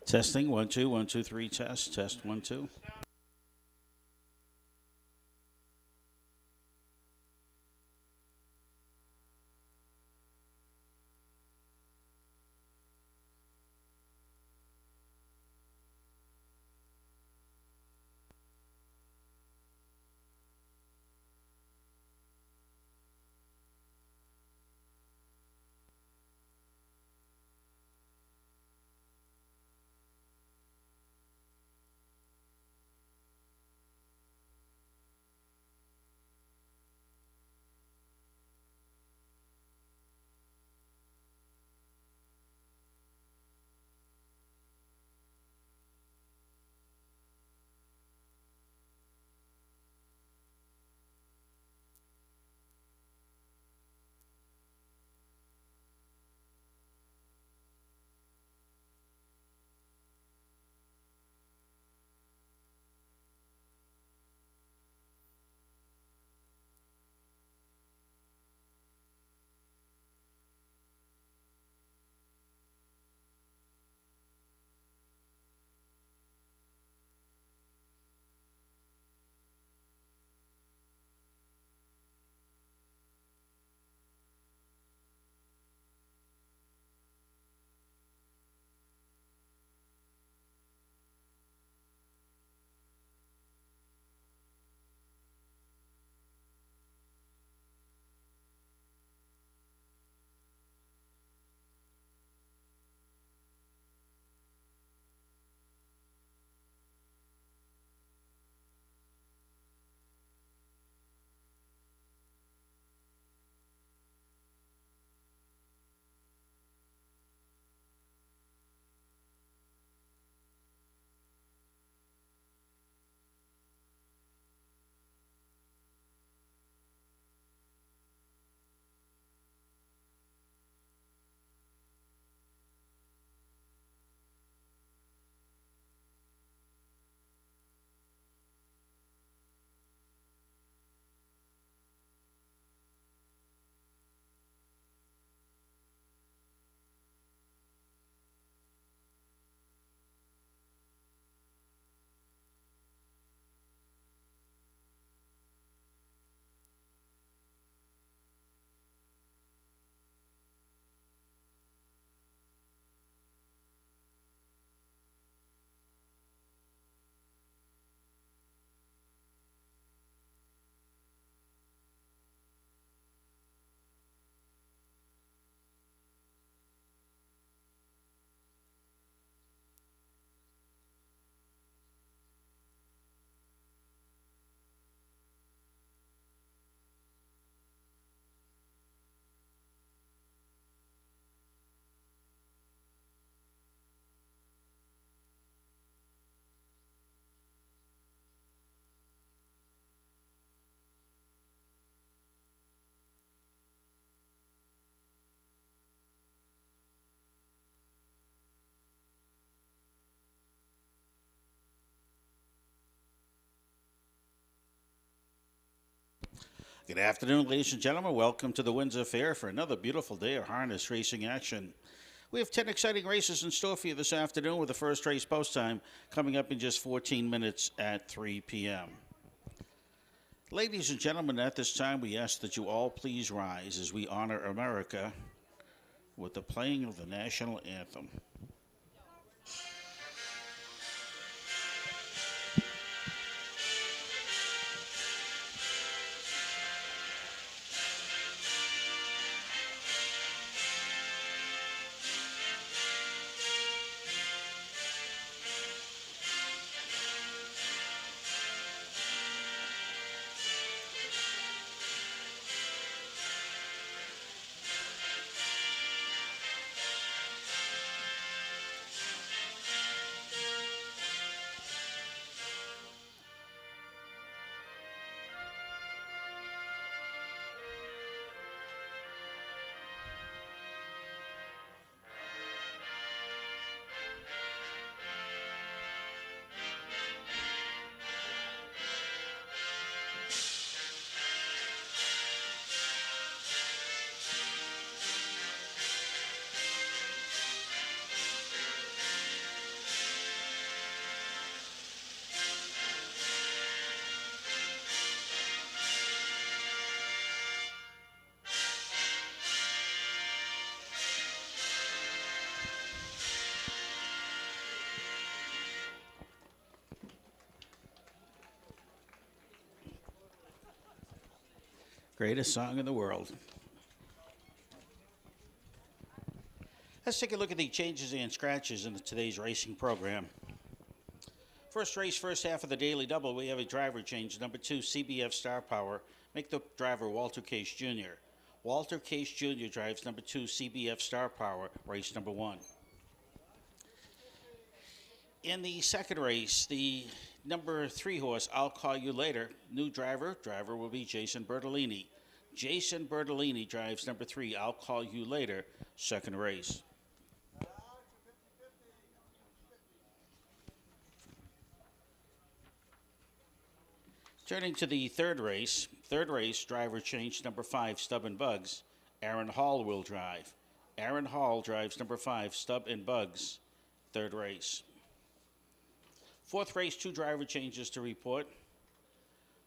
Testing 1 2 1 2 3 test 1 2. Good afternoon, ladies and gentlemen. Welcome to the Windsor Fair for another beautiful day of harness racing action. We have 10 exciting races in store for you this afternoon with the first race post time coming up in just 14 minutes at 3 p.m. Ladies and gentlemen, at this time we ask that you all please rise as we honor America with the playing of the national anthem. Greatest song in the world. Let's take a look at the changes and scratches in today's racing program. First race, first half of the daily double, we have a driver change. Number 2, CBF Star Power. Make the driver Walter Case Jr. Walter Case Jr. drives number 2, CBF Star Power, race number 1. In the second race, the number 3 horse, I'll Call You Later. New driver will be Jason Bertolini. Jason Bertolini drives number 3, I'll Call You Later, second race. Turning to the third race, driver change number 5, Stub and Bugs. Aaron Hall will drive. Aaron Hall drives number 5, Stub and Bugs, third race. Fourth race, 2 driver changes to report.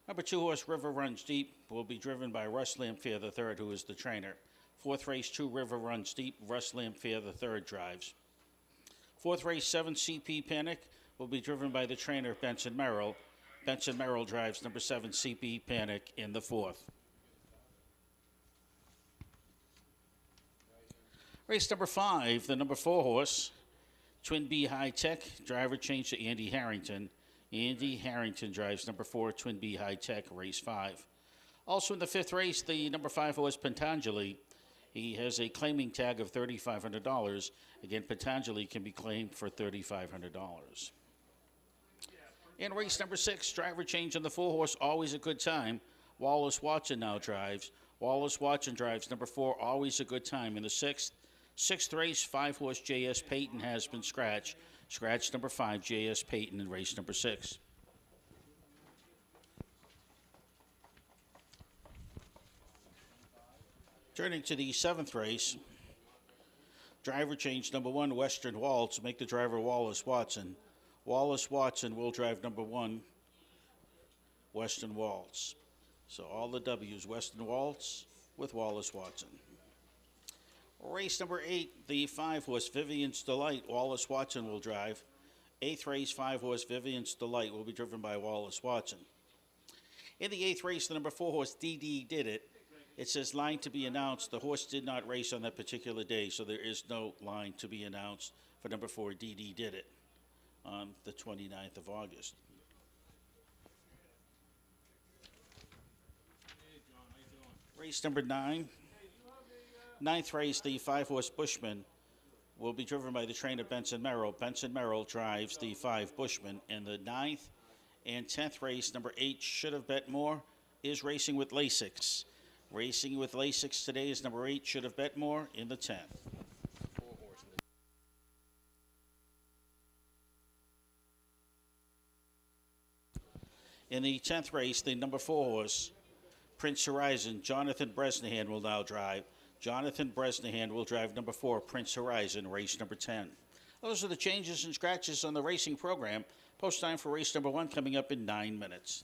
Number 2 horse, River Runs Deep, will be driven by Russ Lamphere III, who is the trainer. Fourth race, 2 River Runs Deep, Russ Lamphere III drives. Fourth race, 7 CP Panic, will be driven by the trainer Benson Merrill. Benson Merrill drives number 7 CP Panic in the fourth. Race number 5, the number 4 horse, Twin B High Tech, driver change to Andy Harrington. Andy Harrington drives number 4, Twin B High Tech, race 5. Also in the fifth race, the number 5 horse, Patanjali. He has a claiming tag of $3,500. Again, Patanjali can be claimed for $3,500. In race number 6, driver change on the 4 horse, Always a Good Time. Wallace Watson now drives. Wallace Watson drives number 4, Always a Good Time in the sixth. Sixth race, 5 horse J.S. Payton has been scratched. Scratch number 5, J.S. Payton in race number 6. Turning to the seventh race, driver change number 1, Western Waltz. Make the driver Wallace Watson. Wallace Watson will drive number 1, Western Waltz. So all the W's, Western Waltz with Wallace Watson. Race number 8, the 5 horse, Vivian's Delight. Wallace Watson will drive. Eighth race, 5 horse, Vivian's Delight will be driven by Wallace Watson. In the eighth race, the number 4 horse, DD Did It. It says line to be announced. The horse did not race on that particular day, so there is no line to be announced for number 4, DD Did It, on the 29th of August. Hey, John, how you doing? Race number 9. Ninth race, the 5 horse Bushman will be driven by the trainer Benson Merrill. Benson Merrill drives the 5 Bushman. In the 9th and 10th race, number 8, Should Have Bet More, is racing with Lasix. Racing with Lasix today is number 8, Should Have Bet More, in the 10th. In the 10th race, the number 4 horse, Prince Horizon, Jonathan Bresnahan will now drive. Jonathan Bresnahan will drive number 4, Prince Horizon, race number 10. Those are the changes and scratches on the racing program. Post time for race number 1 coming up in 9 minutes.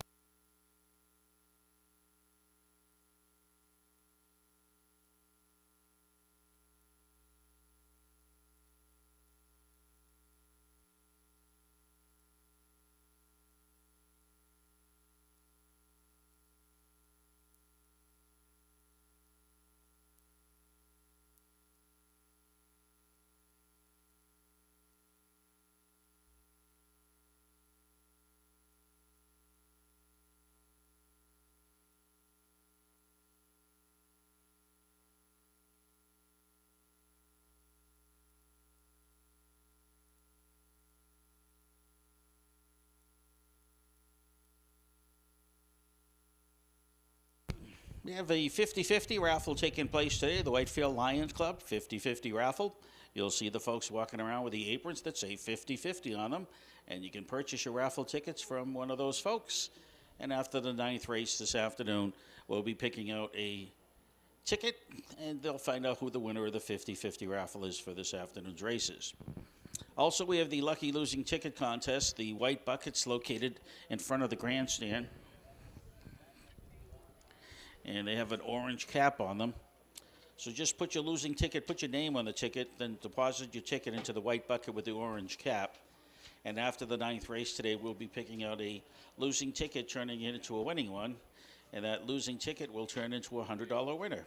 We have a 50-50 raffle taking place today, the Whitefield Lions Club 50-50 raffle. You'll see the folks walking around with the aprons that say 50-50 on them, and you can purchase your raffle tickets from one of those folks. And after the 9th race this afternoon, we'll be picking out a ticket, and they'll find out who the winner of the 50-50 raffle is for this afternoon's races. Also, we have the Lucky Losing Ticket Contest, the white buckets located in front of the grandstand. And they have an orange cap on them. So just put your losing ticket, put your name on the ticket, then deposit your ticket into the white bucket with the orange cap. And after the 9th race today, we'll be picking out a losing ticket, turning it into a winning one. and that losing ticket will turn into a $100 winner.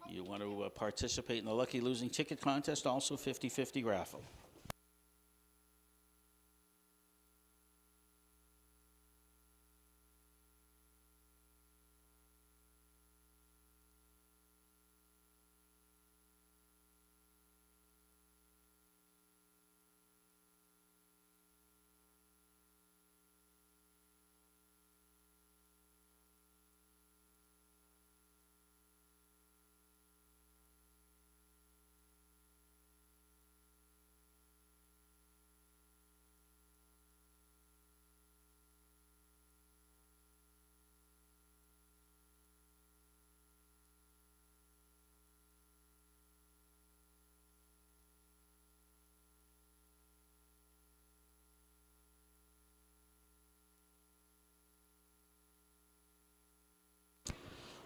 You want to participate in the Lucky Losing Ticket Contest, also 50-50 raffle.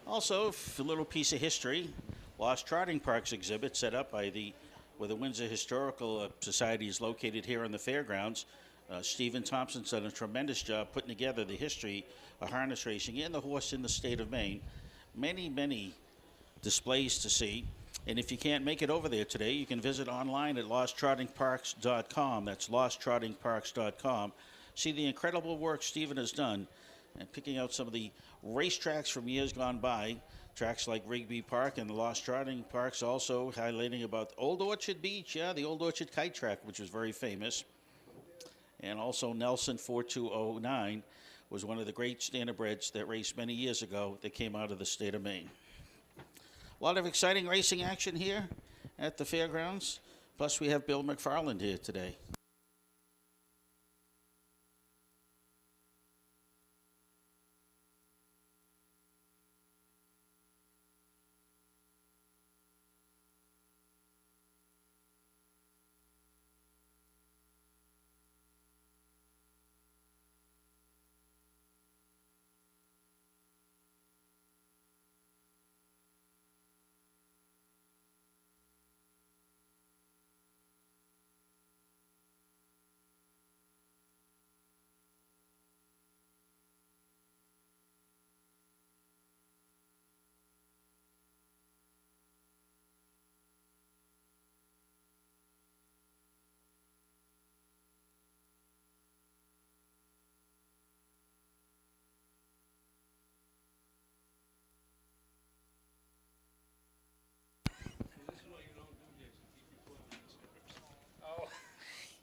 Also, a little piece of history, Lost Trotting Parks exhibit set up by where the Windsor Historical Society is located here on the fairgrounds. Stephen Thompson's done a tremendous job putting together the history of harness racing and the horse in the state of Maine. Many displays to see. And if you can't make it over there today, you can visit online at losttrottingparks.com. That's losttrottingparks.com. See the incredible work Stephen has done and picking out some of the racetracks from years gone by. Tracks like Rigby Park and the Lost Trotting Parks, also highlighting about Old Orchard Beach, the Old Orchard Kite Track, which was very famous. And also Nelson 4209 was one of the great standardbreds that raced many years ago that came out of the state of Maine. A lot of exciting racing action here at the fairgrounds. Plus, we have Bill McFarland here today.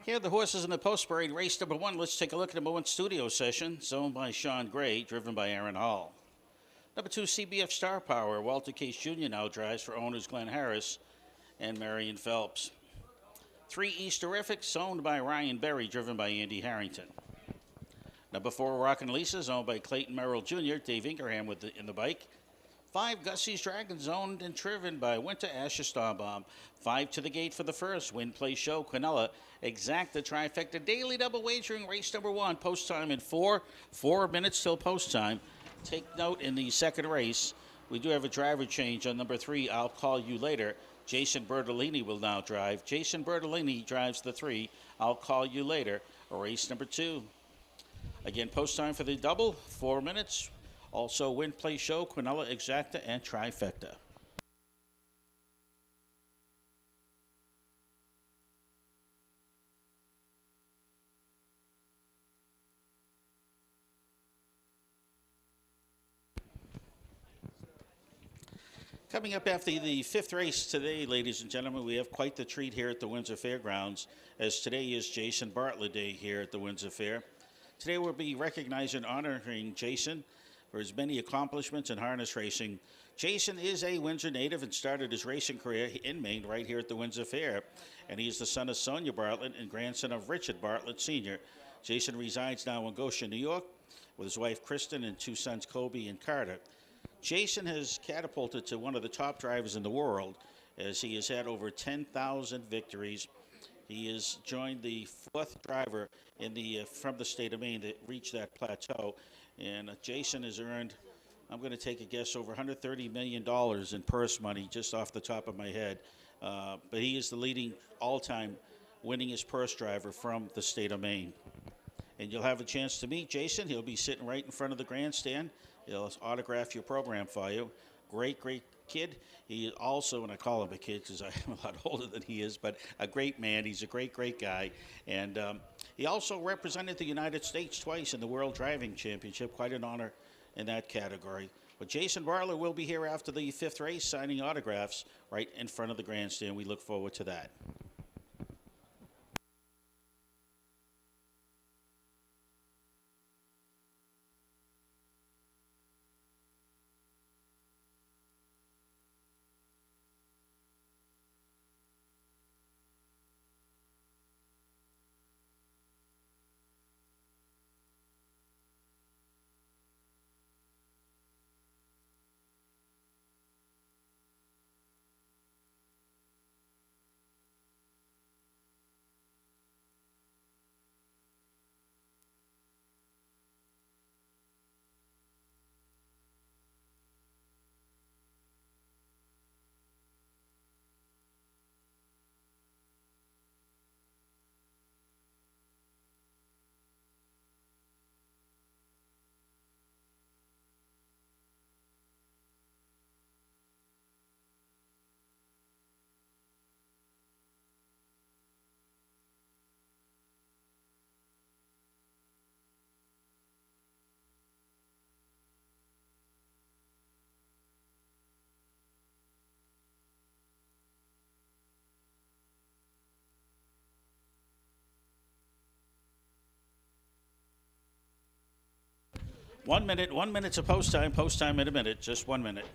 Here are the horses in the post parade race number 1. Let's take a look at number 1 studio session. It's owned by Sean Gray, driven by Aaron Hall. Number 2, CBF Star Power. Walter Case Jr. now drives for owners Glenn Harris and Marion Phelps. 3, Easterifics, owned by Ryan Berry, driven by Andy Harrington. Number 4, Rockin' Lisa's owned by Clayton Merrill Jr., Dave Ingraham in the bike. 5, Gussie's Dragons, owned and driven by Winter Asher Starbomb. 5 to the gate for the first, Win Play Show, Quinella, Exacta Trifecta, Daily Double Wagering, race number 1, post time in 4 minutes till post time. Take note in the second race, we do have a driver change on number 3, I'll Call You Later. Jason Bertolini will now drive. Jason Bertolini drives the 3, I'll Call You Later, race number 2. Again, post time for the double, 4 minutes. Also, Win Play Show, Quinella, Exacta, and Trifecta. Coming up after the 5th race today, ladies and gentlemen, we have quite the treat here at the Windsor Fairgrounds, as today is Jason Bartlett Day here at the Windsor Fair. Today we'll be recognizing and honoring Jason for his many accomplishments in harness racing. Jason is a Windsor native and started his racing career in Maine right here at the Windsor Fair. And he is the son of Sonia Bartlett and grandson of Richard Bartlett Sr. Jason resides now in Goshen, New York, with his wife Kristen and 2 sons Kobe and Carter. Jason has catapulted to one of the top drivers in the world, as he has had over 10,000 victories. He has joined the 4th driver from the state of Maine that reached that plateau. And Jason has earned, I'm going to take a guess, over $130 million in purse money, just off the top of my head. But he is the leading all-time winningest purse driver from the state of Maine. and you'll have a chance to meet Jason. He'll be sitting right in front of the grandstand. He'll autograph your program for you. Great kid. He is also, and I call him a kid because I'm a lot older than he is, but a great man. He's a great guy. And he also represented the United States twice in the World Driving Championship. Quite an honor in that category. But Jason Bartlett will be here after the 5th race signing autographs right in front of the grandstand. We look forward to that. One minute to post time in a minute, just 1 minute.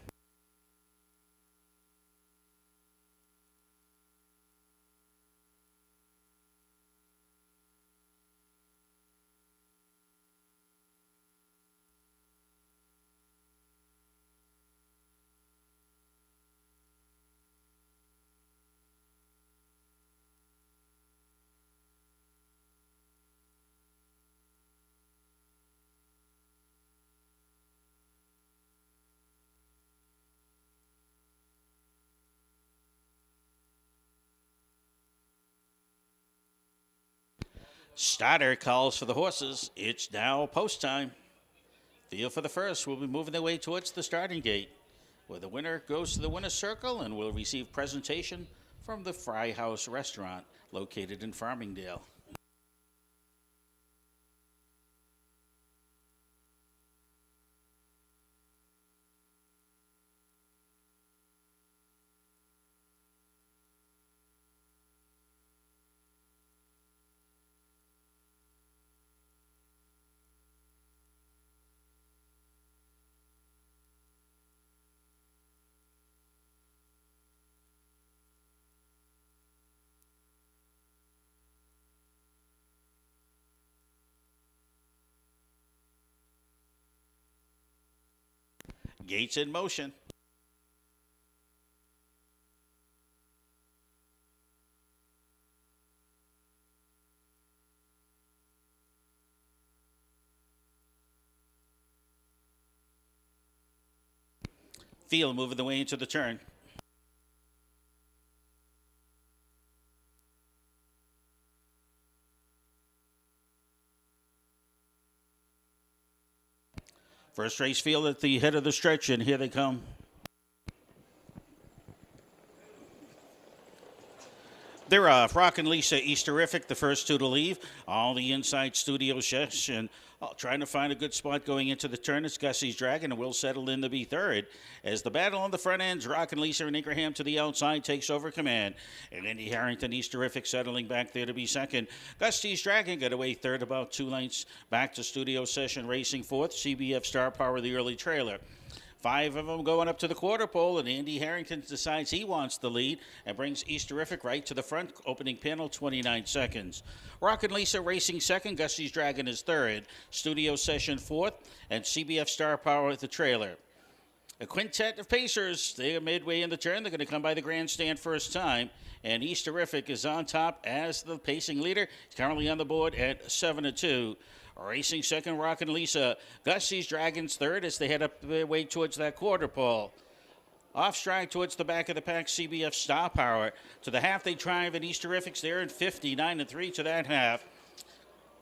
Starter calls for the horses. It's now post time. Field for the first will be moving their way towards the starting gate, where the winner goes to the winner's circle and will receive presentation from the Fry House restaurant located in Farmingdale. Gates in motion. Field moving the way into the turn. First race field at the head of the stretch, and here they come. They're Rock and Lisa Easterific, the first two to leave. All the inside studio session trying to find a good spot going into the turn. It's Gussie's Dragon, and will settle in to be third. As the battle on the front ends, Rock and Lisa and Ingraham to the outside takes over command. And Indy Harrington Easterific settling back there to be second. Gussie's Dragon got away third, about 2 lengths back to studio session racing fourth. CBF Star Power, the early trailer. 5 of them going up to the quarter pole, and Andy Harrington decides he wants the lead and brings Easterific right to the front. Opening panel, 29 seconds. Rock and Lisa racing second. Gussie's Dragon is third. Studio Session fourth, and CBF Star Power at the trailer. A quintet of pacers. They are midway in the turn. They're going to come by the grandstand first time. And Easterific is on top as the pacing leader. He's currently on the board at 7-2. Racing second, Rock and Lisa. Gussie's Dragons third as they head up their way towards that quarter pole. Off stride towards the back of the pack, CBF Star Power. To the half they drive, and Easterific's there at 59-3 to that half.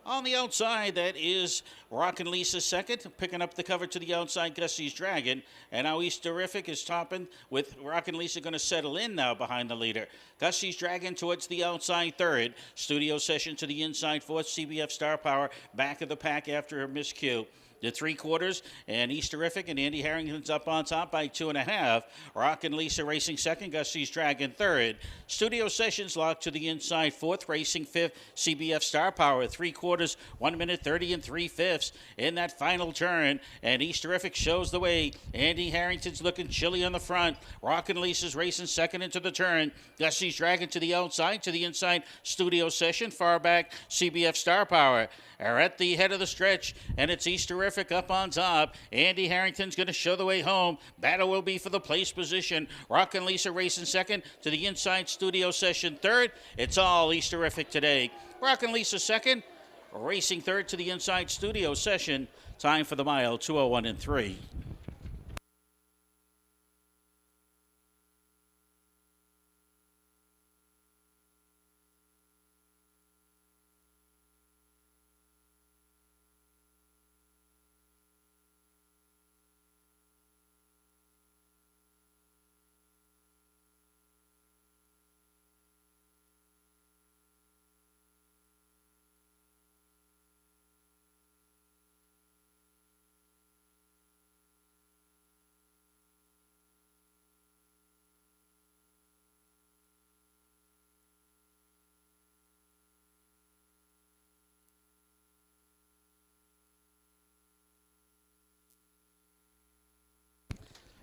On the outside, that is Rockin' Lisa second, picking up the cover to the outside, Gussie's Dragon. And now East Terrific is topping with Rockin' Lisa going to settle in now behind the leader. Gussie's Dragon towards the outside third. Studio Session to the inside fourth. CBF Star Power back of the pack after her miscue. The three quarters, and East Terrific and Andy Harrington's up on top by 2.5. Rockin' Lisa racing second, Gussie's Dragon third. Studio Sessions locked to the inside fourth, racing fifth, CBF Star Power. Three quarters, 1 minute 30 and 3/5 in that final turn, and East Terrific shows the way. Andy Harrington's looking chilly on the front. Rockin' Lisa's racing second into the turn. Gussie's Dragon to the outside, to the inside, Studio Session, far back, CBF Star Power are at the head of the stretch, and it's East Terrific up on top. Andy Harrington's going to show the way home. Battle will be for the place position. Rockin' Lisa racing second, to the inside, Studio Session third. It's all East Terrific today. Rockin' Lisa second, racing third to the inside, Studio Session. Time for the mile, 2:01 and 3.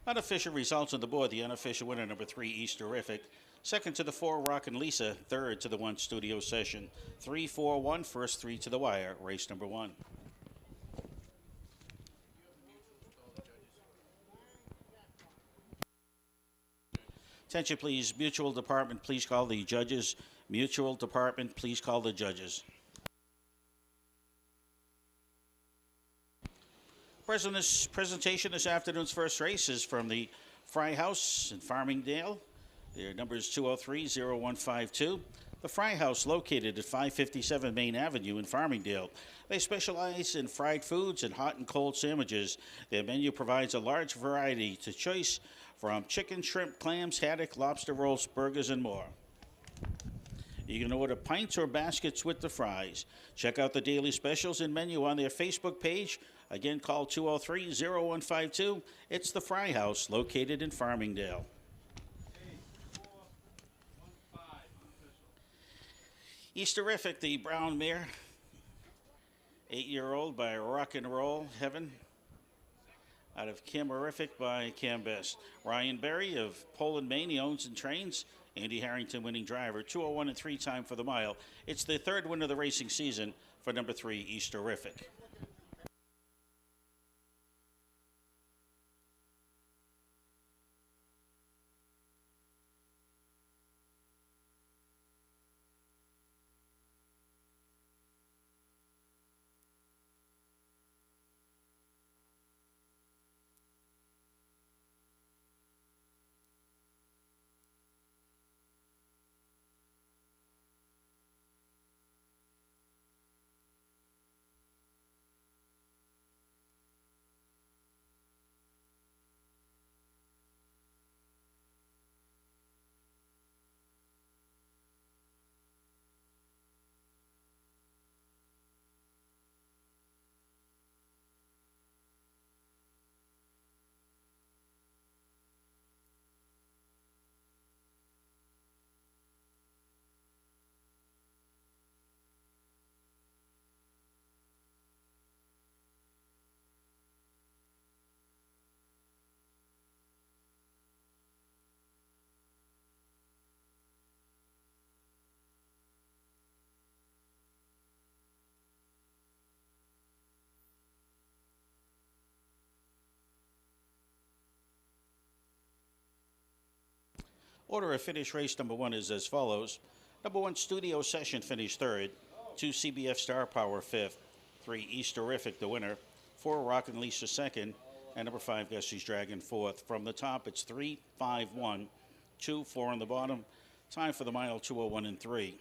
Unofficial results on the board. The unofficial winner, number 3, East Terrific. Second to the 4, Rockin' Lisa. Third to the 1, Studio Session. 3-4-1, first 3 to the wire. Race number 1. Attention, please. Mutual Department, please call the judges. Mutual Department, please call the judges. Presentation this afternoon's first race is from the Fry House in Farmingdale. Their number is 203-0152. The Fry House, located at 557 Main Avenue in Farmingdale. They specialize in fried foods and hot and cold sandwiches. Their menu provides a large variety to choice from chicken, shrimp, clams, haddock, lobster rolls, burgers, and more. You can order pints or baskets with the fries. Check out the daily specials and menu on their Facebook page. Again, call 203-0152. It's the Fry House, located in Farmingdale. East Terrific, the brown mare, 8-year-old by Rock and Roll Heaven, out of Camerific by Cam Best. Ryan Berry of Poland, Maine, he owns and trains. Andy Harrington, winning driver, 2:01 and 3 time for the mile. It's the third win of the racing season for number 3, East Terrific. Order of finish race number 1 is as follows. Number 1, Studio Session, finished third. 2, CBF Star Power, fifth. 3, East Terrific, the winner. 4, Rockin' Lisa, second. And number 5, Gussie's Dragon, fourth. From the top, it's 3, 5, 1, 2, 4 on the bottom. Time for the mile, 2:01 and 3.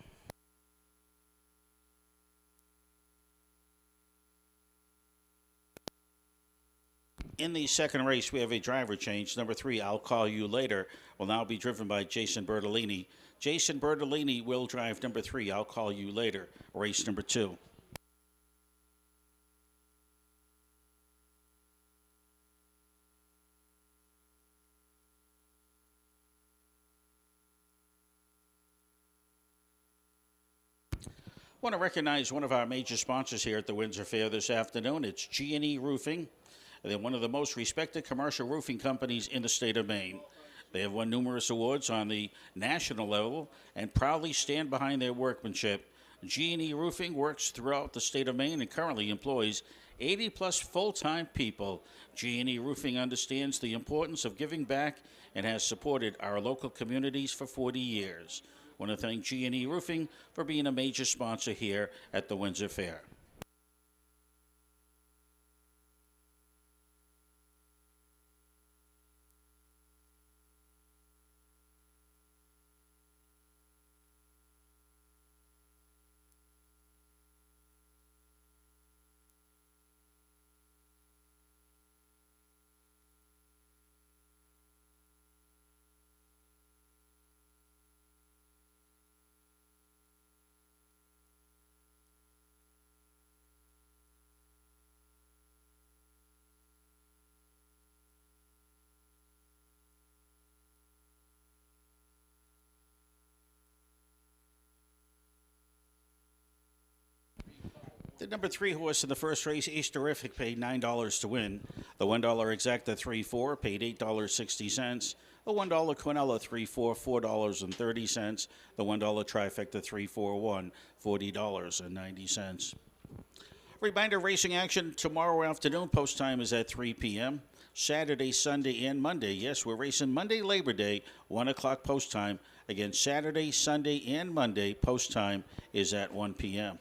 In the second race, we have a driver change. Number 3, I'll Call You Later, will now be driven by Jason Bertolini. Jason Bertolini will drive number 3, I'll Call You Later, race number 2. I want to recognize one of our major sponsors here at the Windsor Fair this afternoon. It's G&E Roofing. They're one of the most respected commercial roofing companies in the state of Maine. They have won numerous awards on the national level and proudly stand behind their workmanship. G&E Roofing works throughout the state of Maine and currently employs 80-plus full-time people. G&E Roofing understands the importance of giving back and has supported our local communities for 40 years. I want to thank G&E Roofing for being a major sponsor here at the Windsor Fair. The number 3 horse in the first race, Ace Terrific, paid $9 to win. The $1 Exacta 3-4 paid $8.60. The $1 Quinella 3-4, $4.30. The $1 Trifecta 3-4-1, $40.90. Reminder, racing action tomorrow afternoon. Post time is at 3 p.m. Saturday, Sunday, and Monday. Yes, we're racing Monday, Labor Day, 1 o'clock post time. Again, Saturday, Sunday, and Monday, post time is at 1 p.m.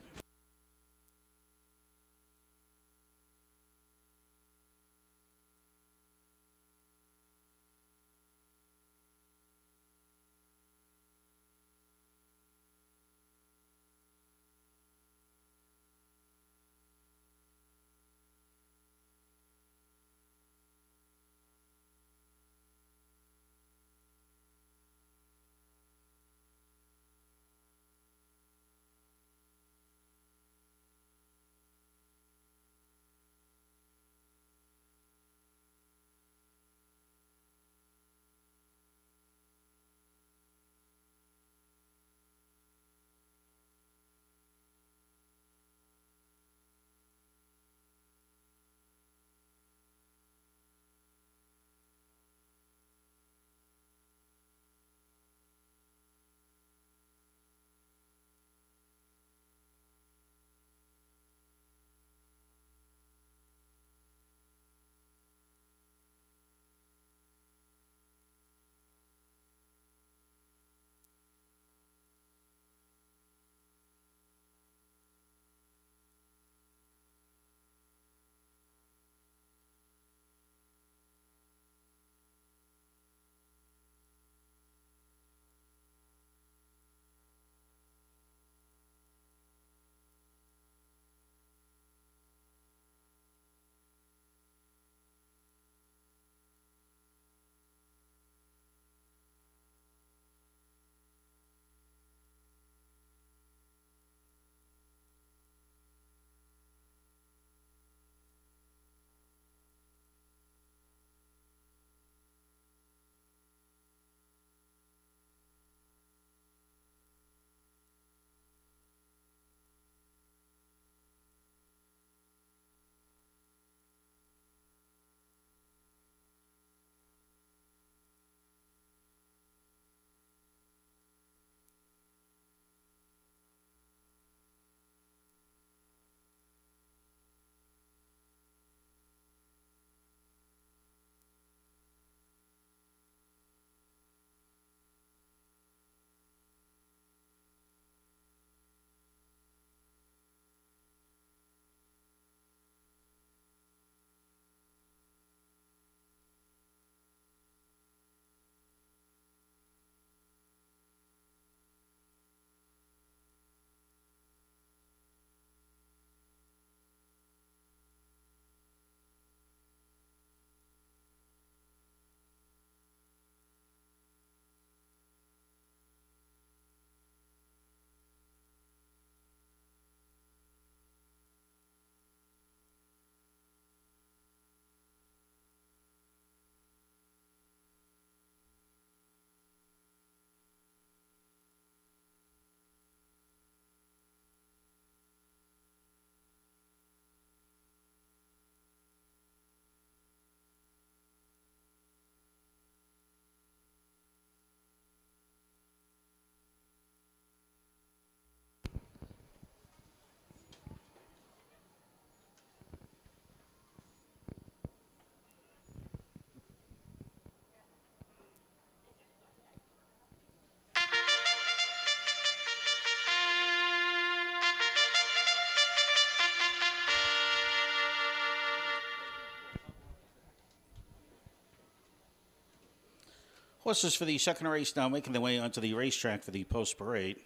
Horses for the second race now making their way onto the racetrack for the post parade.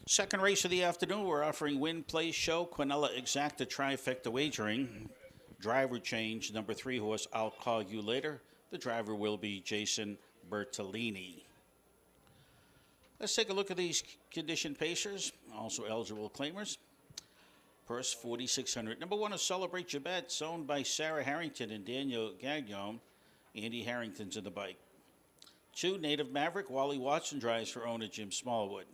Second race of the afternoon, we're offering Win Play Show, Quinella Exacta Trifecta Wagering. Driver change, number 3 horse, I'll Call You Later. The driver will be Jason Bertolini. Let's take a look at these condition pacers, also eligible claimers. Purse 4,600. Number 1 is Celebrate Your Bets, owned by Sarah Harrington and Daniel Gagnon. Andy Harrington's in the bike. 2, Native Maverick, Wally Watson drives for owner Jim Smallwood.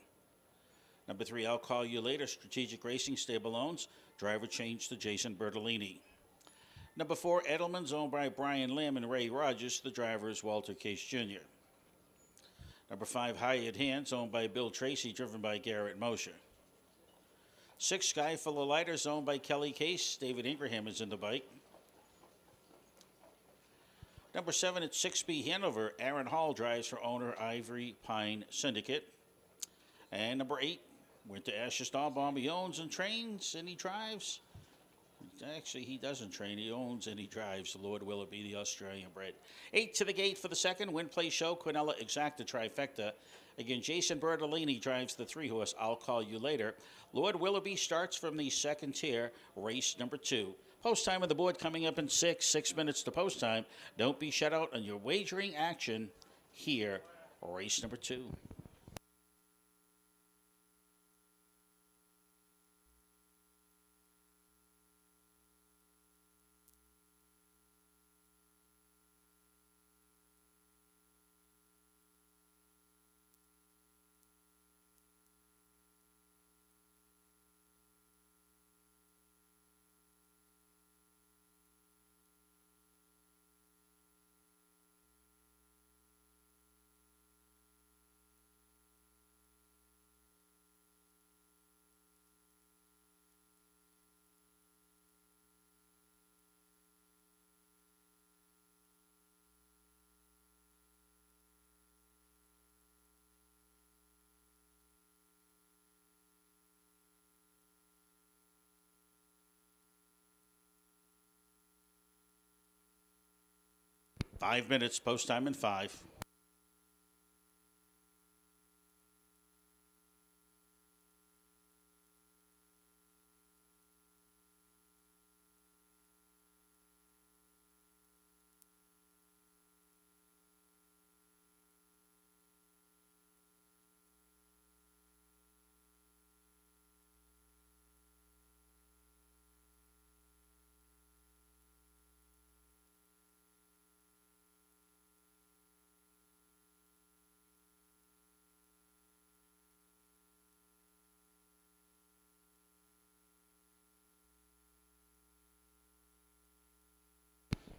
Number 3, I'll Call You Later, Strategic Racing Stable owns. Driver change to Jason Bertolini. Number 4, Edelman's owned by Brian Lamb and Ray Rogers. The driver is Walter Case Jr. Number 5, Hired Hands, owned by Bill Tracy, driven by Garrett Mosher. 6, Sky Full of Lighters, owned by Kelly Case. David Ingraham is in the bike. Number 7, it's 6B Hanover. Aaron Hall drives for owner Ivory Pine Syndicate. And number 8, Winter Asher Star Bomb. He owns and trains and he drives. Actually, he doesn't train. He owns and he drives. Lord Willoughby, the Australian bred. 8 to the gate for the second. Win Play Show, Quinella Exacta Trifecta. Again, Jason Bertolini drives the 3 horse, I'll Call You Later. Lord Willoughby starts from the second tier, race number 2. Post time on the board coming up in 6 minutes to post time. Don't be shut out on your wagering action here, race number 2. Five minutes, post time in 5.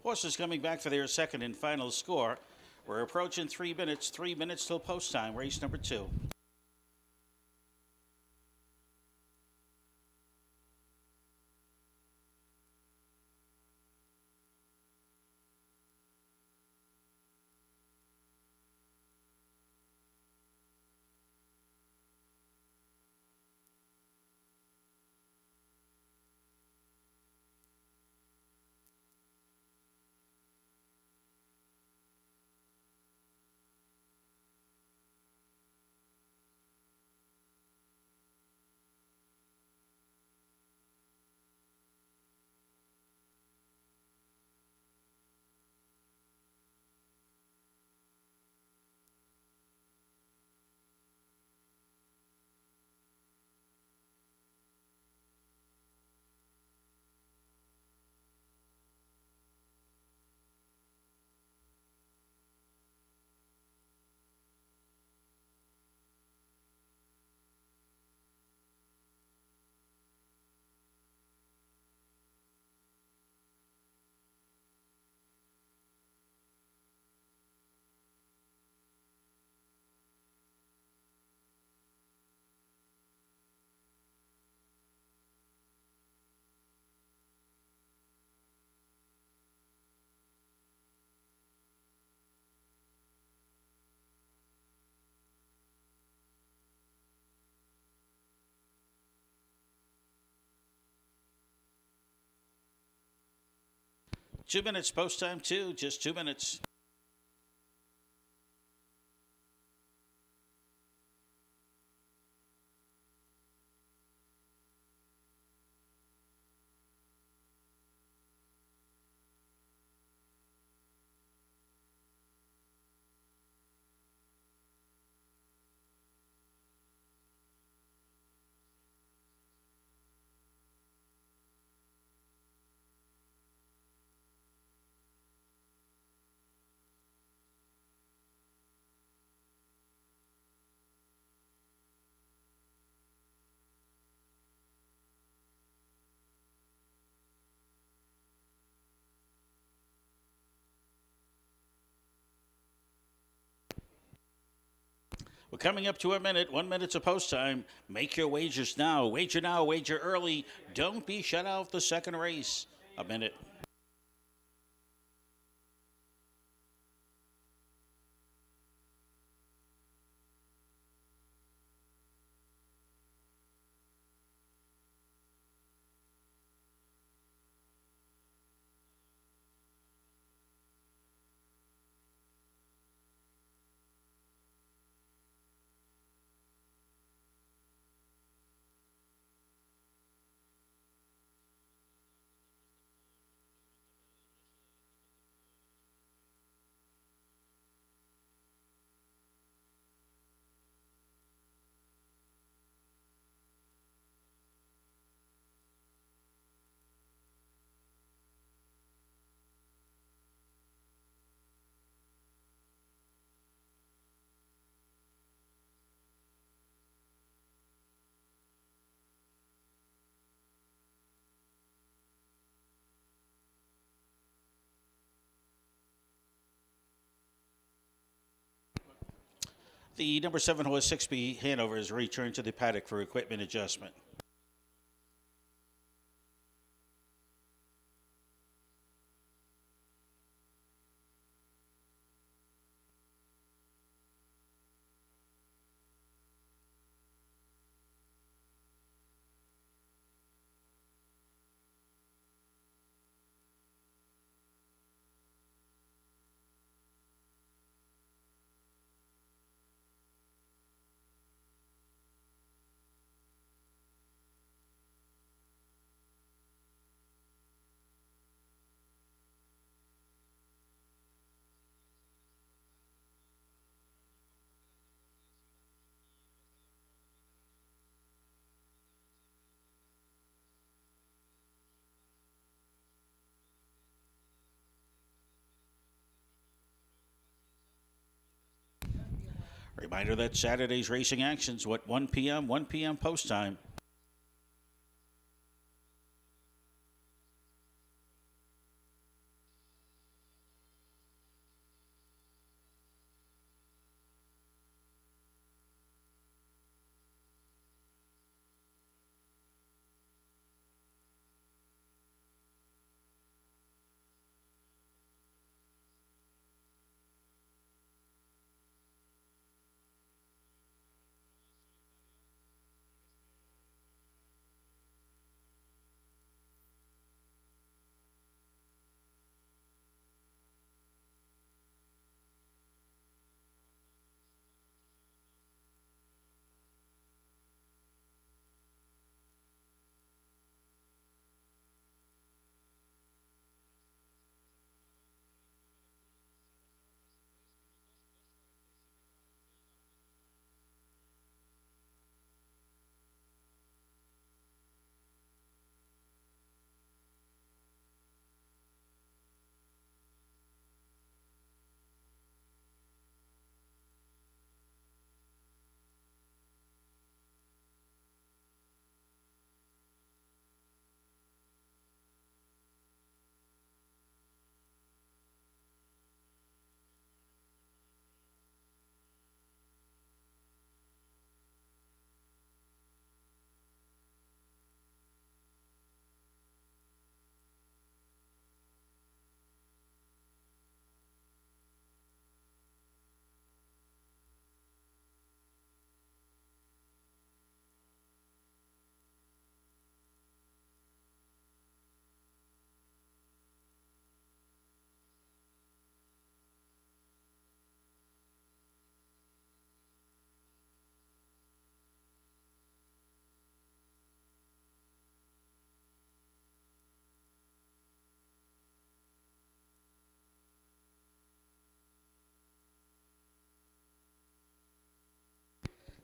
Horses coming back for their second and final score. We're approaching 3 minutes. 3 minutes till post time, race number 2. 2 minutes post time, too. Just 2 minutes. We're coming up to a minute. 1 minute to post time. Make your wagers now. Wager now. Wager early. Don't be shut out of the second race. A minute. The number 7 horse 6B Hanover is returned to the paddock for equipment adjustment. Reminder that Saturday's racing actions, 1 p.m., 1 p.m. post time.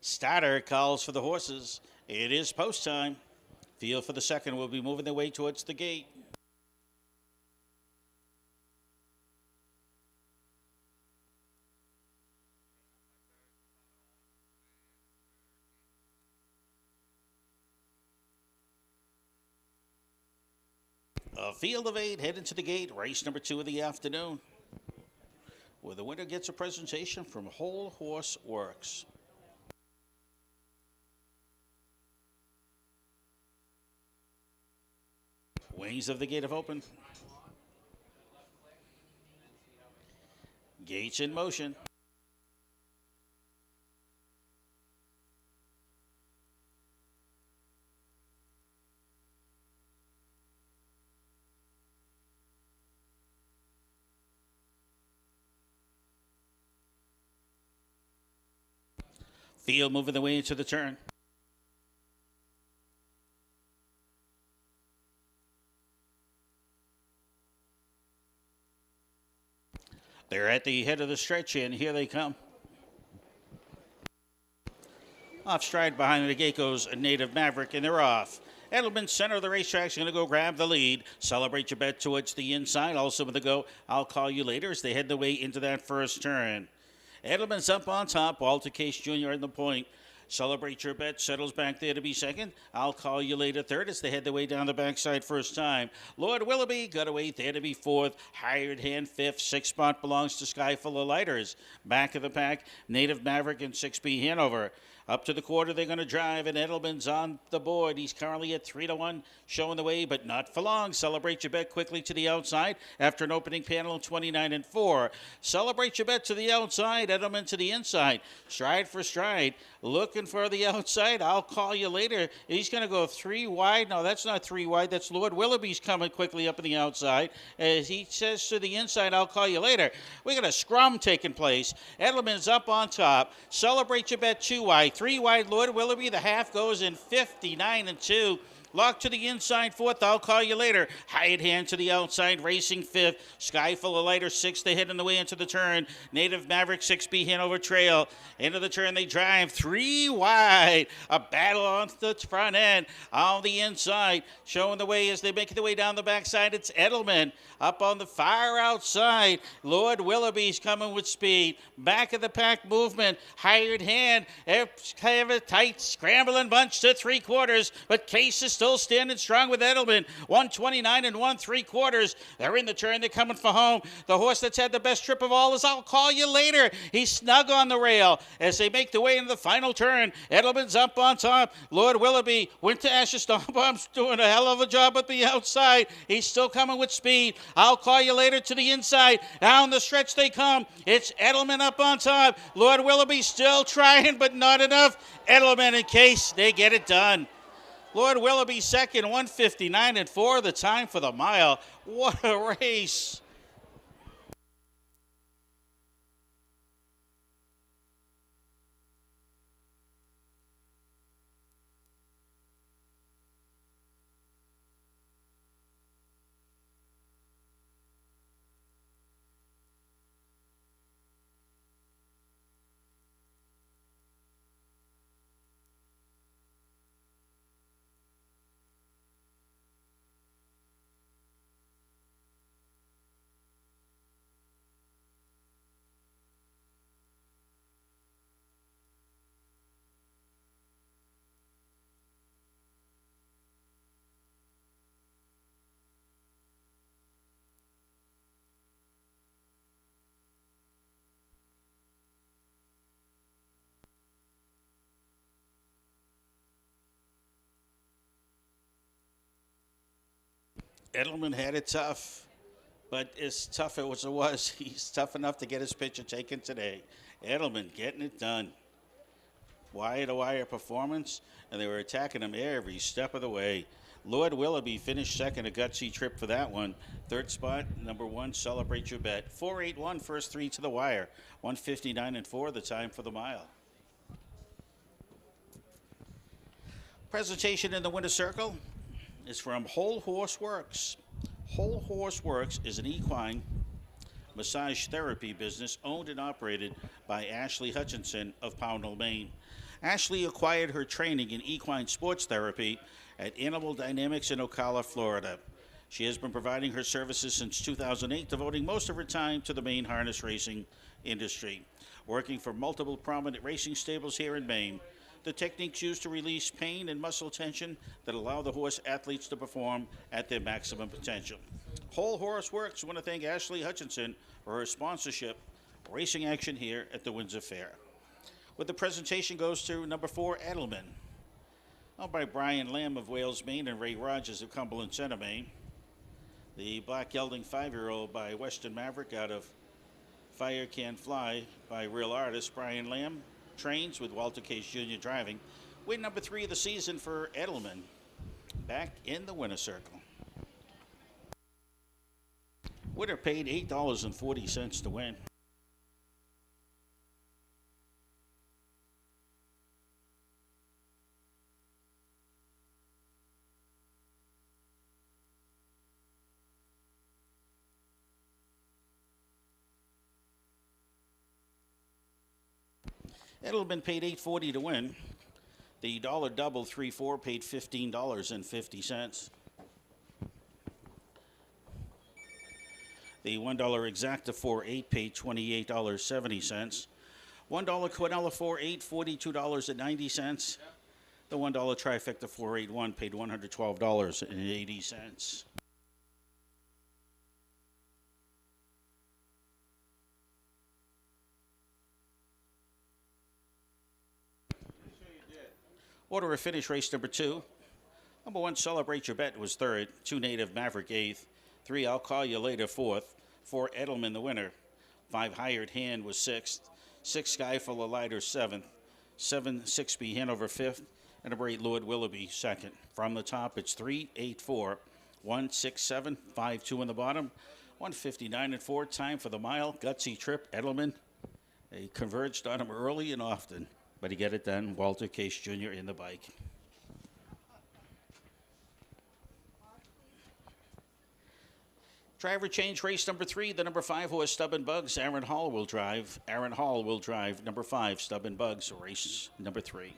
Starter calls for the horses. It is post time. Field for the second will be moving their way towards the gate. A field of 8 heading to the gate. Race number 2 of the afternoon, where the winner gets a presentation from Whole Horse Works. Wings of the gate have opened. Gates in motion. Field moving the way into the turn. They're at the head of the stretch, and here they come. Off stride behind the gate goes a Native Maverick, and they're off. Edelman, center of the racetrack, is going to go grab the lead. Celebrate Your Bet towards the inside. Also with the go, I'll call you later as they head the way into that first turn. Edelman's up on top. Walter Case Jr. in the point. Celebrate Your Bet settles back there to be second. I'll call you later third as they head the way down the backside first time. Lord Willoughby got away there to be fourth. Hired Hand fifth. Sixth spot belongs to Sky Full of Lighters. Back of the pack, Native Maverick and 6B Hanover. Up to the quarter, they're going to drive, and Edelman's on the board. He's currently at 3-1, showing the way, but not for long. Celebrate Your Bet quickly to the outside after an opening panel of 29-4. Celebrate Your Bet to the outside, Edelman to the inside. Stride for stride, looking for the outside. I'll call you later. He's going to go 3 wide. No, that's not 3 wide. That's Lord Willoughby's coming quickly up in the outside. As he says to the inside, I'll call you later. We got a scrum taking place. Edelman's up on top. Celebrate Your Bet 2 wide. 3 wide, Lord Willoughby. The half goes in 59-2. Lock to the inside, fourth. I'll call you later. Hired Hand to the outside, racing fifth. Sky Full of Lighter, sixth. They head on the way into the turn. Native Maverick, 6B Hanover Trail. Into the turn, they drive 3 wide. A battle on the front end. On the inside, showing the way as they make their way down the backside. It's Edelman. Up on the far outside, Lord Willoughby's coming with speed. Back of the pack movement. Hired Hand. Kind of a tight scrambling bunch to 3/4, but Case is still standing strong with Edelman. 129 1/3. They're in the turn. They're coming for home. The horse that's had the best trip of all is I'll Call You Later. He's snug on the rail as they make their way into the final turn. Edelman's up on top. Lord Willoughby went to Asher Stormbomb's doing a hell of a job at the outside. He's still coming with speed. I'll Call You Later to the inside. Down the stretch they come. It's Edelman up on top. Lord Willoughby still trying, but not enough. Edelman and Case, they get it done. Lord Willoughby second, 159-4, the time for the mile. What a race. Edelman had it tough, but as tough as it was, he's tough enough to get his picture taken today. Edelman getting it done. Wire-to-wire performance, and they were attacking him every step of the way. Lord Willoughby finished second, a gutsy trip for that one. Third spot, number 1, Celebrate Your Bet. 4-8-1, first 3 to the wire. 159-4, the time for the mile. Presentation in the winner's circle is from Whole Horse Works. Whole Horse Works is an equine massage therapy business owned and operated by Ashley Hutchinson of Pownell, Maine. Ashley acquired her training in equine sports therapy at Animal Dynamics in Ocala, Florida. She has been providing her services since 2008, devoting most of her time to the Maine harness racing industry, working for multiple prominent racing stables here in Maine. The techniques used to release pain and muscle tension that allow the horse athletes to perform at their maximum potential. Whole Horse Works want to thank Ashley Hutchinson for her sponsorship, racing action here at the Windsor Fair. With the presentation goes to number 4, Edelman, owned by Brian Lamb of Wales, Maine, and Ray Rogers of Cumberland Center, Maine. The Black Gelding 5-year-old by Western Maverick out of Fire Can Fly by real artist Brian Lamb. Trains with Walter Case Jr. driving. Win number 3 of the season for Edelman. Back in the winner's circle. Winner paid $8.40 to win. Edelman paid $8.40 to win. The dollar double 3-4 paid $15.50. The $1 exacta 4-8 paid $28.70. $1 Quinella 4-8, $42.90. The $1 trifecta 4-8-1 paid $112.80. Order of finish race number 2. Number 1, Celebrate Your Bet was 3rd. 2, Native Maverick 8th. 3, I'll Call You Later 4th. 4, Edelman the winner. 5, Hired Hand was 6th. 6, Skyful of Lighter 7th. 7, 6B Hanover 5th. And number 8, Lord Willoughby 2nd. From the top, it's 3, 8, 4, 1, 6, 7, 5, 2 in the bottom. 159 and 4. Time for the mile. Gutsy trip. Edelman. They converged on him early and often, but he got it done. Walter Case Jr. in the bike. Driver change race number 3. The number 5 horse Stubborn Bugs. Aaron Hall will drive. Aaron Hall will drive number 5 Stubborn Bugs, race number 3.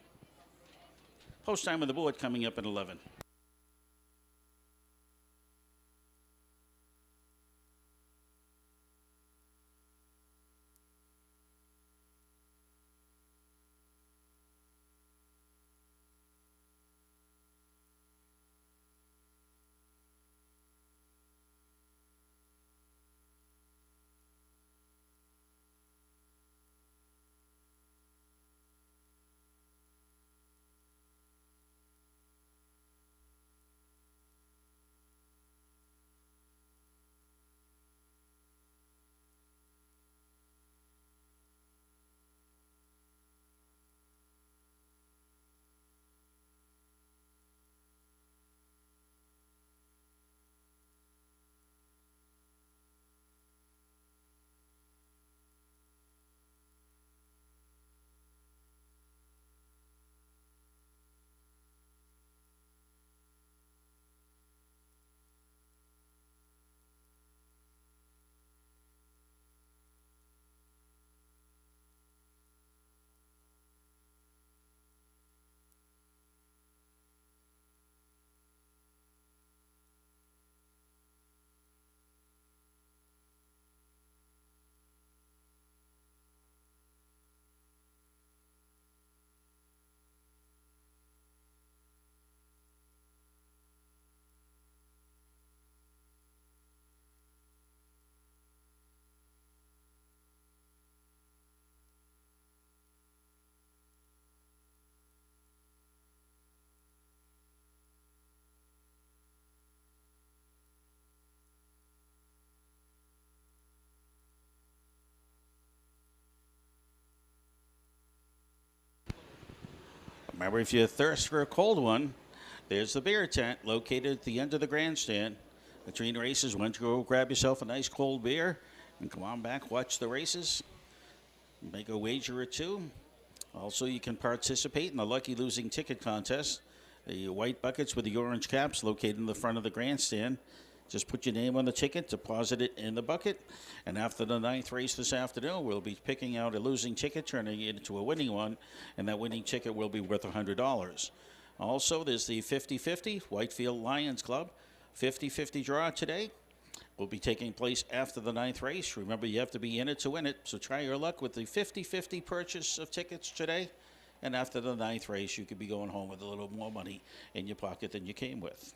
Post time on the board coming up at 11. Remember, if you thirst for a cold one, there's the beer tent located at the end of the grandstand. Between races, why don't you go grab yourself a nice cold beer and come on back, watch the races, make a wager or two. Also, you can participate in the Lucky Losing Ticket Contest. The white buckets with the orange caps located in the front of the grandstand. Just put your name on the ticket, deposit it in the bucket, and after the ninth race this afternoon, we'll be picking out a losing ticket, turning it into a winning one, and that winning ticket will be worth $100. Also, there's the 50-50 Whitefield Lions Club 50-50 draw today. Will be taking place after the ninth race. Remember, you have to be in it to win it, so try your luck with the 50-50 purchase of tickets today. And after the ninth race, you could be going home with a little more money in your pocket than you came with.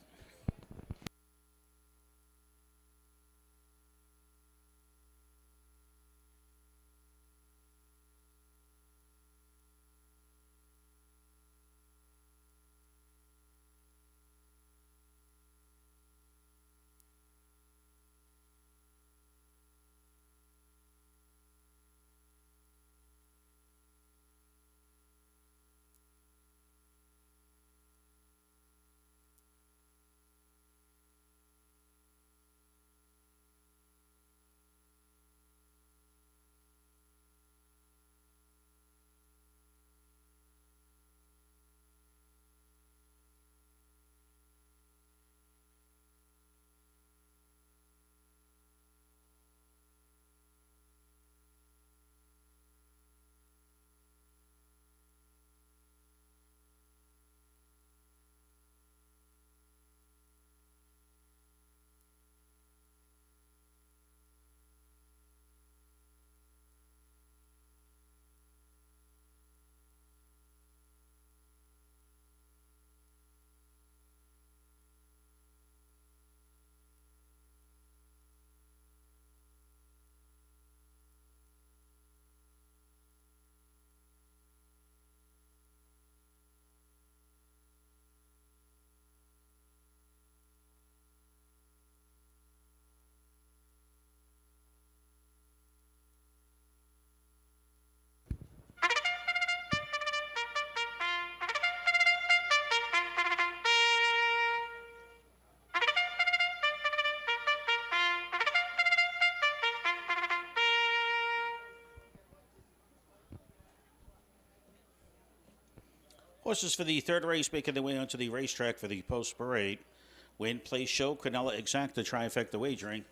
Horses for the third race making their way onto the racetrack for the post parade. Win, place, show, Quinella Exacta trifecta wagering.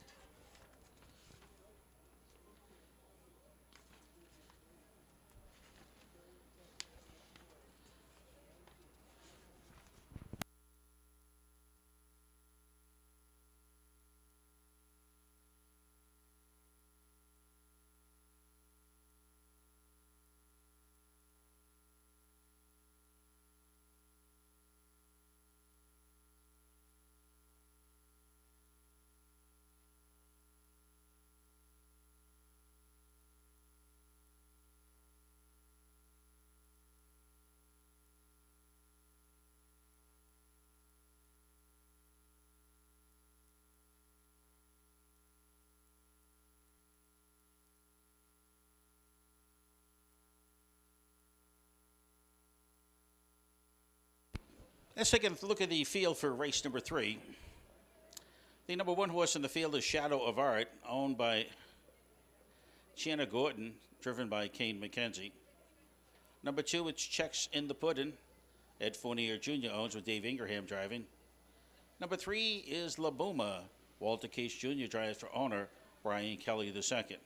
Let's take a look at the field for race number 3. The number 1 horse in the field is Shadow of Art, owned by Channa Gordon, driven by Kane McKenzie. Number 2, it's Checks in the Puddin', Ed Fournier Jr. owns with Dave Ingraham driving. Number 3 is La Buma, Walter Case Jr. drives for owner Brian Kelly II.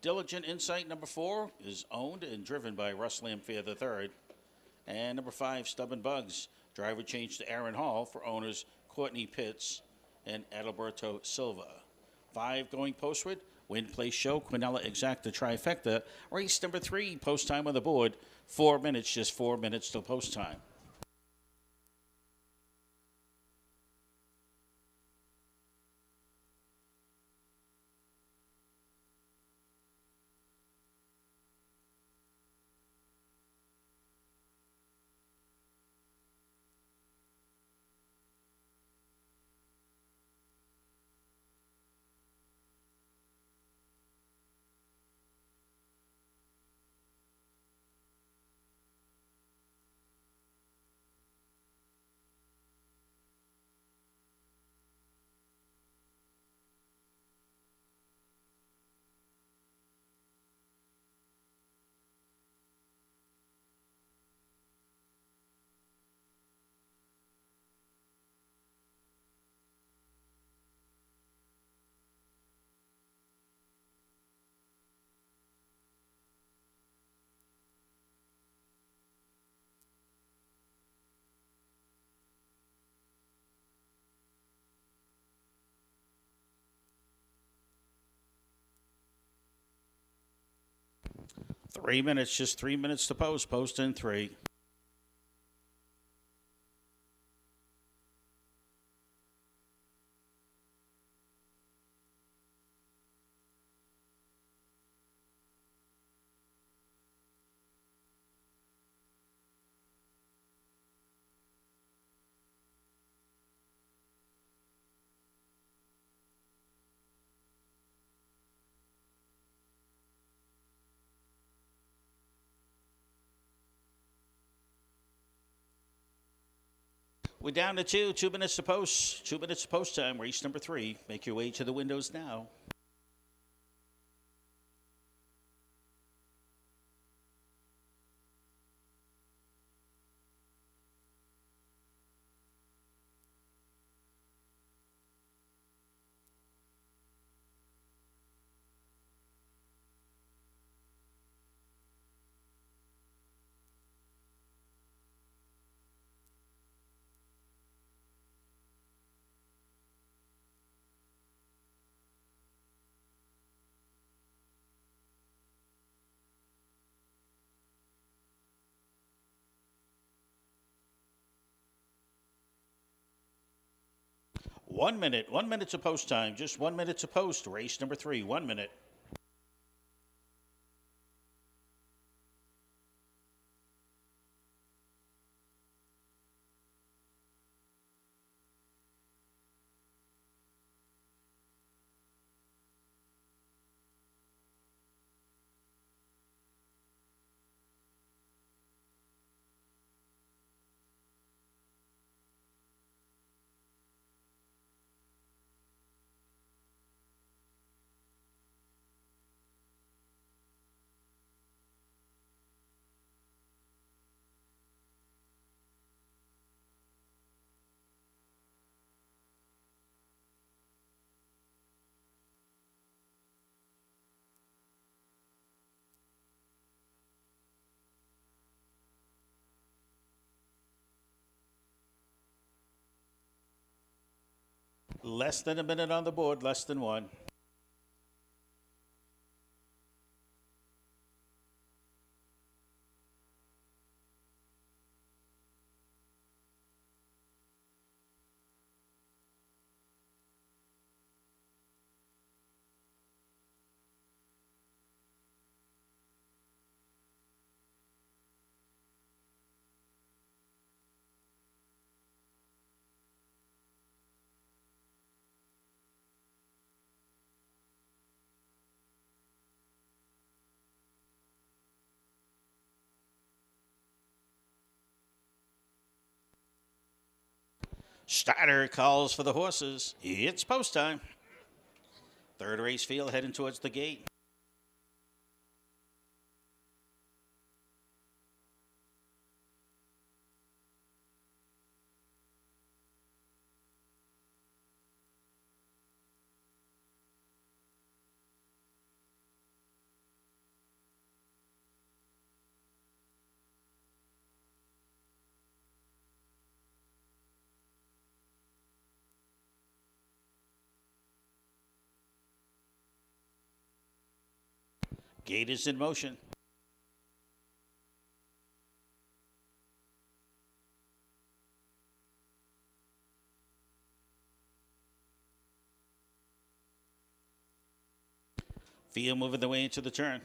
Diligent Insight, number 4, is owned and driven by Russ Lamphere III. And number 5, Stubborn Bugs, driver changed to Aaron Hall for owners Courtney Pitts and Adalberto Silva. 5 going postward, Win, Place, Show, Quinella Exacta trifecta. Race number 3, post time on the board, 4 minutes, just 4 minutes till post time. 3 minutes, just 3 minutes to post. Post in 3. We're down to 2. 2 minutes to post. 2 minutes to post time. Race number 3. Make your way to the windows now. One minute. 1 minute to post time. Just 1 minute to post. Race number 3. 1 minute. Less than a minute on the board. Less than 1. Starter calls for the horses. It's post time. Third race field heading towards the gate. Gate is in motion. Field moving the way into the turn.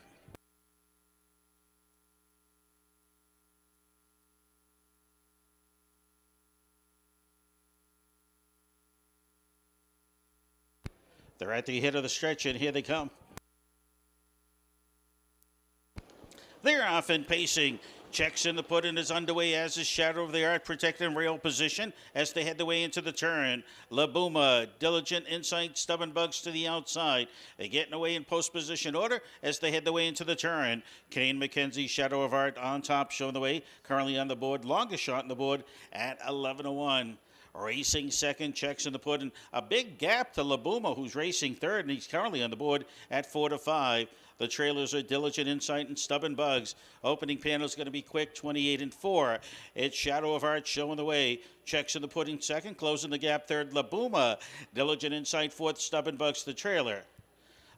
They're at the head of the stretch, and here they come. They're off and pacing. Checks in the put-in is underway as is Shadow of the Art protecting rail position as they head the way into the turn. La Booma, Diligent Insight, Stubborn Bugs to the outside. They're getting away in post position order as they head the way into the turn. Kane McKenzie, Shadow of Art on top, showing the way. Currently on the board, longest shot on the board at 11-1. Racing second, checks in the put-in. A big gap to La Booma, who's racing third, and he's currently on the board at 4-5. The trailers are Diligent Insight and Stubborn Bugs. Opening panel is going to be quick, 28-4. It's Shadow of Art showing the way. Checks in the put-in second, closing the gap third. La Booma, Diligent Insight fourth, Stubborn Bugs the trailer.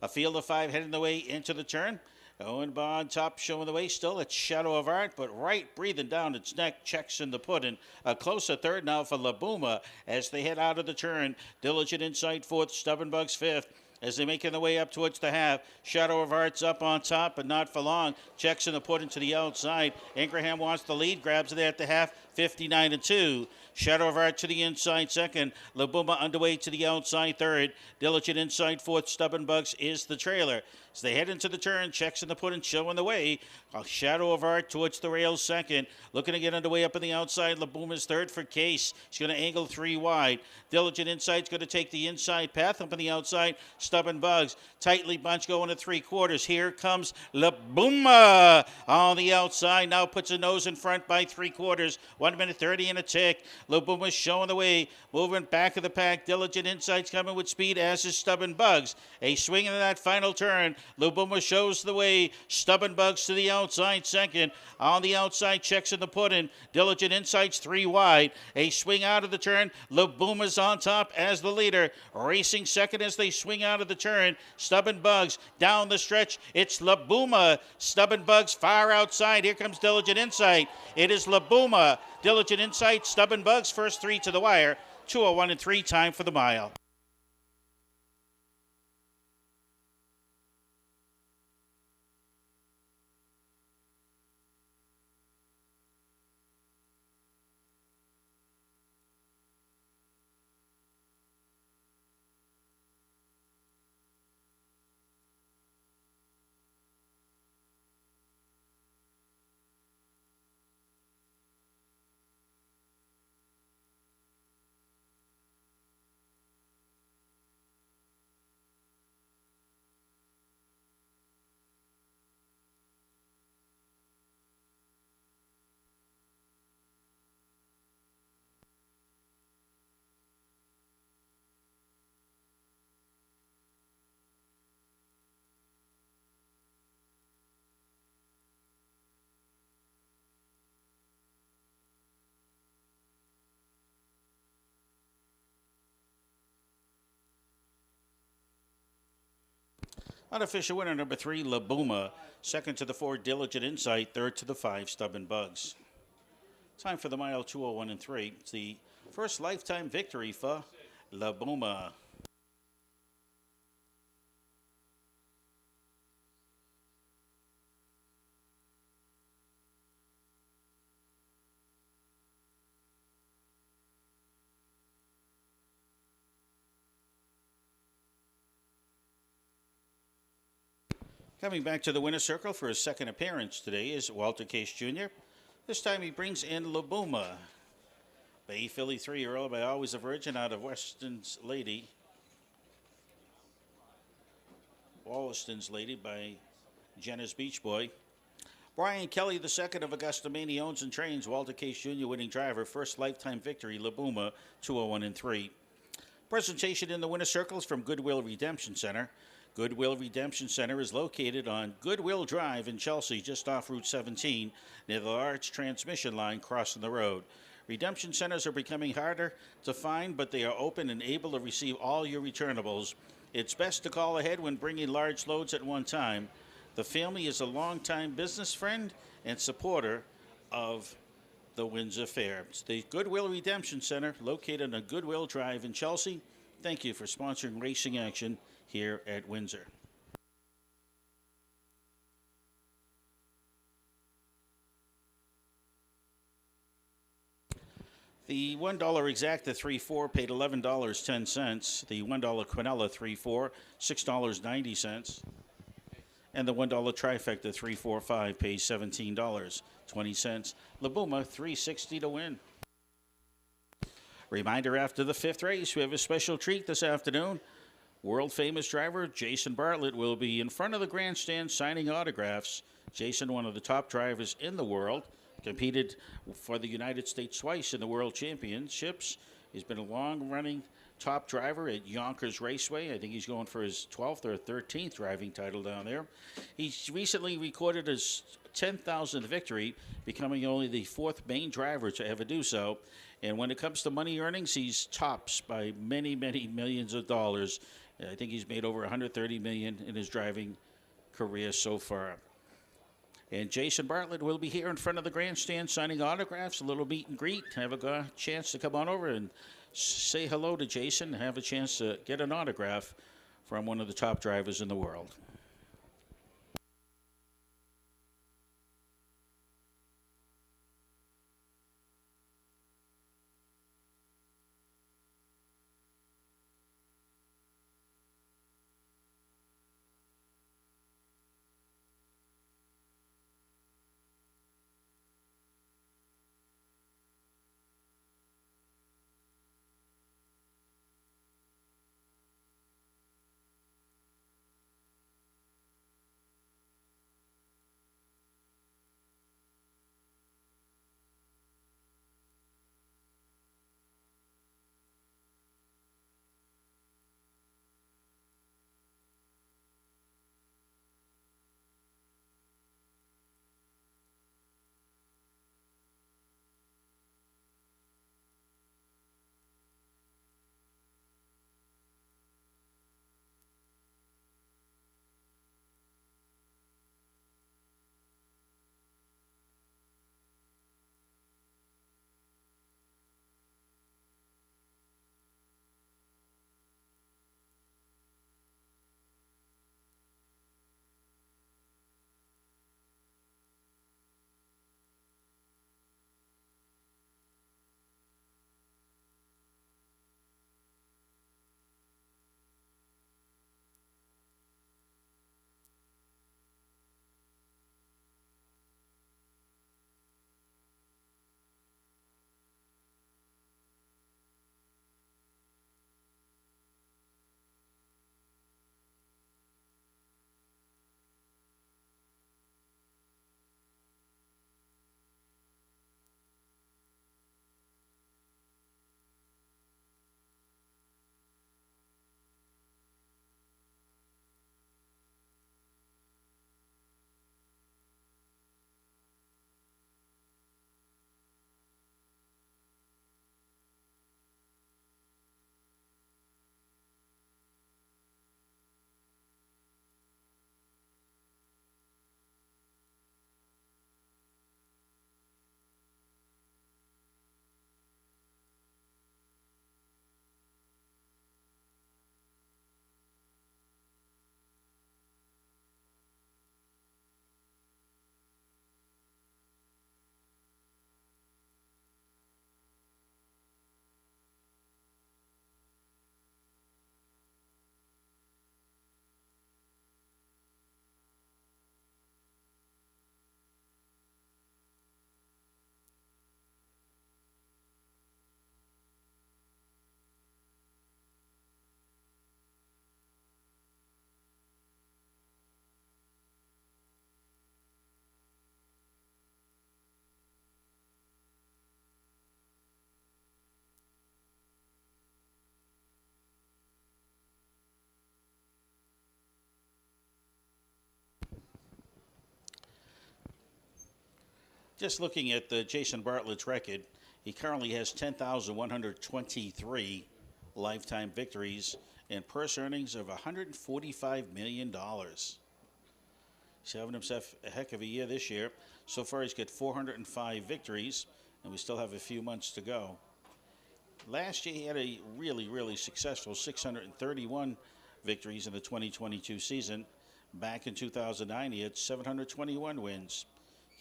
A field of 5 heading the way into the turn. Owen Bond top showing the way still. It's Shadow of Art, but right breathing down its neck, checks in the pudding. A closer third now for La Buma as they head out of the turn. Diligent Insight fourth, Stubborn Bugs fifth. As they're making their way up towards the half, Shadow of Art's up on top, but not for long. Checks in the pudding to the outside. Ingraham wants the lead, grabs it at the half, 59-2. Shadow of Art to the inside second. La Buma underway to the outside third. Diligent Insight fourth. Stubborn Bugs is the trailer. As they head into the turn, checks in the pudding, showing the way. A Shadow of Art towards the rails second. Looking to get underway up on the outside. La Buma's third for Case. She's going to angle three wide. Diligent Insight's going to take the inside path up on the outside. Stubborn Bugs tightly bunched going to three quarters. Here comes La Buma on the outside. Now puts a nose in front by three quarters. 1 minute 30 and a tick. La Buma's showing the way. Moving back of the pack. Diligent Insight's coming with speed, as is Stubborn Bugs. A swing into that final turn. La Buma shows the way. Stubborn Bugs to the outside second. On the outside, checks in the pudding. Diligent Insight's three wide. A swing out of the turn. La Buma's on top as the leader. Racing second as they swing out of the turn. Stubborn Bugs down the stretch. It's La Buma. Stubborn Bugs far outside. Here comes Diligent Insight. It is La Buma. Diligent Insight, Stubborn Bugs, first three to the wire. 2:01 and 3, time for the mile. Unofficial winner number 3, La Buma. Second to the 4, Diligent Insight. Third to the 5, Stubborn Bugs. Time for the mile, 2:01 and 3. It's the first lifetime victory for La Buma. Coming back to the winner's circle for his second appearance today is Walter Case Jr. This time he brings in La Buma. Bay Philly 3-year-old by Always a Virgin out of Weston's Lady. Wollaston's Lady by Jenna's Beach Boy. Brian Kelly II of Augusta, Maine. He owns and trains Walter Case Jr. winning driver. First lifetime victory, La Buma, 2:01 and 3. Presentation in the winner's circles from Goodwill Redemption Center. Goodwill Redemption Center is located on Goodwill Drive in Chelsea, just off Route 17, near the large transmission line crossing the road. Redemption centers are becoming harder to find, but they are open and able to receive all your returnables. It's best to call ahead when bringing large loads at one time. The family is a longtime business friend and supporter of the Windsor Fair. It's the Goodwill Redemption Center, located on Goodwill Drive in Chelsea. Thank you for sponsoring racing action here at Windsor. The $1 Exacta 3-4 paid $11.10. The $1 Quinella 3-4, $6.90. And the $1 Trifecta 3-4-5 pays $17.20. La Buma 360 to win. Reminder, after the fifth race, we have a special treat this afternoon. World famous driver Jason Bartlett will be in front of the grandstand signing autographs. Jason, one of the top drivers in the world, competed for the United States twice in the World Championships. He's been a long-running top driver at Yonkers Raceway. I think he's going for his 12th or 13th driving title down there. He's recently recorded his 10,000th victory, becoming only the fourth main driver to ever do so. And when it comes to money earnings, he's tops by many, many millions of dollars. I think he's made over $130 million in his driving career so far. And Jason Bartlett will be here in front of the grandstand signing autographs, a little meet and greet. Have a chance to come on over and say hello to Jason and have a chance to get an autograph from one of the top drivers in the world. Just looking at Jason Bartlett's record, he currently has 10,123 lifetime victories and purse earnings of $145 million. He's having himself a heck of a year this year. So far, he's got 405 victories, and we still have a few months to go. Last year, he had a really successful 631 victories in the 2022 season. Back in 2009, he had 721 wins.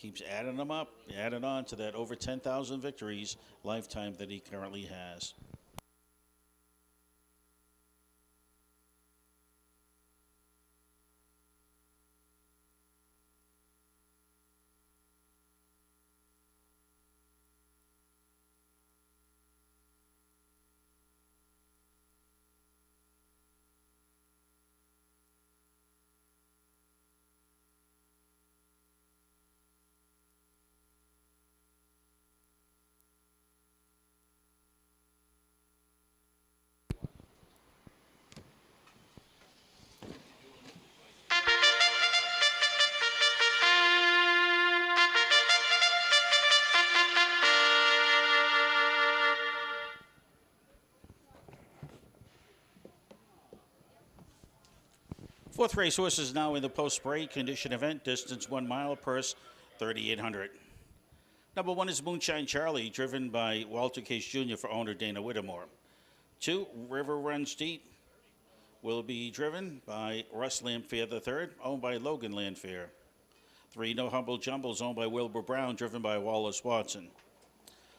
Keeps adding them up, adding on to that over 10,000 victories lifetime that he currently has. Fourth race horse is now in the post-break condition event, distance 1 mile, purse 3,800. Number 1 is Moonshine Charlie, driven by Walter Case Jr. for owner Dana Whittemore. 2, River Runs Deep, will be driven by Russ Lamphere III, owned by Logan Lamphere. 3, No Humble Jumbles, owned by Wilbur Brown, driven by Wallace Watson.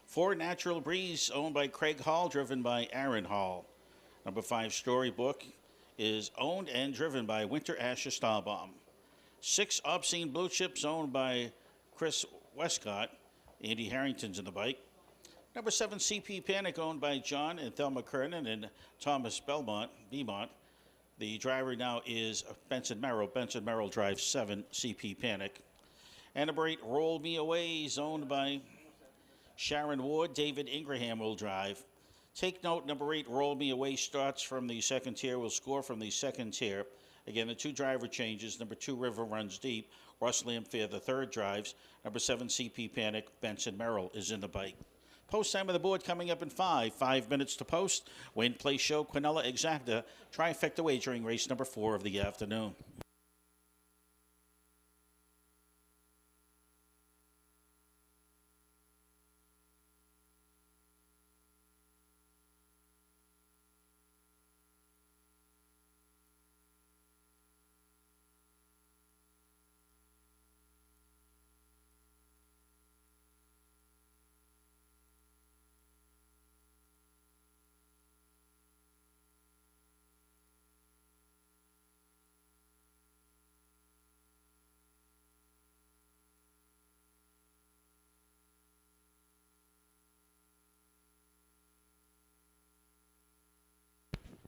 4, Natural Breeze, owned by Craig Hall, driven by Aaron Hall. Number 5, Storybook, is owned and driven by Winter Asher Stahlbaum. 6, Obscene Blue Chips, owned by Chris Westcott. Andy Harrington's in the bike. Number 7, CP Panic, owned by John and Thelma Kernan and Thomas Beaumont. The driver now is Benson Merrill. Benson Merrill drives 7, CP Panic. And number 8, Roll Me Away, is owned by Sharon Ward. David Ingraham will drive. Take note, number 8, Roll Me Away, starts from the second tier, will score from the second tier. Again, the 2 driver changes. Number 2, River Runs Deep. Russ Lamphere III drives. Number 7, CP Panic. Benson Merrill is in the bike. Post time of the board coming up in 5 minutes to post. Win, play, show, Quinella Exacta. Trifecta wagering race number 4 of the afternoon.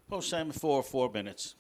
Post time for 4 minutes.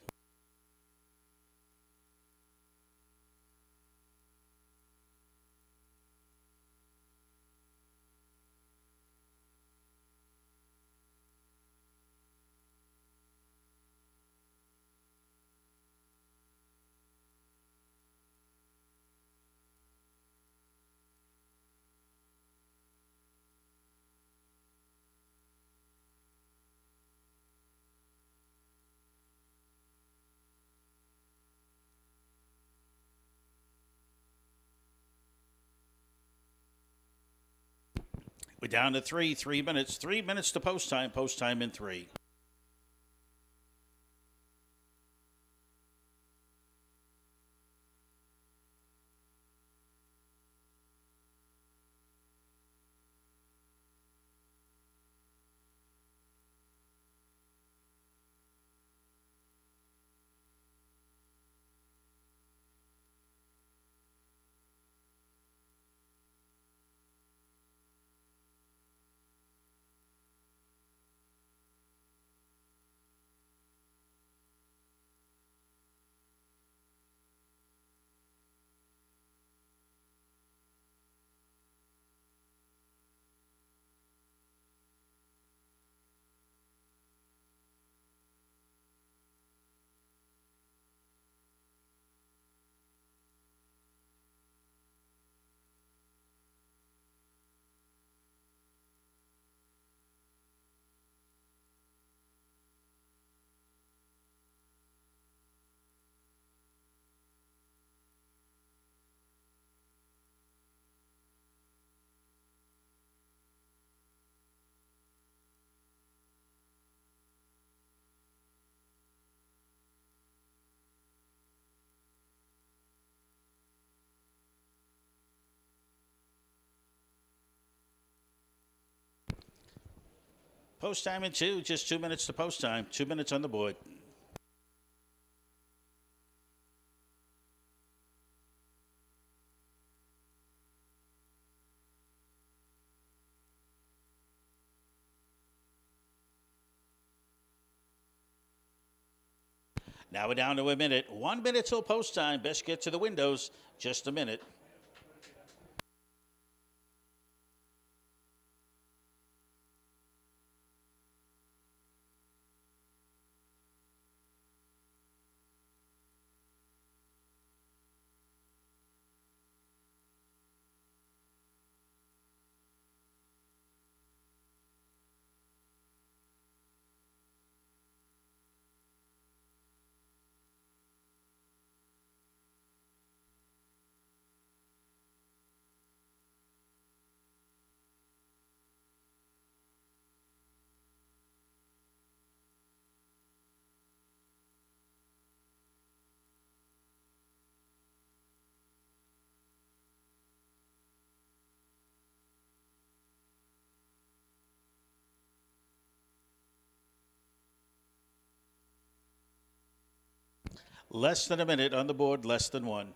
We're down to 3 minutes. 3 minutes to post time in 3. Post time in 2, just 2 minutes to post time. 2 minutes on the board. Now we're down to a minute. 1 minute till post time. Best get to the windows. Just a minute. Less than a minute on the board, less than one.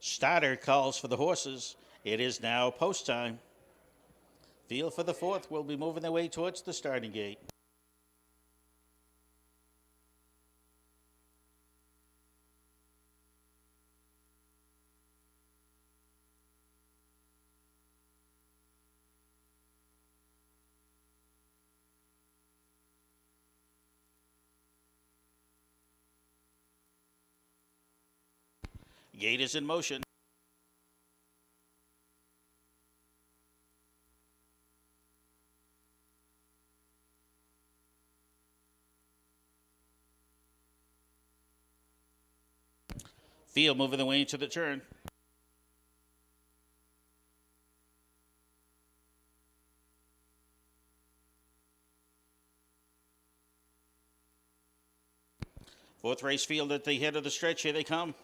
Starter calls for the horses. It is now post time. Field for the fourth will be moving their way towards the starting gate. Gate is in motion. Field moving the way into the turn. Fourth race field at the head of the stretch. Here they come.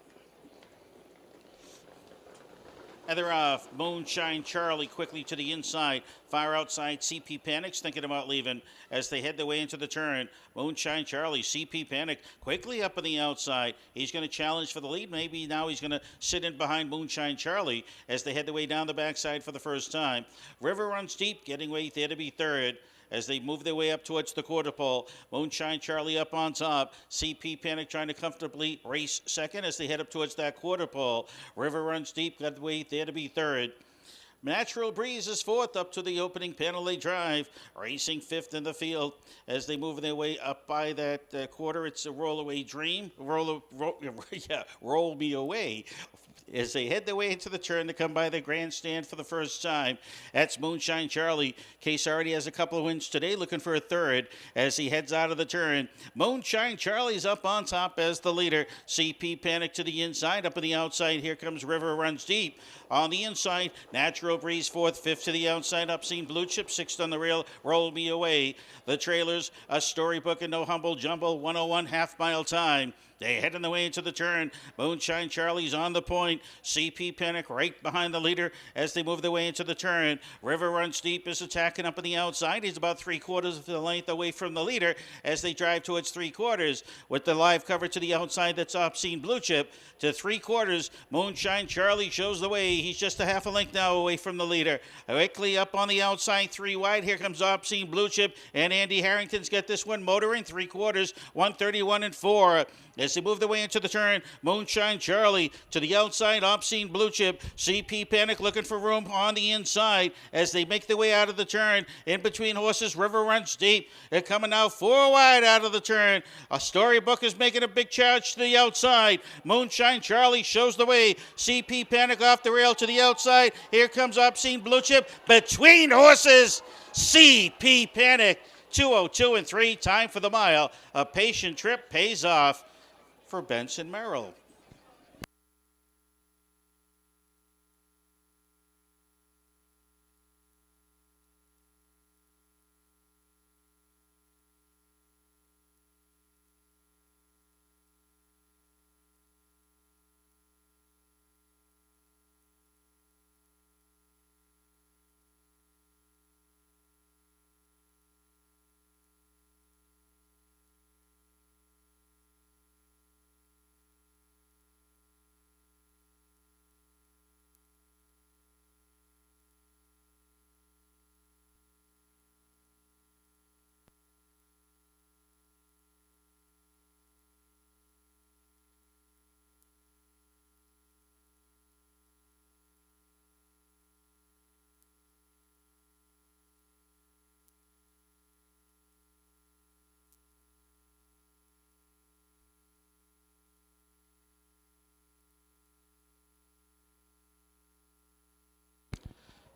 And they're off. Moonshine Charlie quickly to the inside. Far outside, CP Panics thinking about leaving as they head their way into the turn. Moonshine Charlie, CP Panic quickly up on the outside. He's going to challenge for the lead. Maybe now he's going to sit in behind Moonshine Charlie as they head their way down the backside for the first time. River Runs Deep, getting way there to be third. As they move their way up towards the quarter pole. Moonshine Charlie up on top. CP Panic trying to comfortably race second as they head up towards that quarter pole. River Runs Deep, got the way there to be third. Natural Breeze is fourth up to the opening panel they drive. Racing fifth in the field as they move their way up by that quarter. It's a rollaway dream. Roll me away. As they head their way into the turn to come by the grandstand for the first time. That's Moonshine Charlie. Case already has a couple of wins today, looking for a third as he heads out of the turn. Moonshine Charlie's up on top as the leader. CP Panic to the inside. Up on the outside, here comes River Runs Deep. On the inside, Natural Breeze fourth, fifth to the outside. Obscene Blue Chip, sixth on the rail. Roll Me Away. The trailers, a Storybook and No Humble Jumble, 101 half-mile time. They head on the way into the turn. Moonshine Charlie's on the point. CP Panic right behind the leader as they move their way into the turn. River Runs Deep is attacking up on the outside. He's about 3/4 of the length away from the leader as they drive towards 3/4. With the live cover to the outside, that's Obscene Blue Chip. To 3/4, Moonshine Charlie shows the way. He's just a half a length now away from the leader. Quickly up on the outside, 3 wide. Here comes Obscene Blue Chip, and Andy Harrington's got this one motoring 3/4, 131 4. As they move their way into the turn, Moonshine Charlie to the outside, Obscene Blue Chip. CP Panic looking for room on the inside as they make their way out of the turn. In between horses, River Runs Deep. They're coming now 4 wide out of the turn. A Storybook is making a big charge to the outside. Moonshine Charlie shows the way. CP Panic off the rail to the outside. Here comes Obscene Blue Chip. Between horses, CP Panic. 2:02 3, time for the mile. A patient trip pays off for Benson Merrill.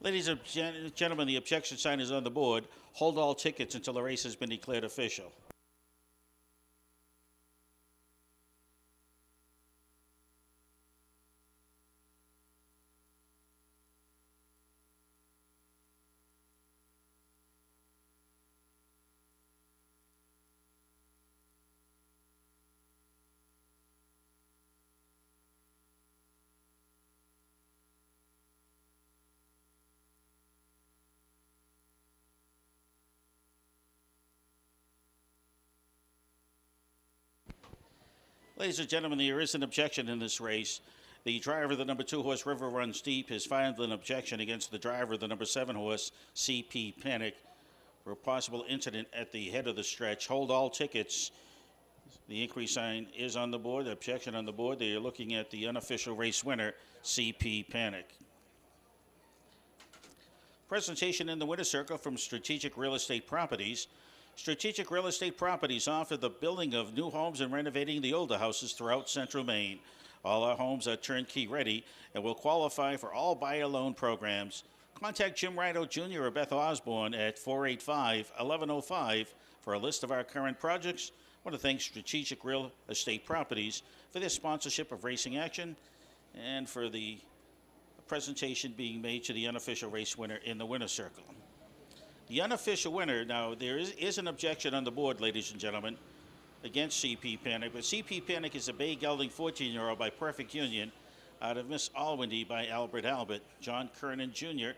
Ladies and gentlemen, the objection sign is on the board. Hold all tickets until the race has been declared official. Ladies and gentlemen, there is an objection in this race. The driver of the number 2 horse, River Runs Deep, has filed an objection against the driver of the number 7 horse, CP Panic, for a possible incident at the head of the stretch. Hold all tickets. The inquiry sign is on the board, the objection on the board. They are looking at the unofficial race winner, CP Panic. Presentation in the winner's circle from Strategic Real Estate Properties. Strategic Real Estate Properties offer the building of new homes and renovating the older houses throughout Central Maine. All our homes are turnkey ready and will qualify for all buyer loan programs. Contact Jim Rido Jr. or Beth Osborne at 485-1105 for a list of our current projects. I want to thank Strategic Real Estate Properties for their sponsorship of Racing Action and for the presentation being made to the unofficial race winner in the winner's circle. The unofficial winner, now there is an objection on the board, ladies and gentlemen, against CP Panic, but CP Panic is a bay gelding 14-year-old by Perfect Union out of Miss Alwindy by Albert Albert. John Kernan Jr.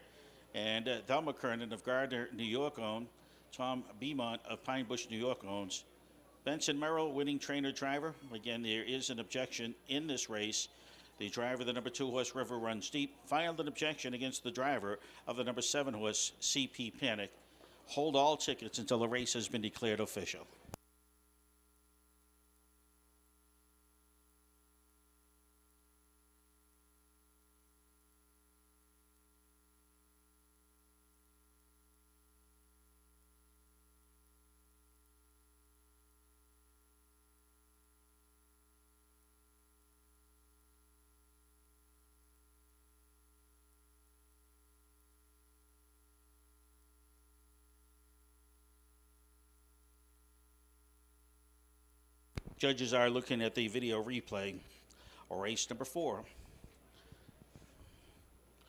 and Thelma Kernan of Gardner, New York own. Tom Beaumont of Pine Bush, New York owns. Benson Merrill, winning trainer driver. Again, there is an objection in this race. The driver of the number 2 horse, River Runs Deep, filed an objection against the driver of the number 7 horse, CP Panic. Hold all tickets until the race has been declared official. Judges are looking at the video replay. Race number 4.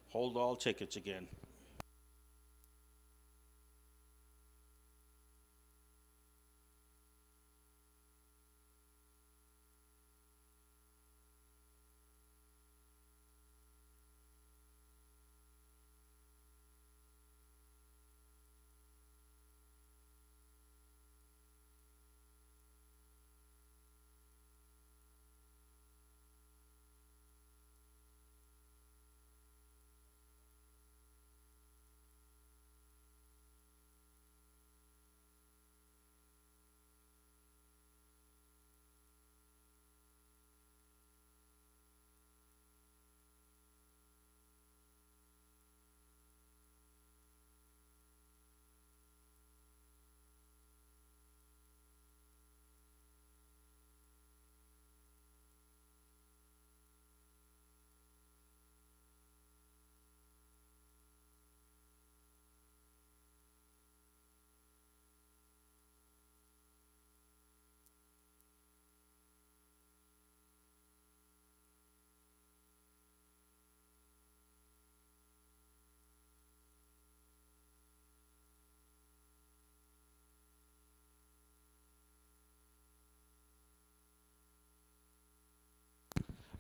Hold all tickets again.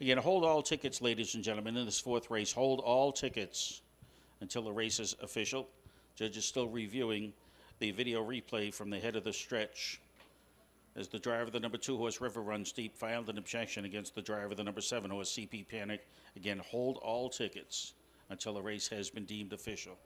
Again, hold all tickets, ladies and gentlemen, in this 4th race. Hold all tickets until the race is official. Judge is still reviewing the video replay from the head of the stretch as the driver of the number 2 horse, River Runs Deep, filed an objection against the driver of the number 7 horse, CP Panic. Again, hold all tickets until the race has been deemed official.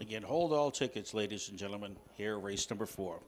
Again, hold all tickets, ladies and gentlemen. Here, race number 4.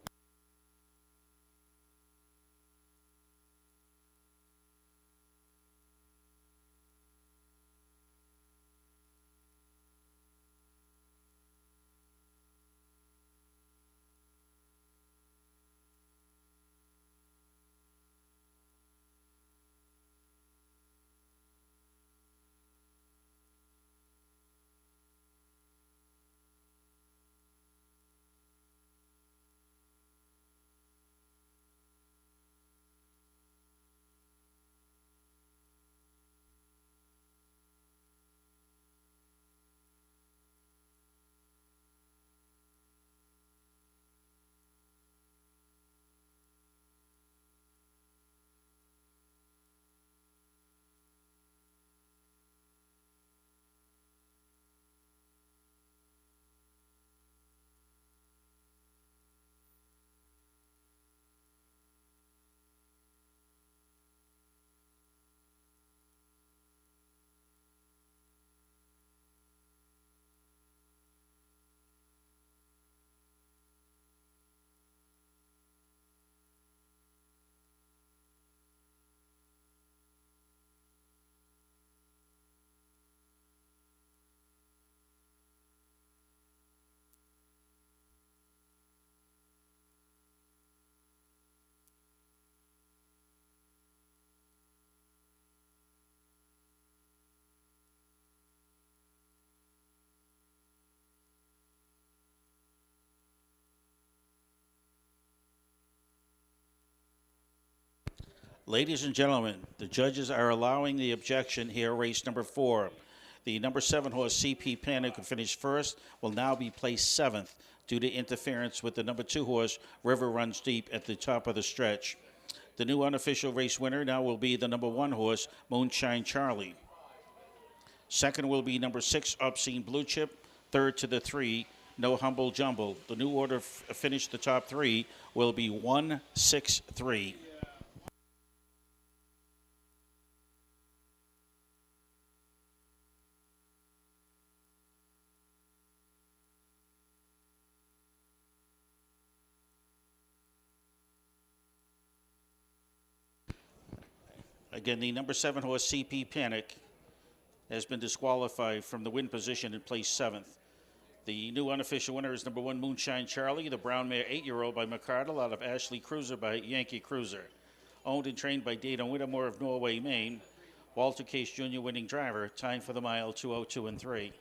Ladies and gentlemen, the judges are allowing the objection here, race number 4. The number 7 horse, CP Panic, who finished first, will now be placed 7th due to interference with the number 2 horse, River Runs Deep, at the top of the stretch. The new unofficial race winner now will be the number 1 horse, Moonshine Charlie. Second will be number 6, Obscene Blue Chip. Third to the 3, No Humble Jumble. The new order finish the top 3 will be 1, 6, 3. Again, the number 7 horse, CP Panic, has been disqualified from the win position and placed 7th. The new unofficial winner is number 1, Moonshine Charlie, the brown mare 8-year-old by McCardle out of Ashley Cruiser by Yankee Cruiser. Owned and trained by Dana Whittemore of Norway, Maine. Walter Case Jr. winning driver, time for the mile 2:02 and 3.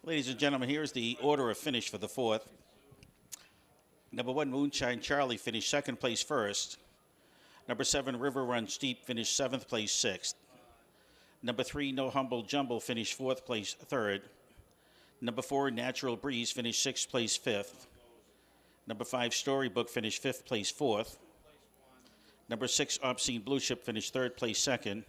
Ladies and gentlemen, here's the order of finish for the 4th. Number 1, Moonshine Charlie, finished 2nd place first. Number 7, River Runs Deep, finished 7th place 6th. Number 3, No Humble Jumble, finished 4th place 3rd. Number 4, Natural Breeze, finished 6th place 5th. Number 5, Storybook, finished 5th place 4th. Number 6, Obscene Blue Chip, finished 3rd place 2nd.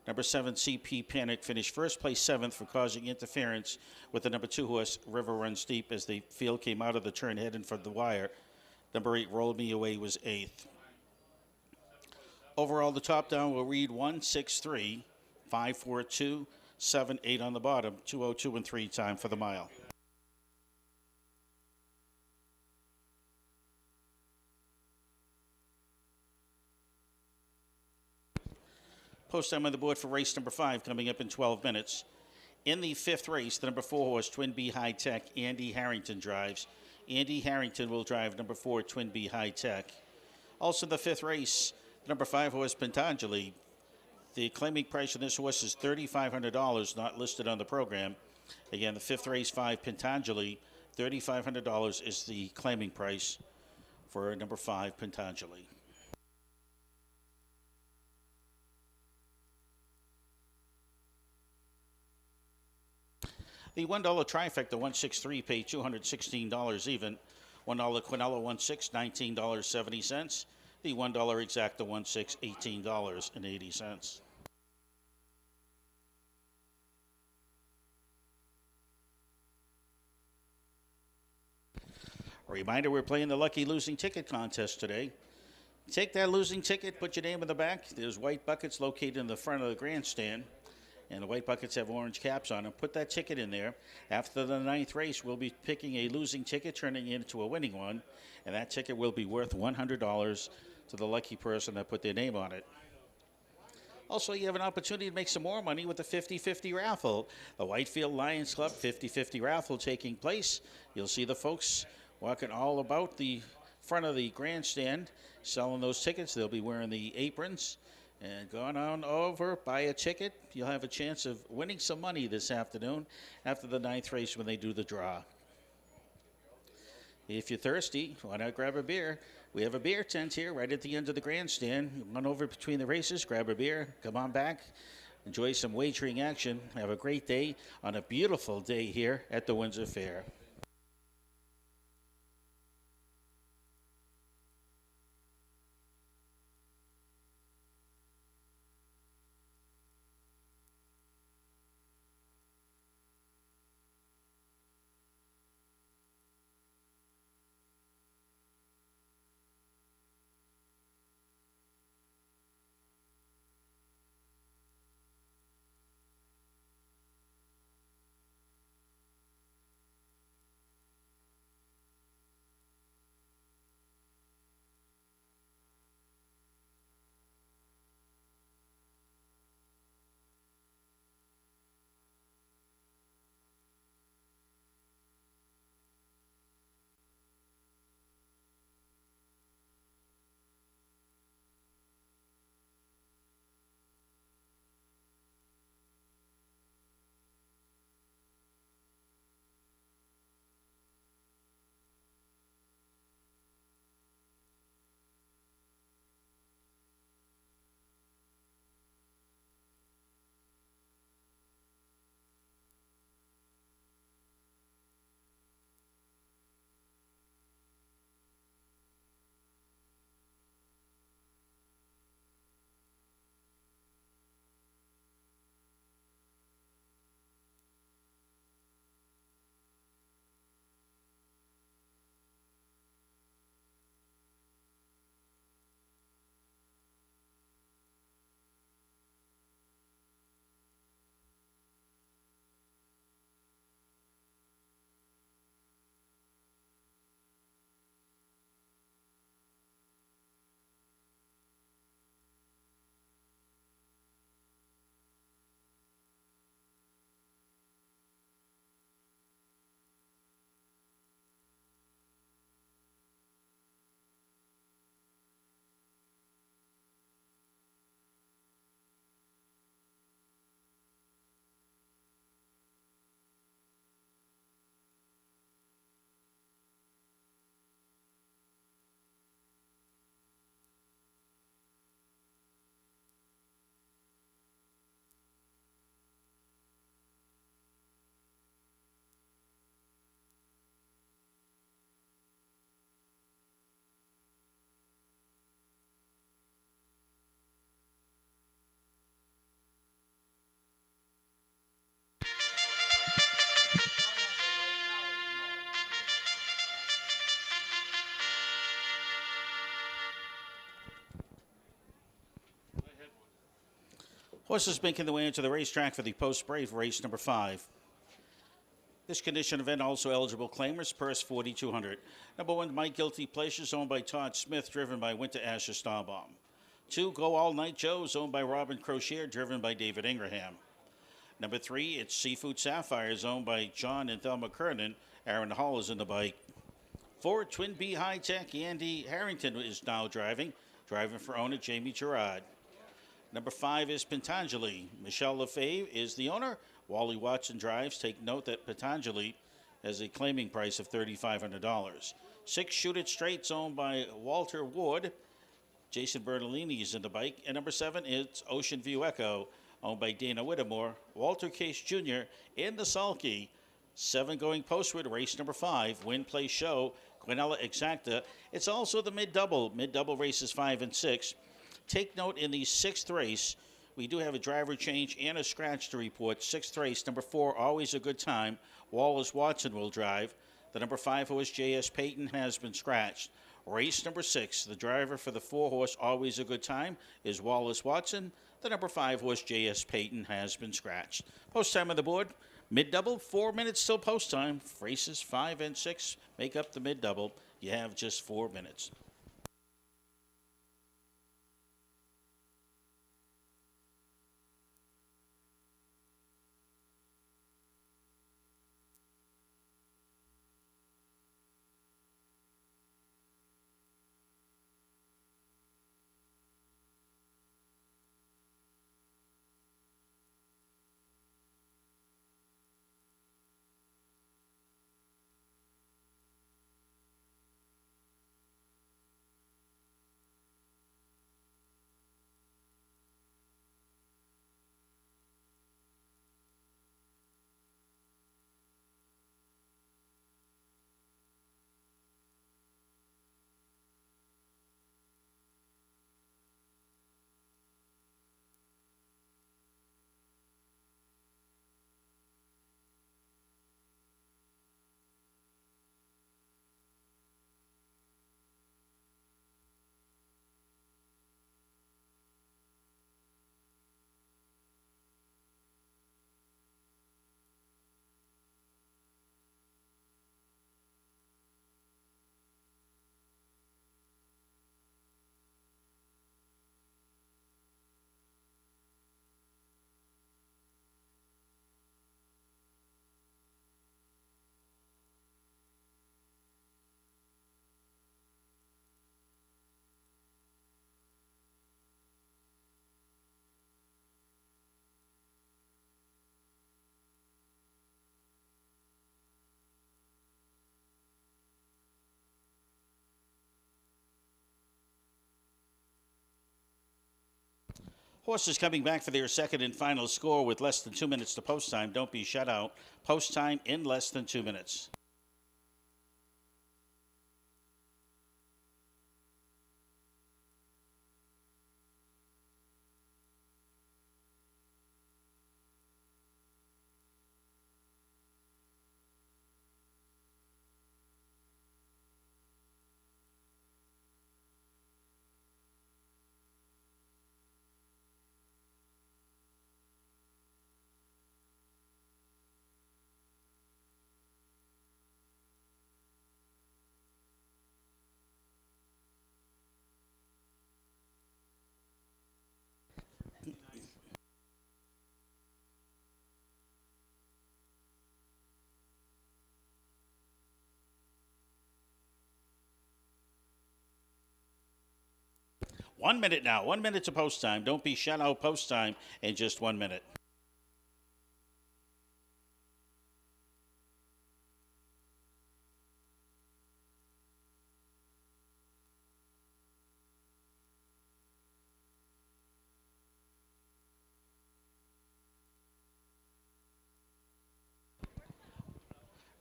Number 7, CP Panic, finished 1st place 7th for causing interference with the number 2 horse, River Runs Deep, as the field came out of the turn heading for the wire. Number 8, Roll Me Away, was 8th. Overall, the top down will read 1, 6, 3, 5, 4, 2, 7, 8 on the bottom, 2:02 and 3 time for the mile. Post time on the board for race number 5 coming up in 12 minutes. In the 5th race, the number 4 horse, Twin B High Tech, Andy Harrington drives. Andy Harrington will drive number 4, Twin B High Tech. Also in the 5th race, the number 5 horse, Pentangeli. The claiming price of this horse is $3,500, not listed on the program. Again, the 5th race, 5 Pentangeli, $3,500 is the claiming price. for number 5, Patanjali. The $1 trifecta 163 paid $216 even. $1 quinella 16 $19.70. The $1 exacta 16 $18.80. A reminder, we're playing the Lucky Losing Ticket contest today. Take that losing ticket, put your name in the back. There's white buckets located in the front of the grandstand, and the white buckets have orange caps on them. Put that ticket in there. After the 9th race, we'll be picking a losing ticket, turning it into a winning one, and that ticket will be worth $100 to the lucky person that put their name on it. Also, you have an opportunity to make some more money with the 50-50 raffle. The Whitefield Lions Club 50-50 raffle taking place. You'll see the folks walking all about the front of the grandstand selling those tickets. They'll be wearing the aprons. And going on over, buy a ticket. You'll have a chance of winning some money this afternoon after the 9th race when they do the draw. If you're thirsty, why not grab a beer? We have a beer tent here right at the end of the grandstand. Run over between the races, grab a beer, come on back, enjoy some wagering action. Have a great day on a beautiful day here at the Windsor Fair. Horses making their way into the racetrack for the post-brave race number 5. This condition event also eligible claimers, purse $4,200. Number 1, My Guilty Pleasures, owned by Todd Smith, driven by Winter Asher Starbaum. 2, Go All Night Joe's, owned by Robin Crocier, driven by David Ingraham. Number 3, It's Seafood Sapphires, owned by John and Thelma Kernan. Aaron Hall is in the bike. 4, Twin B High Tech, Andy Harrington is now driving for owner Jamie Gerard. Number 5 is Patanjali. Michelle Lefebvre is the owner. Wally Watson drives. Take note that Patanjali has a claiming price of $3,500. 6 Shoot It Straight's owned by Walter Ward. Jason Bertolini is in the bike. And number 7 is Ocean View Echo, owned by Dana Whittemore. Walter Case Jr. in the sulky. 7 going postward, race number 5, Win Play Show, Quinella Exacta. It's also the mid-double. Mid-double races 5 and 6. Take note, in the 6th race, we do have a driver change and a scratch to report. 6th race, number 4, Always a Good Time. Wallace Watson will drive. The number 5 horse, J.S. Payton, has been scratched. Race number 6, the driver for the 4 horse, Always a Good Time, is Wallace Watson. The number 5 horse, J.S. Payton, has been scratched. Post time on the board, mid-double, 4 minutes till post time. Races 5 and 6 make up the mid-double. You have just 4 minutes. Horses coming back for their second and final score with less than 2 minutes to post time. Don't be shut out. Post time in less than 2 minutes. One minute now. 1 minute to post time. Don't be shut out post time in just 1 minute.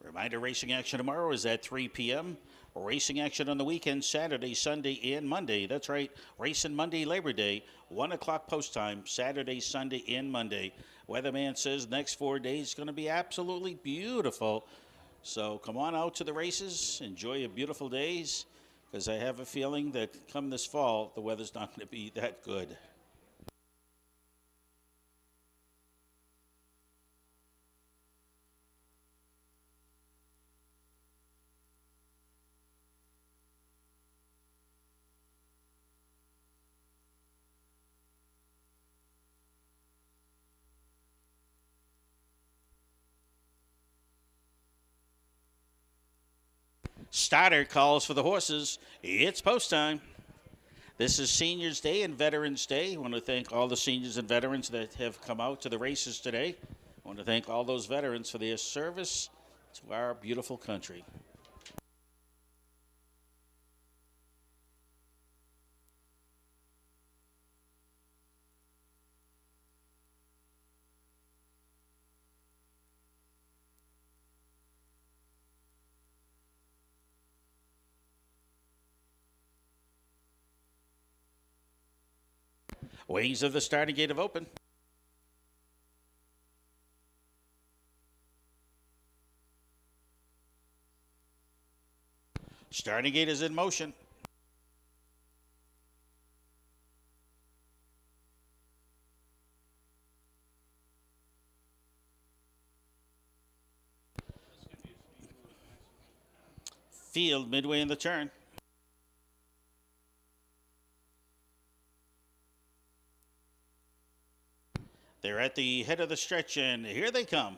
Reminder, racing action tomorrow is at 3 p.m. Racing action on the weekend, Saturday, Sunday, and Monday. That's right, racing Monday, Labor Day, 1 o'clock post time, Saturday, Sunday, and Monday. Weatherman says next 4 days is going to be absolutely beautiful. So come on out to the races, enjoy your beautiful days, because I have a feeling that come this fall, the weather's not going to be that good. Starter calls for the horses. It's post time. This is Seniors Day and Veterans Day. I want to thank all the seniors and veterans that have come out to the races today. I want to thank all those veterans for their service to our beautiful country. Wings of the starting gate have opened. Starting gate is in motion. Field midway in the turn. They're at the head of the stretch, and here they come.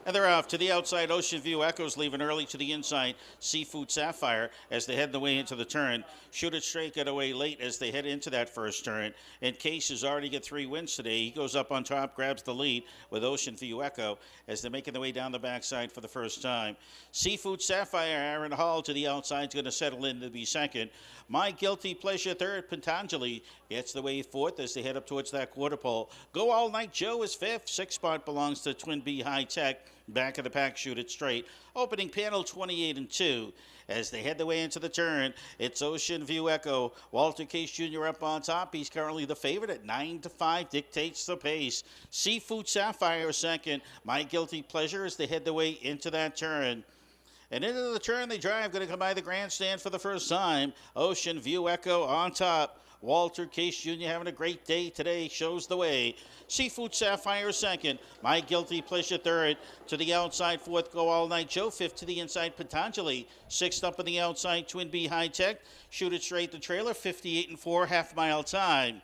And they're off to the outside. Ocean View Echoes leaving early to the inside. Seafood Sapphire as they head the way into the turn. Shoot It Straight get away late as they head into that first turn. And Case has already got 3 wins today. He goes up on top, grabs the lead with Ocean View Echo as they're making their way down the backside for the first time. Seafood Sapphire, Aaron Hall to the outside is going to settle in to be second. My Guilty Pleasure third. Patanjali gets the way fourth as they head up towards that quarter pole. Go All Night Joe is fifth. Sixth spot belongs to Twin B High Tech. Back of the pack, Shoot It Straight. Opening panel 28 and 2. As they head their way into the turn, it's Ocean View Echo. Walter Case Jr. up on top. He's currently the favorite at 9-5. Dictates the pace. Seafood Sapphire second. My Guilty Pleasure as they head their way into that turn. And into the turn they drive, going to come by the grandstand for the first time. Ocean View Echo on top. Walter Case Jr. having a great day today, shows the way. Seafood Sapphire second. My Guilty Pleasure third. To the outside fourth, Go All Night Joe. Fifth to the inside, Patanjali. Sixth up on the outside, Twin B High Tech. Shoot It Straight, the trailer, 58 and 4, half-mile time.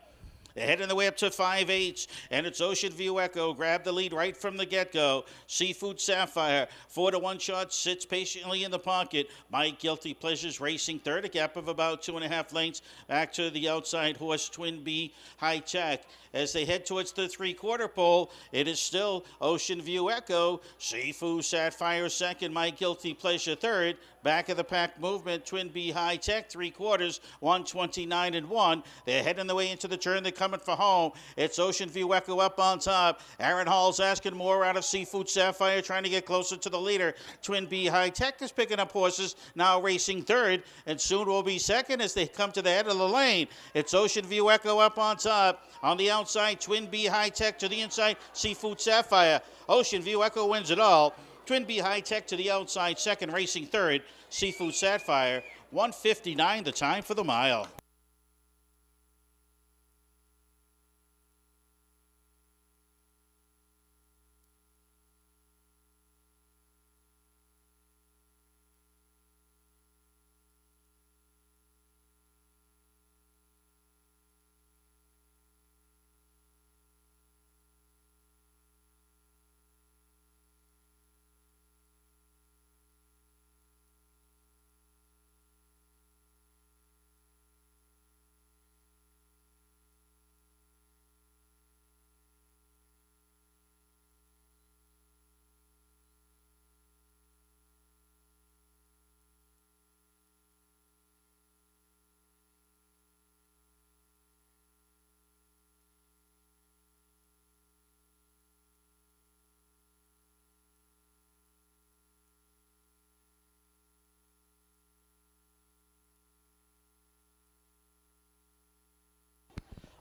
They're heading the way up to 5/8, and it's Ocean View Echo. Grab the lead right from the get-go. Seafood Sapphire, 4-1 shot, sits patiently in the pocket. My Guilty Pleasures racing third, a gap of about 2.5 lengths. Back to the outside horse, Twin B High Tech. As they head towards the three-quarter pole, it is still Ocean View Echo. Seafood Sapphire second, My Guilty Pleasure third. Back of the pack movement, Twin B High Tech, 3/4, 129 and 1. They're heading the way into the turn. They're coming for home. It's Ocean View Echo up on top. Aaron Hall's asking more out of Seafood Sapphire, trying to get closer to the leader. Twin B High Tech is picking up horses, now racing third, and soon will be second as they come to the head of the lane. It's Ocean View Echo up on top. On the outside, Twin B High Tech. To the inside, Seafood Sapphire. Ocean View Echo wins it all. Twin B High Tech to the outside, second, racing third. Seafood Sapphire, 1:59 the time for the mile.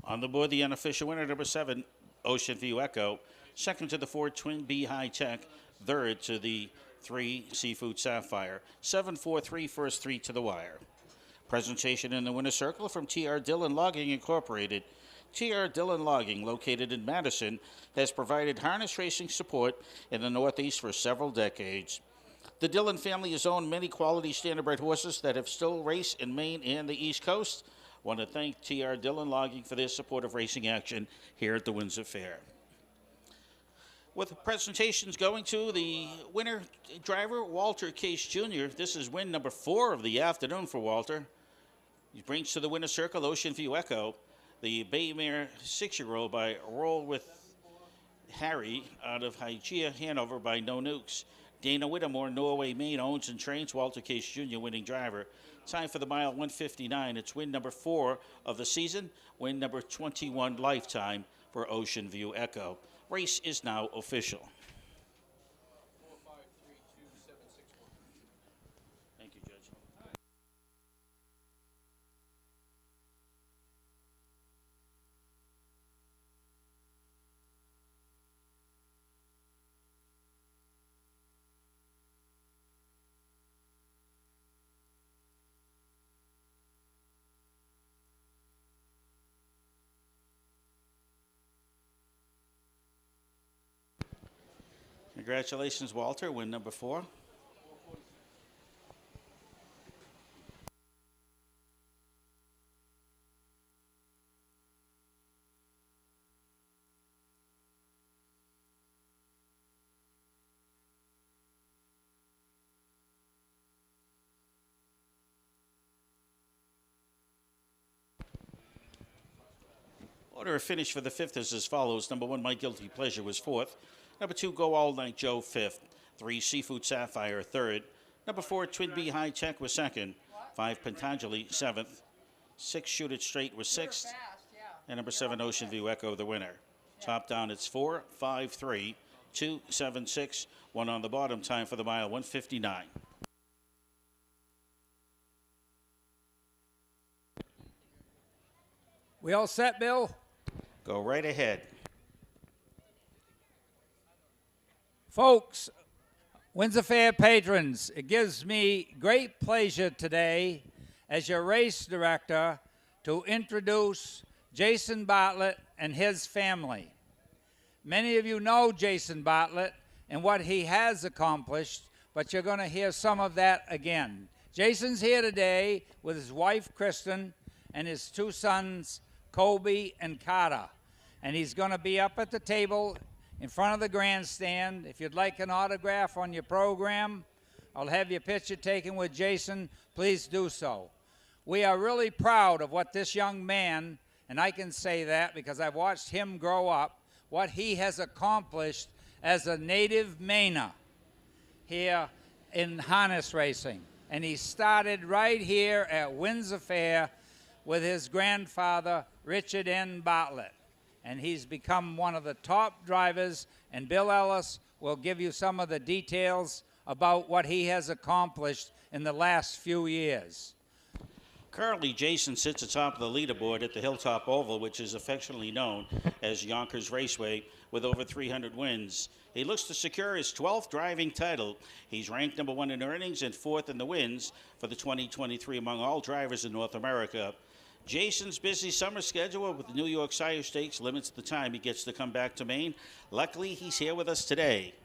On the board, the unofficial winner, number 7, Ocean View Echo. Second to the 4, Twin B High Tech. Third to the 3, Seafood Sapphire. 7-4-3, first 3 to the wire. Presentation in the winner's circle from T.R. Dillon Logging Incorporated. T.R. Dillon Logging, located in Madison, has provided harness racing support in the Northeast for several decades. The Dillon family has owned many quality standardbred horses that have still raced in Maine and the East Coast. Want to thank T.R. Dillon Logging for their support of racing action here at the Windsor Fair. With presentations going to the winner driver, Walter Case Jr. This is win number 4 of the afternoon for Walter. He brings to the winner's circle Ocean View Echo. The Baymare 6-year-old by Roll with Harry out of Hygeia, Hanover by No Nukes. Dana Whittemore, Norway, Maine, owns and trains Walter Case Jr., winning driver. Time for the mile 1:59. It's win number 4 of the season, win number 21 lifetime for Ocean View Echo. Race is now official. Thank you, Judge. Congratulations, Walter. Win number 4. Order of finish for the 5th is as follows. Number 1, My Guilty Pleasure, was 4th. Number 2, Go All Night Joe, 5th. 3, Seafood Sapphire, 3rd. Number 4, Twin Bee High Tech was 2nd. 5, Pentanjali, 7th. 6, Shoot It Straight was 6th. And number 7, Ocean View Echo, the winner. Top down, it's 4, 5, 3, 2, 7, 6. 1 on the bottom. Time for the mile 1:59. We all set, Bill? Go right ahead. Folks, Windsor Fair patrons, it gives me great pleasure today as your race director to introduce Jason Bartlett and his family. Many of you know Jason Bartlett and what he has accomplished, but you're going to hear some of that again. Jason's here today with his wife, Kristen, and his 2 sons, Kobe and Carter. And he's going to be up at the table in front of the grandstand. If you'd like an autograph on your program, I'll have your picture taken with Jason. Please do so. We are really proud of what this young man, and I can say that because I've watched him grow up, what he has accomplished as a native Mainer here in harness racing. And he started right here at Windsor Fair with his grandfather, Richard N. Bartlett. And he's become one of the top drivers, and Bill Ellis will give you some of the details about what he has accomplished in the last few years. Currently, Jason sits atop the leaderboard at the Hilltop Oval, which is affectionately known as Yonkers Raceway, with over 300 wins. He looks to secure his 12th driving title. He's ranked number 1 in earnings and 4th in the wins for the 2023 among all drivers in North America. Jason's busy summer schedule with the New York Sire Stakes limits the time he gets to come back to Maine. Luckily, he's here with us today.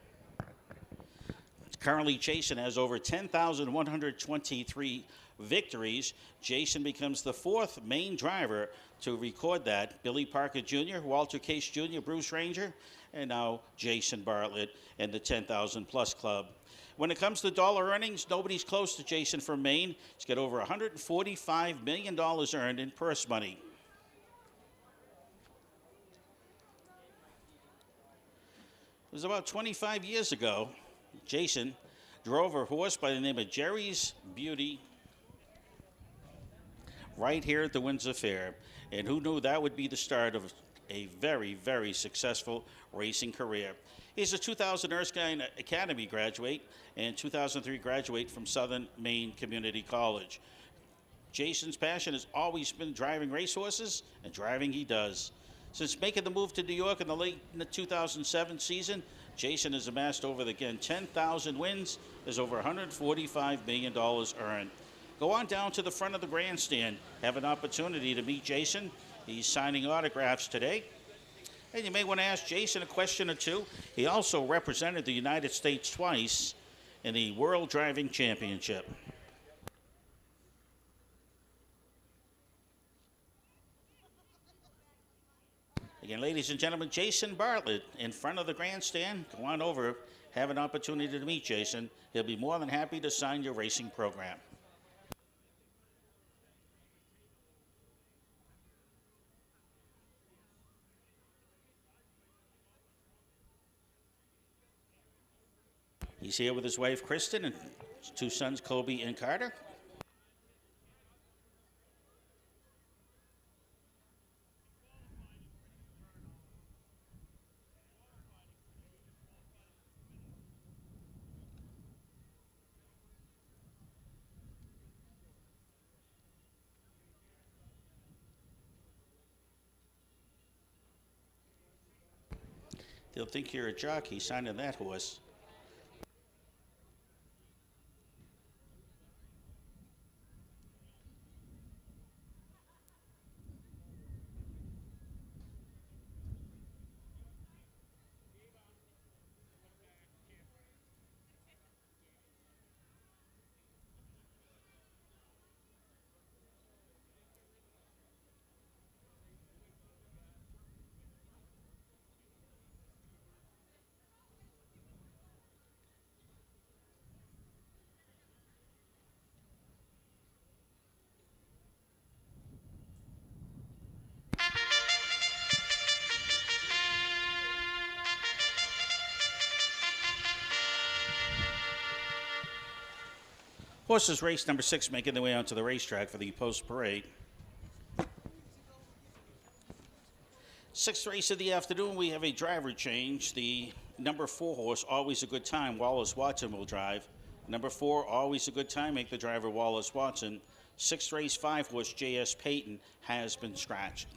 Currently, Jason has over 10,123 victories. Jason becomes the 4th Maine driver to record that. Billy Parker Jr., Walter Case Jr., Bruce Ranger, and now Jason Bartlett and the 10,000 plus club. When it comes to dollar earnings, nobody's close to Jason from Maine. He's got over $145 million earned in purse money. It was about 25 years ago, Jason drove a horse by the name of Jerry's Beauty right here at the Windsor Fair. And who knew that would be the start of a very, very successful racing career. He's a 2000 Erskine Academy graduate and 2003 graduate from Southern Maine Community College. Jason's passion has always been driving racehorses, and driving he does. Since making the move to New York in the late 2007 season, Jason has amassed over, again, 10,000 wins. There's over $145 million earned. Go on down to the front of the grandstand. Have an opportunity to meet Jason. He's signing autographs today. And you may want to ask Jason a question or two. He also represented the United States twice in the World Driving Championship. Again, ladies and gentlemen, Jason Bartlett in front of the grandstand. Go on over, have an opportunity to meet Jason. He'll be more than happy to sign your racing program. He's here with his wife, Kristen, and his two sons, Kobe and Carter. They'll think you're a jockey signing that horse. Horses race number 6 making their way onto the racetrack for the post parade. Sixth race of the afternoon, we have a driver change. The number 4 horse, Always a Good Time, Wallace Watson will drive. Number 4, Always a Good Time, make the driver Wallace Watson. Sixth race, 5 horse, J.S. Payton has been scratched.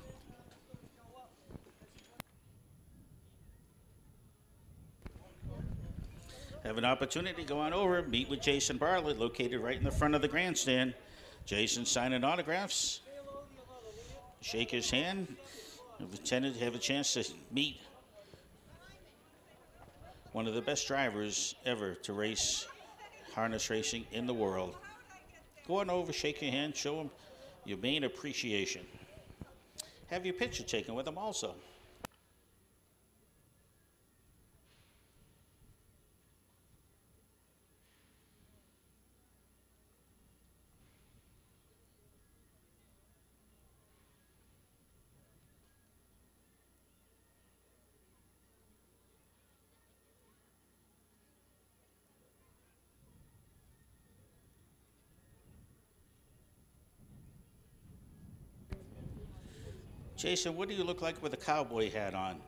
Have an opportunity to go on over, meet with Jason Bartlett, located right in the front of the grandstand. Jason signing autographs. Shake his hand. Have a chance to meet one of the best drivers ever to race harness racing in the world. Go on over, shake your hand, show him your main appreciation. Have your picture taken with him also. Jason, what do you look like with a cowboy hat on?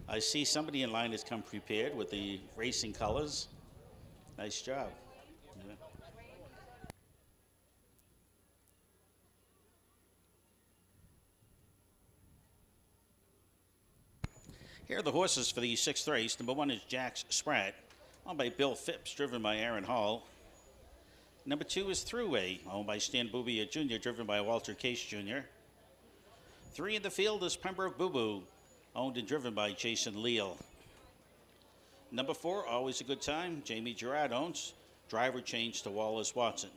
I see somebody in line has come prepared with the racing colors. Nice job. Yeah. Here are the horses for the 6th race. Number 1 is Jack's Sprat, owned by Bill Phipps, driven by Aaron Hall. Number 2 is Thruway, owned by Stan Bubia Jr., driven by Walter Case Jr. 3 in the field is Pembroke Boo Boo, owned and driven by Jason Leal. Number 4, Always a Good Time, Jamie Gerard owns. Driver changed to Wallace Watson.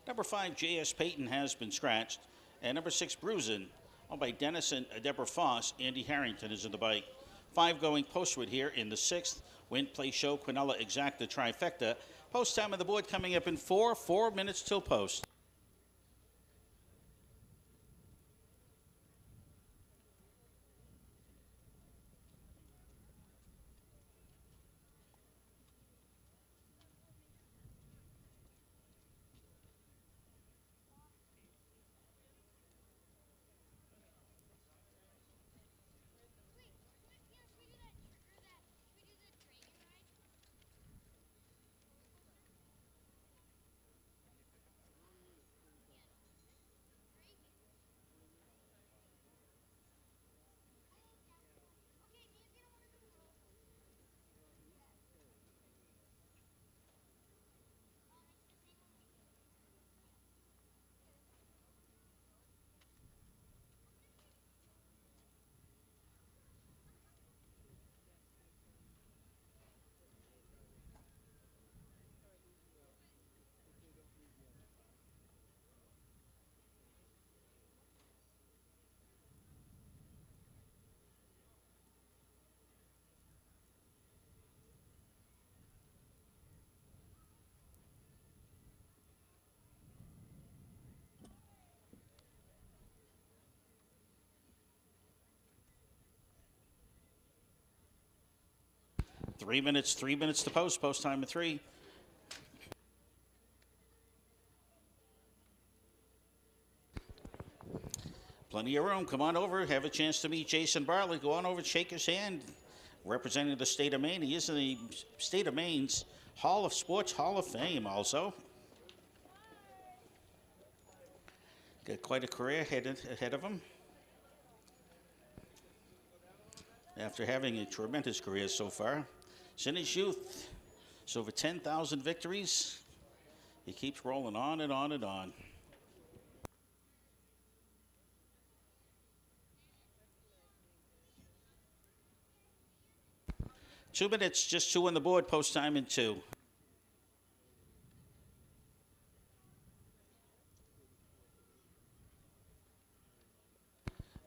Number 5, J.S. Payton has been scratched. And number 6, Bruisin', owned by Dennis and Deborah Foss. Andy Harrington is in the bike. 5 going postward here in the 6th. Win, Play, Show, Quinella, Exacta, Trifecta. Post time on the board coming up in 4 minutes till post. 3 minutes to post time of 3. Plenty of room. Come on over. Have a chance to meet Jason Bartlett. Go on over and shake his hand. Representing the state of Maine. He is in the state of Maine's Hall of Sports Hall of Fame also. Got quite a career ahead of him. After having a tremendous career so far. Since his youth, it's over 10,000 victories. He keeps rolling on and on and on. Two minutes, just 2 on the board, post time in 2.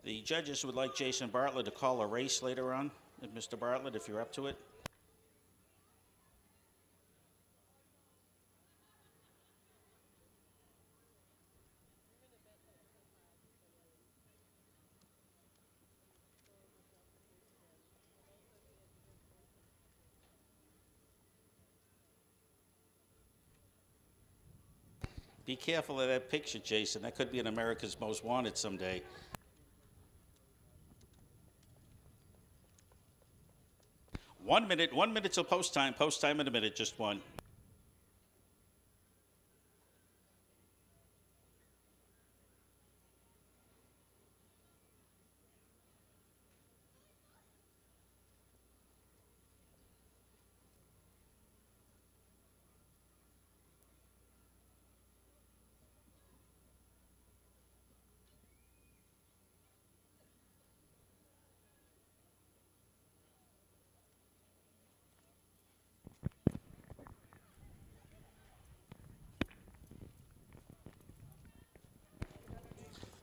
The judges would like Jason Bartlett to call a race later on. Mr. Bartlett, if you're up to it. Be careful of that picture, Jason. That could be in America's Most Wanted someday. One minute till post time in a minute, just 1.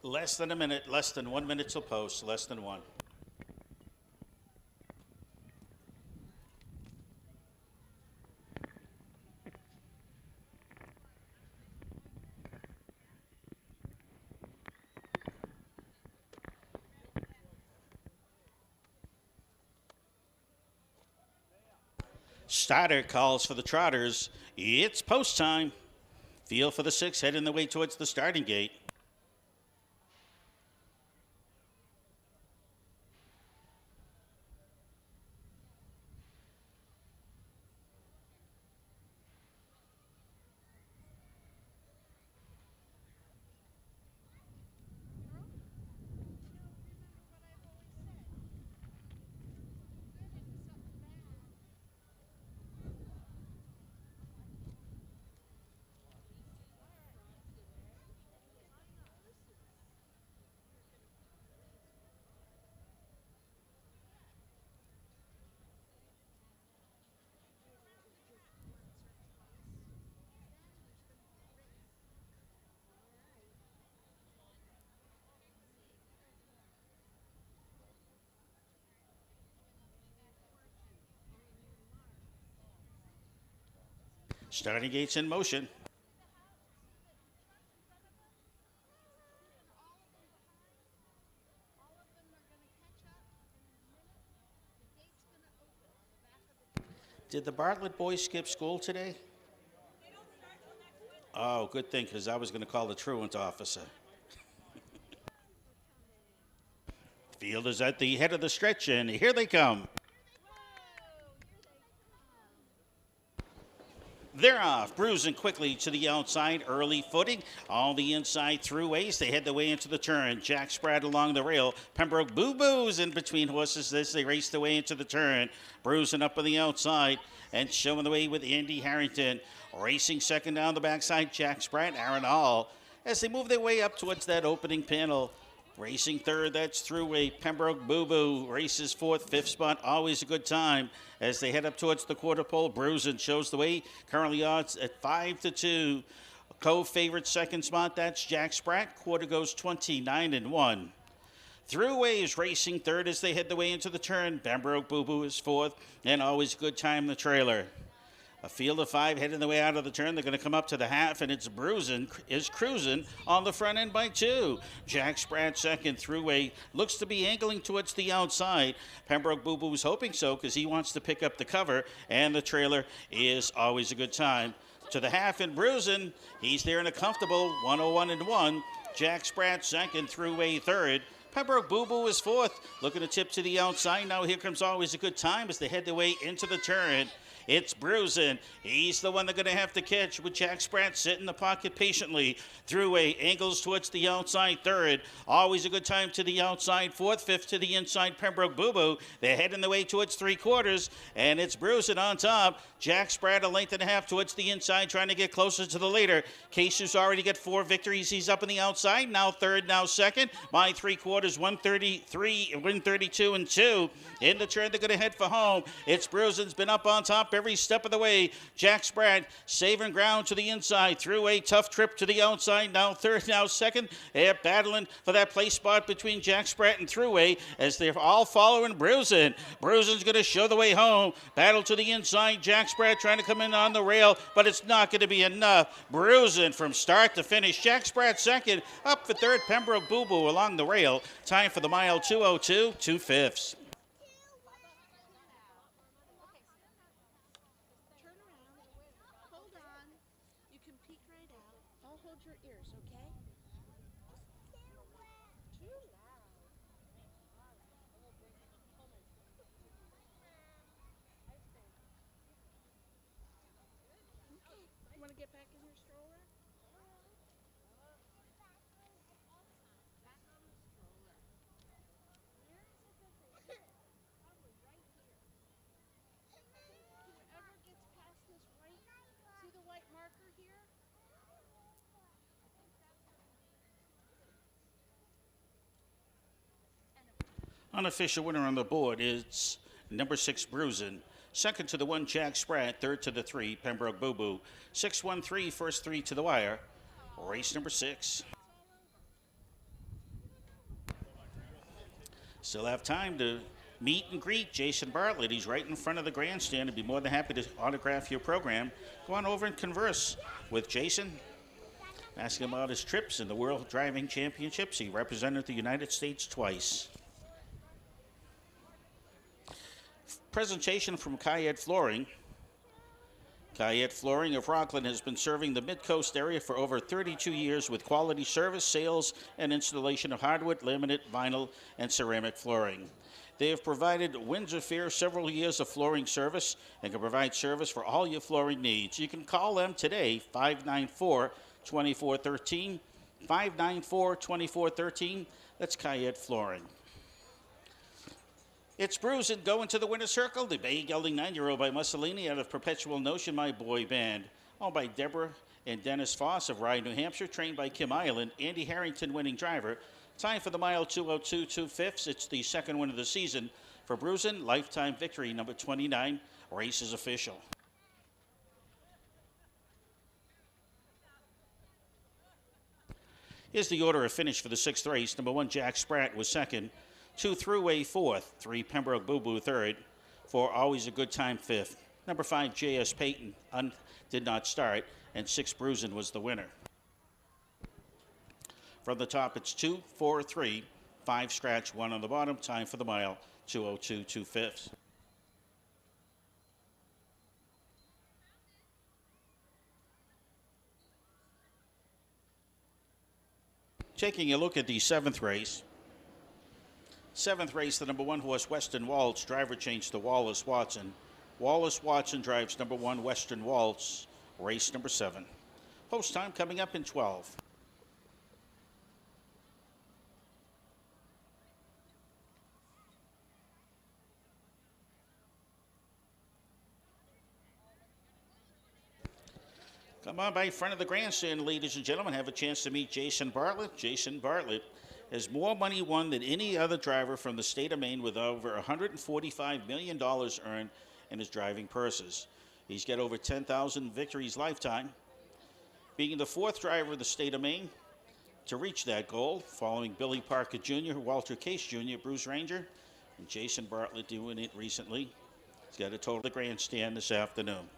Less than a minute, less than 1 minute till post, less than 1. Starter calls for the Trotters. It's post time. Feel for the 6 heading the way towards the starting gate. Starting gates in motion. Did the Bartlett boys skip school today? Oh, good thing, because I was going to call the truant officer. Field is at the head of the stretch, and here they come. They're off, bruising quickly to the outside, early footing. All the inside throughways, they head the way into the turn. Jack Spratt along the rail. Pembroke boo-boos in between horses as they race the way into the turn. Bruising up on the outside and showing the way with Andy Harrington. Racing second down the backside, Jack Spratt, Aaron Hall. As they move their way up towards that opening panel. Racing third, that's Thruway. Pembroke Boo-Boo races fourth, fifth spot, always a good time. As they head up towards the quarter pole, Bruisin shows the way. Currently odds at 5-2. Co-favorite second spot, that's Jack Spratt. Quarter goes 29-1. Thruway is racing third as they head the way into the turn. Pembroke Boo-Boo is fourth, and always good time the trailer. A field of five heading the way out of the turn. They're going to come up to the half, and it's Bruising is cruising on the front end by 2. Jack Spratt second. Throughway looks to be angling towards the outside. Pembroke Boo Boo's hoping so because he wants to pick up the cover, and the trailer is Always a Good Time. To the half and Bruising. He's there in a comfortable 101-1. Jack Spratt second. Throughway third. Pembroke Boo Boo is fourth. Looking to tip to the outside. Now here comes Always a Good Time as they head their way into the turn. It's Bruising. He's the one they're going to have to catch with Jack Spratt sitting in the pocket patiently. Throughway angles towards the outside third. Always a Good Time to the outside fourth. Fifth to the inside Pembroke Boo Boo. They're heading the way towards three-quarters. And it's Bruising on top. Jack Spratt a length and a half towards the inside trying to get closer to the leader. Case's already got 4 victories. He's up on the outside. Now third, now second. By three-quarters, 133, 132 and 2. In the turn, they're going to head for home. It's Bruising's been up on top every step of the way. Jack Spratt saving ground to the inside. Through a tough trip to the outside. Now third, now second. They're battling for that place spot between Jack Spratt and Throughway as they're all following Bruising. Bruising's going to show the way home. Battle to the inside. Jack Spratt trying to come in on the rail, but it's not going to be enough. Bruising from start to finish. Jack Spratt second. Up for third. Pembroke Boo Boo along the rail. Time for the mile 2:02, 2/5. Your ears, okay? Too loud. Okay. You want to get back in your stroller? Back on the stroller. Probably right here. Whoever gets past this right, see the white marker here? Unofficial winner on the board is number 6, Bruising. Second to the 1, Jack Spratt. Third to the 3, Pembroke Boo Boo. 6-1-3, first 3 to the wire. Race number 6. Still have time to meet and greet Jason Bartlett. He's right in front of the grandstand. I'd be more than happy to autograph your program. Go on over and converse with Jason. Ask him about his trips in the World Driving Championships. He represented the United States twice. Presentation from Kayet Flooring. Kayet Flooring of Rockland has been serving the Mid-Coast area for over 32 years with quality service, sales, and installation of hardwood, laminate, vinyl, and ceramic flooring. They have provided Windsor Fair several years of flooring service and can provide service for all your flooring needs. You can call them today, 594-2413, 594-2413. That's Kayet Flooring. It's Bruising going to the winner's circle. The Bay Gelding 9-year-old by Mussolini out of Perpetual Notion, My Boy Band. Owned by Deborah and Dennis Foss of Rye, New Hampshire. Trained by Kim Island. Andy Harrington winning driver. Time for the mile 2:02, 2/5. It's the second win of the season for Bruising. Lifetime victory number 29. Race is official. Here's the order of finish for the 6th race. Number 1, Jack Spratt was second. 2, Throughway fourth. 3, Pembroke Boo Boo third. 4, Always a Good Time fifth. Number 5, J.S. Payton did not start. And 6, Bruising was the winner. From the top, it's 2, 4, 3, 5 scratch, 1 on the bottom. Time for the mile 2:02, 2/5. Taking a look at the 7th race. 7th race, the number 1 horse, Western Waltz. Driver changed to Wallace Watson. Wallace Watson drives number 1, Western Waltz. Race number 7. Post time coming up in 12. Come on by front of the grandstand, ladies and gentlemen. Have a chance to meet Jason Bartlett. Jason Bartlett has more money won than any other driver from the state of Maine, with over $145 million earned in his driving purses. He's got over 10,000 victories lifetime, being the 4th driver of the state of Maine to reach that goal, following Billy Parker Jr., Walter Case Jr., Bruce Ranger, and Jason Bartlett doing it recently. He's got a total of the grandstand this afternoon.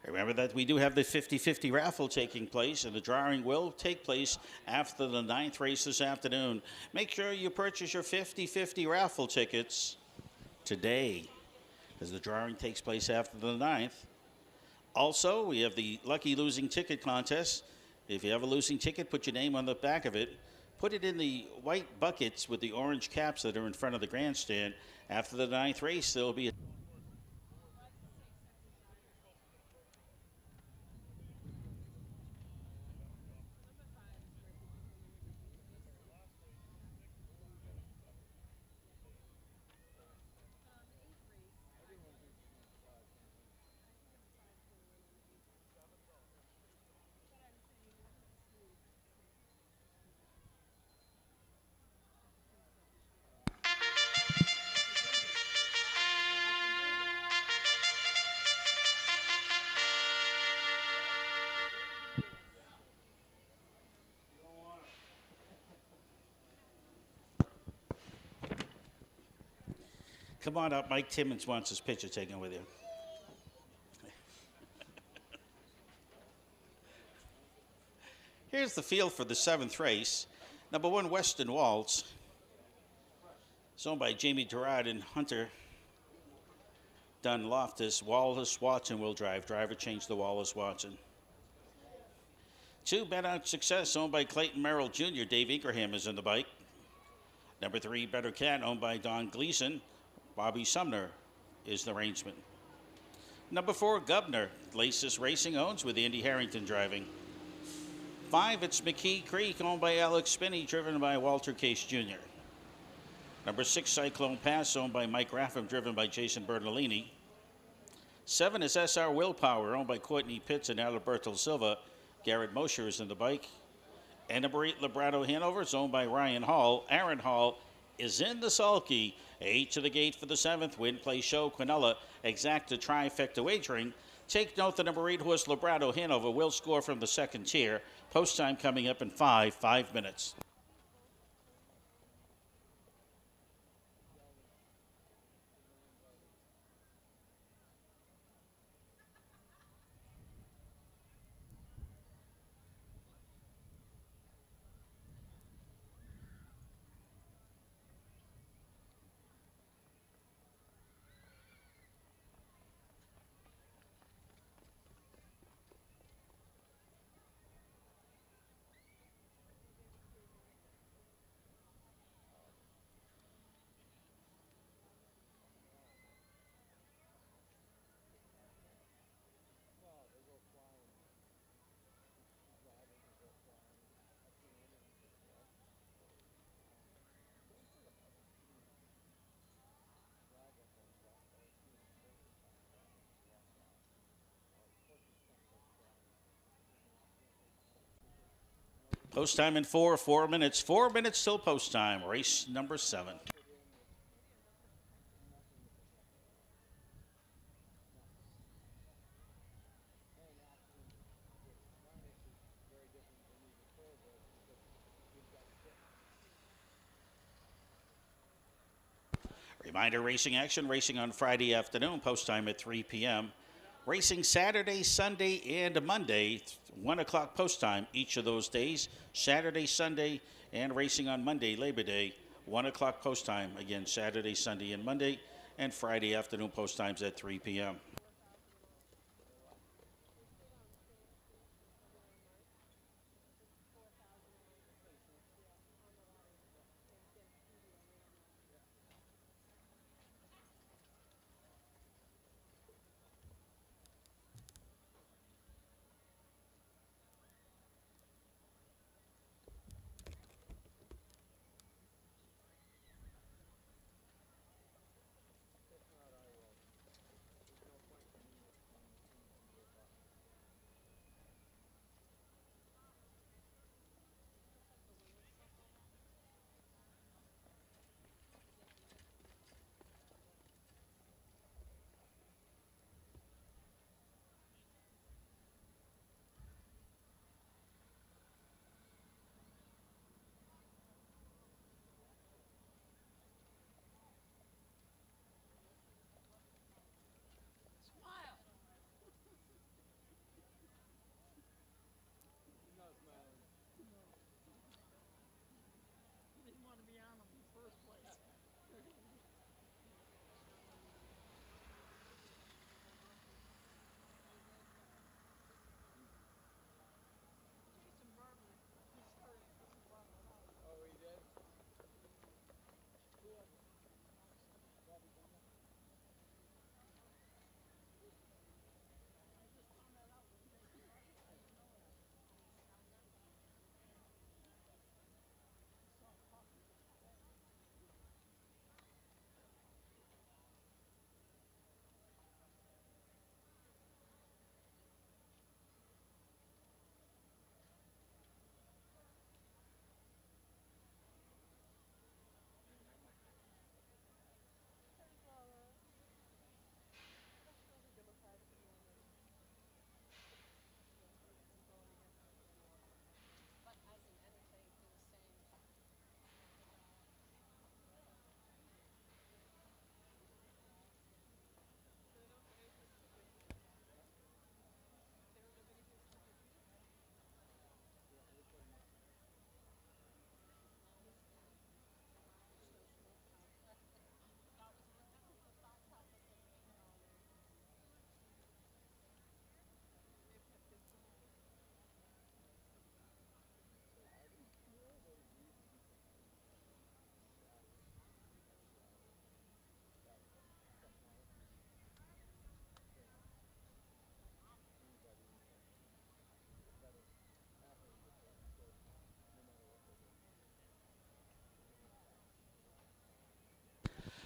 Remember that we do have the 50-50 raffle taking place, and the drawing will take place after the 9th race this afternoon. Make sure you purchase your 50-50 raffle tickets today, as the drawing takes place after the 9th. Also, we have the Lucky Losing Ticket Contest. If you have a losing ticket, put your name on the back of it. Put it in the white buckets with the orange caps that are in front of the grandstand. After the 9th race, there will be a Come on up. Mike Timmons wants his picture taken with you. Here's the field for the 7th race. Number 1, Western Waltz. It's owned by Jamie Gerard and Hunter Dunn Loftus. Wallace Watson will drive. Driver change to Wallace Watson. 2, Bet Out Success, owned by Clayton Merrill Jr. Dave Ingraham is in the bike. Number 3, Better Cat, owned by Don Gleason. Bobby Sumner is the rangeman. Number 4, Governor. Laces Racing owns with Andy Harrington driving. 5, it's McKee Creek, owned by Alex Spinney, driven by Walter Case Jr. Number 6, Cyclone Pass, owned by Mike Raffam, driven by Jason Bertolini. 7 is SR Willpower, owned by Courtney Pitts and Alberto Silva. Garrett Mosher is in the bike. And number 8, Librato Hanover, is owned by Ryan Hall. Aaron Hall is in the sulky. 8 to the gate for the 7th. Win, play, show, Quinella, exacta trifecta wagering. Take note the number 8 horse Librato Hanover will score from the 2nd tier. Post time coming up in 5 minutes. Post time in 4 minutes. 4 minutes till post time. Race number 7. Reminder, racing action, racing on Friday afternoon, post time at 3 p.m. Racing Saturday, Sunday, and Monday, 1 o'clock post time each of those days. Saturday, Sunday, and racing on Monday, Labor Day, 1 o'clock post time. Again, Saturday, Sunday, and Monday, and Friday afternoon post times at 3 p.m.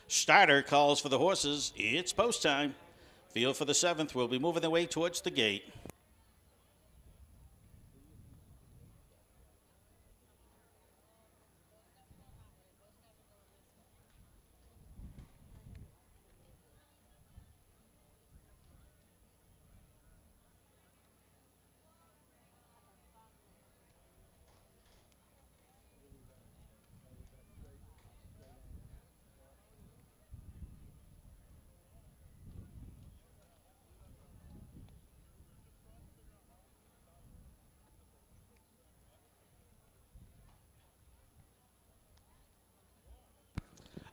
Starter calls for the horses. It's post time. Field for the 7th will be moving their way towards the gate.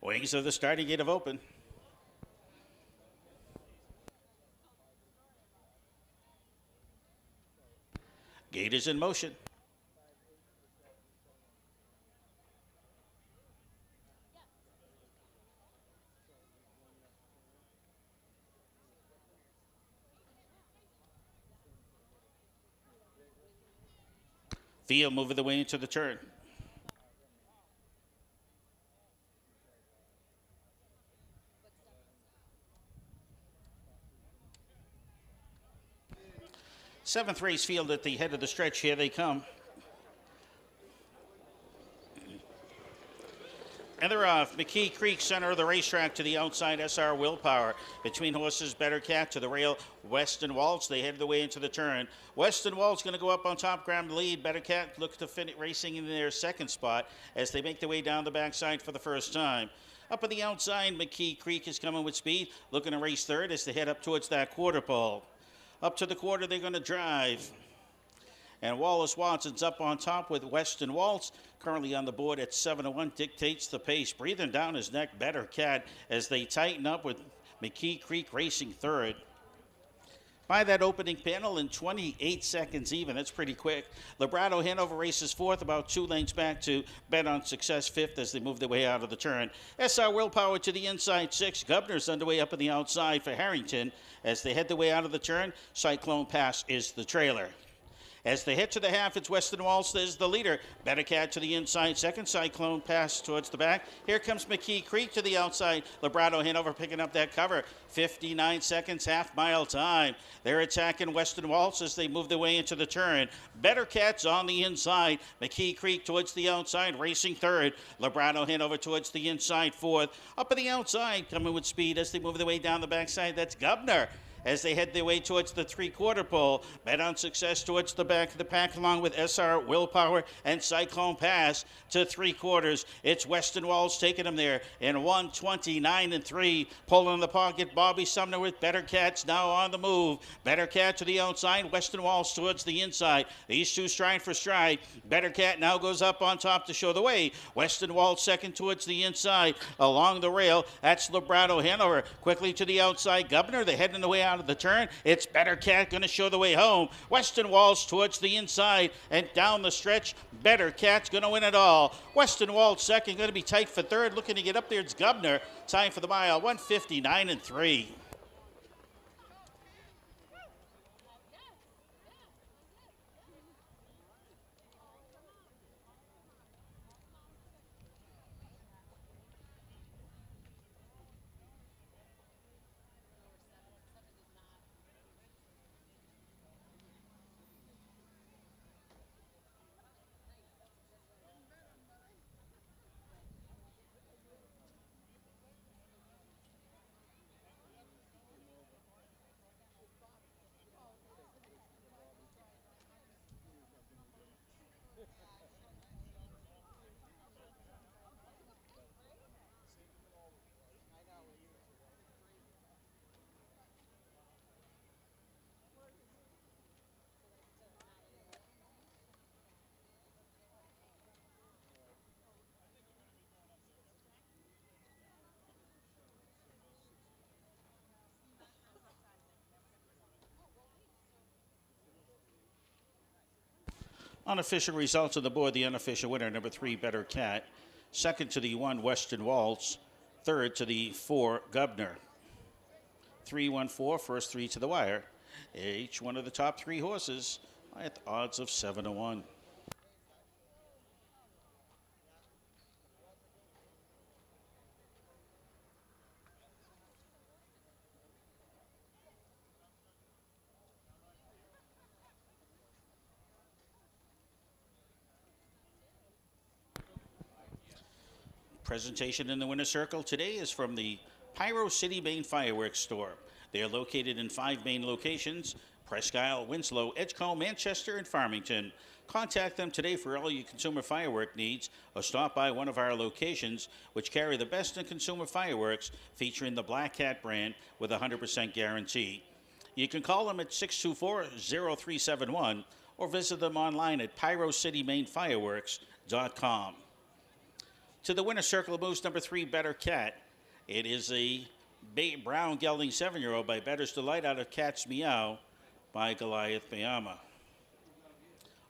Wings of the starting gate have opened. Gate is in motion. Field moving the way into the turn. Seventh race field at the head of the stretch. Here they come. And they're off. McKee Creek, center of the racetrack, to the outside, SR Willpower. Between horses, Better Cat to the rail, Weston Waltz. They head the way into the turn. Weston Waltz going to go up on top, grab the lead. Better Cat look to finish racing in their second spot as they make their way down the backside for the first time. Up on the outside, McKee Creek is coming with speed, looking to race third as they head up towards that quarter pole. Up to the quarter, they're going to drive. And Wallace Watson's up on top with Weston Waltz, currently on the board at 7-1, dictates the pace. Breathing down his neck, Better Cat, as they tighten up with McKee Creek racing third. By that opening panel in 28 seconds even. That's pretty quick. Librado Hanover races fourth, about 2 lengths back to Bet on Success fifth as they move their way out of the turn. SR Willpower to the inside 6. Governor's underway up on the outside for Harrington as they head their way out of the turn. Cyclone Pass is the trailer. As they head to the half, it's Weston Waltz is the leader. Better Cat to the inside second. Cyclone Pass towards the back. Here comes McKee Creek to the outside. Librado Hanover picking up that cover. 59 seconds, half-mile time. They're attacking Weston Waltz as they move their way into the turn. Better Cat's on the inside. McKee Creek towards the outside, racing third. Librado Hanover towards the inside fourth. Up on the outside, coming with speed as they move their way down the backside. That's Governor. As they head their way towards the three-quarter pole. Bet on Success towards the back of the pack, along with SR Willpower and Cyclone Pass to 3/4. It's Weston Walls taking them there in 1:29.3. Pulling in the pocket, Bobby Sumner with Better Cats now on the move. Better Cat to the outside, Weston Walls towards the inside. These two stride for stride. Better Cat now goes up on top to show the way. Weston Walls second towards the inside along the rail. That's Librado Hanover. Quickly to the outside, Governor. They're heading the way out of the turn. It's Better Cat going to show the way home. Weston Walls towards the inside and down the stretch. Better Cat's going to win it all. Weston Walls second, going to be tight for third. Looking to get up there, it's Governor. Time for the mile, 1:59.3. Unofficial results on the board. The unofficial winner, number 3, Better Cat. Second to the 1, Weston Waltz. Third to the 4, Governor. 3-1-4, first 3 to the wire. Each one of the top 3 horses at odds of 7-1. Presentation in the winner's circle today is from the Pyro City Main Fireworks Store. They are located in 5 main locations: Presque Isle, Winslow, Edgecombe, Manchester, and Farmington. Contact them today for all your consumer firework needs or stop by one of our locations, which carry the best in consumer fireworks featuring the Black Cat brand with a 100% guarantee. You can call them at 624-0371 or visit them online at pyrocitymainfireworks.com. To the winner's circle moves number 3, Better Cat. It is a brown gelding 7-year-old by Better's Delight out of Cat's Meow by Goliath Bayama.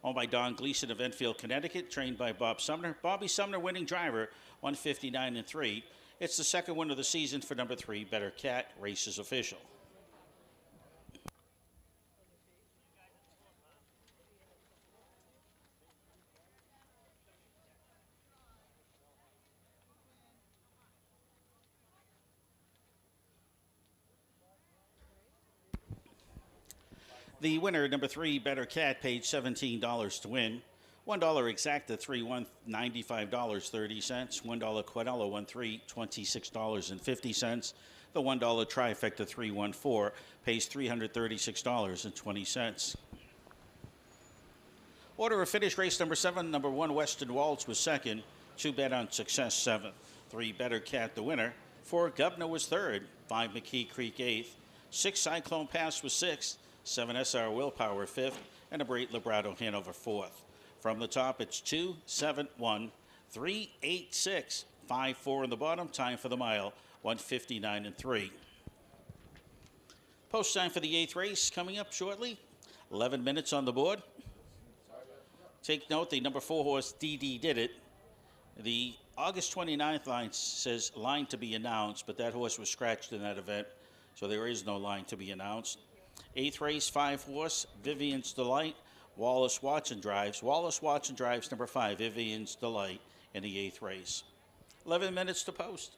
Owned by Don Gleason of Enfield, Connecticut, trained by Bob Sumner. Bobby Sumner winning driver, 159-3. It's the second win of the season for number 3, Better Cat. Race is official. The winner, number 3, Better Cat, paid $17 to win. $1 exacta, 3 won $95.30. $1 Quinella won $26.50. The $1 trifecta, 3 won 4, pays $336.20. Order of finish, race number 7. Number 1, Western Waltz was second. 2, Bet on Success, 7th. 3, Better Cat, the winner. 4, Governor was third. 5, McKee Creek, 8th. 6, Cyclone Pass was 6th. 7, SR Willpower, 5th. And number 8, Librado Hanover, 4th. From the top, it's 2, 7, 1, 3, 8, 6, 5, 4 in the bottom. Time for the mile, 159-3. Post time for the 8th race coming up shortly. 11 minutes on the board. Take note, the number 4 horse, DD Did It. The August 29th line says line to be announced, but that horse was scratched in that event, so there is no line to be announced. 8th race, 5 horse, Vivian's Delight. Wallace Watson drives. Wallace Watson drives number 5, Vivian's Delight, in the 8th race. 11 minutes to post.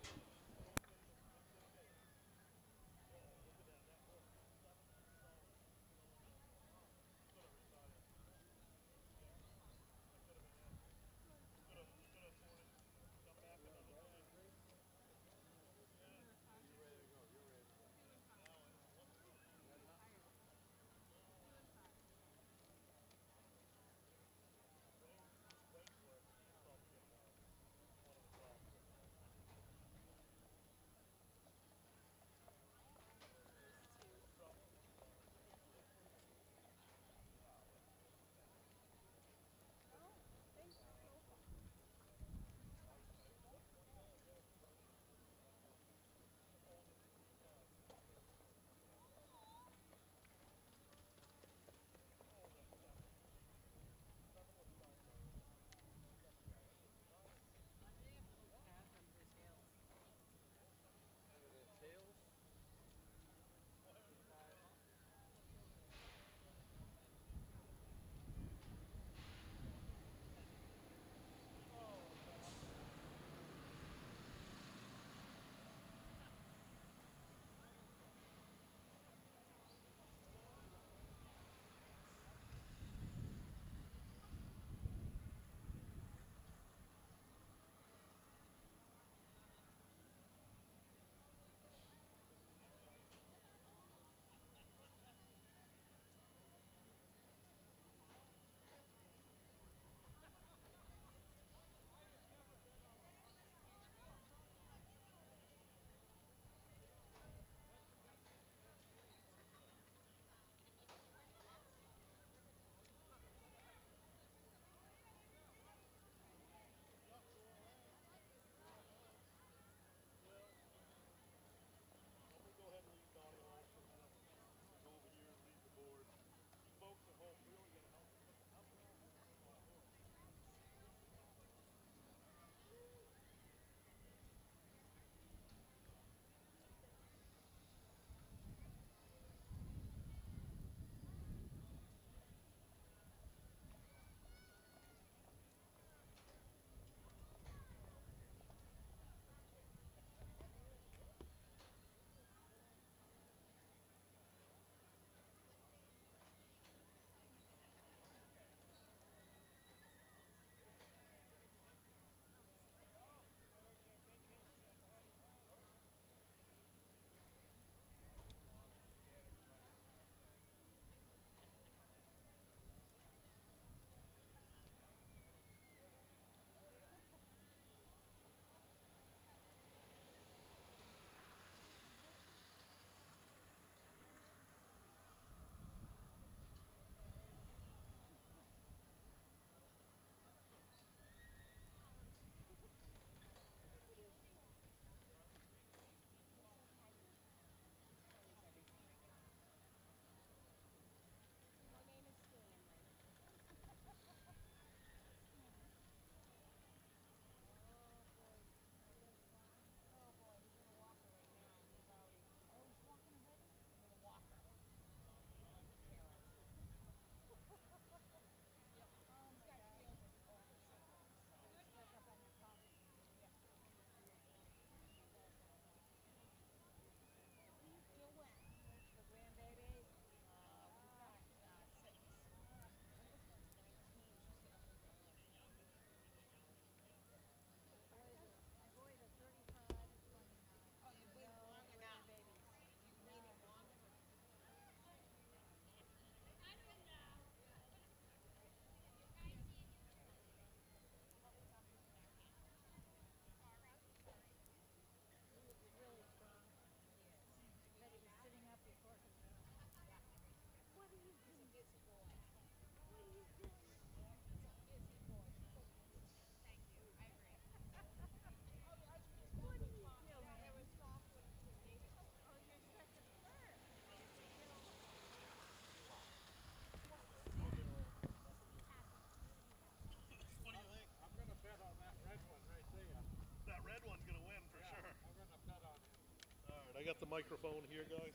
got the microphone here, guys.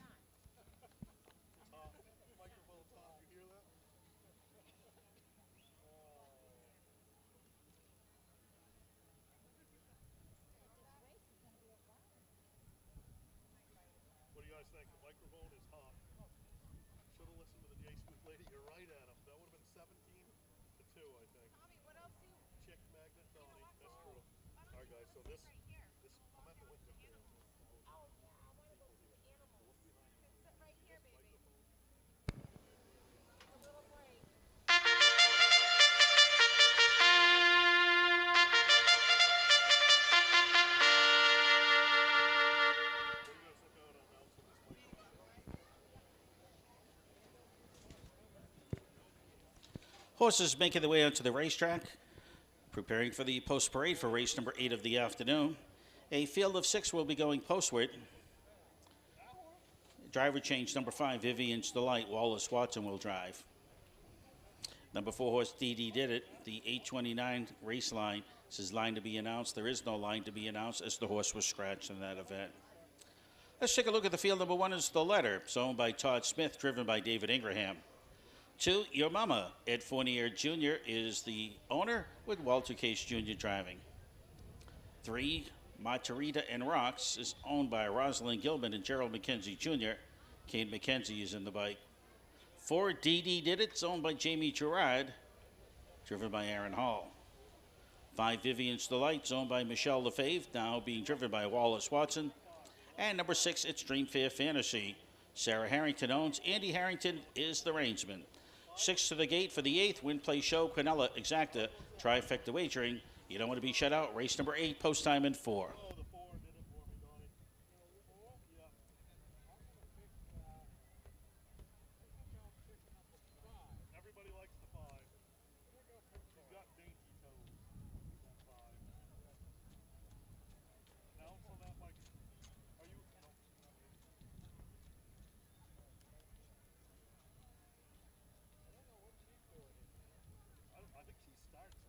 Top. Microphone top. You hear that? What do you guys think? The microphone is hot. Should have listened to the J Scoop lady. You're right, Adam. That would have been 17-2, I think. Tommy, what else do you Chick magnet Donnie. That's true. All right, guys. So this, I'm at the Windsor Fair. Oh yeah, I wanna go see the animals. You can sit right here, baby. A little break. What do you guys think about announcing this microphone? Horses making their way onto the racetrack, preparing for the post parade for race number 8 of the afternoon. A field of 6 will be going postward. Driver change number 5, Vivian's Delight. Wallace Watson will drive. Number 4 horse, DD Did It. The 8:29 race line says line to be announced. There is no line to be announced as the horse was scratched in that event. Let's take a look at the field. Number 1 is The Letter. It's owned by Todd Smith, driven by David Ingraham. 2, Your Mama. Ed Fournier Jr. is the owner, with Walter Case Jr. driving. 3, Margarita and Rocks is owned by Rosalind Gilman and Gerald McKenzie Jr. Kane McKenzie is in the bike. 4, DD Did It. It's owned by Jamie Gerard, driven by Aaron Hall. 5, Vivian's Delight, owned by Michelle Lefebvre, now being driven by Wallace Watson. And number 6, It's Dream Fair Fantasy. Sarah Harrington owns. Andy Harrington is the reinsman. 6 to the gate for the 8th Win Play Show, Quinella Exacta, Trifecta Wagering. You don't want to be shut out. Race number 8, post time in 4. Oh, the 4 did it for me, Donnie. Yeah. Everybody likes the 5. She's got dainty toes. That 5. Announce on that mic. Are you? No. I think she starts it.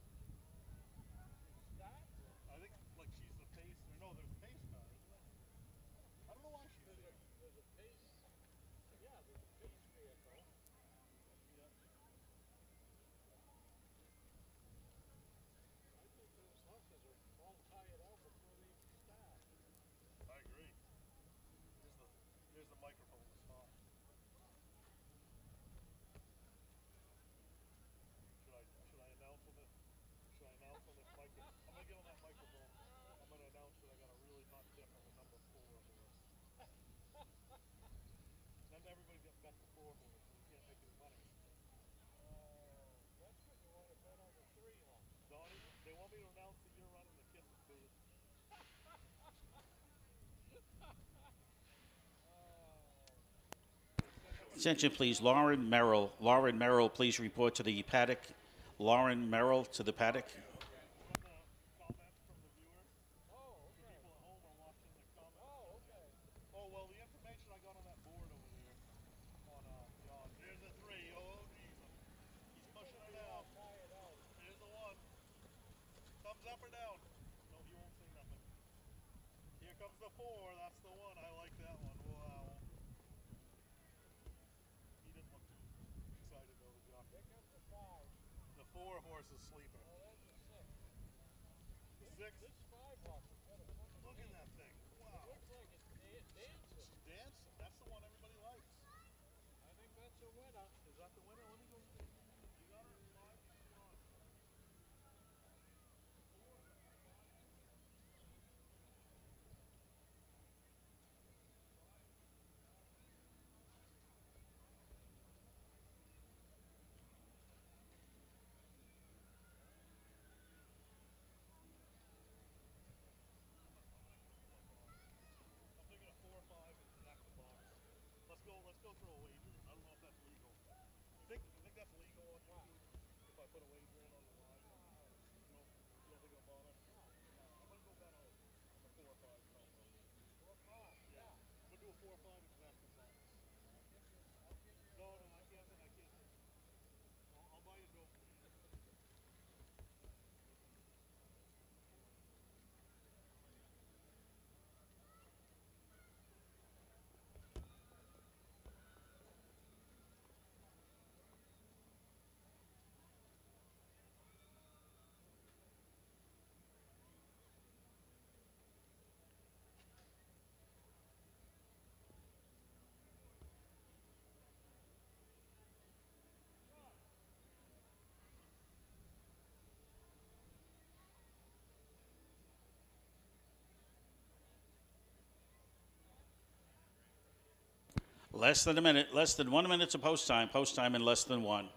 I think like she's the pace. Or no, there's a pace car, isn't there? I don't know why she's there. There's a pace. Yeah, there's a pace vehicle. Yeah. I think those horses are all tired out before they even start. I agree. Here's the microphone. It's hot. Should I announce on this? Should I announce on this microphone? I'm gonna get on that microphone. I'm gonna announce that I got a really hot tip on the number 4 horse. Then everybody got the 4 horse, so you can't make any money. That's what you want to bet on the 3 horse. Donnie, they want me to announce that you're running the Kisses booth. Attention, please. Lauren Merrill. Lauren Merrill, please report to the paddock. Lauren Merrill to the paddock. Comments from the viewers. Oh, okay. The people at home are watching the comments. Oh, okay. Oh, well, the information I got on that board over there. There's a 3. Oh, Jesus. He's pushing it out. There's the 1. Thumbs up or down? No, he won't say nothing. Here comes the 4. That's the 1. I like that one. Wow. He didn't look too excited, though, the jockey. Here comes the 5. The 4 horse is sleeping. Oh, that's a 6. 6? This 5 horse is better. Look at that thing. Wow. It looks like it's dancing. She's dancing. That's the one everybody likes. I think that's a winner. Is that the winner? Let me go see. You got her 5? Come on. Less than a minute, less than 1 minute to post time. Post time in less than one.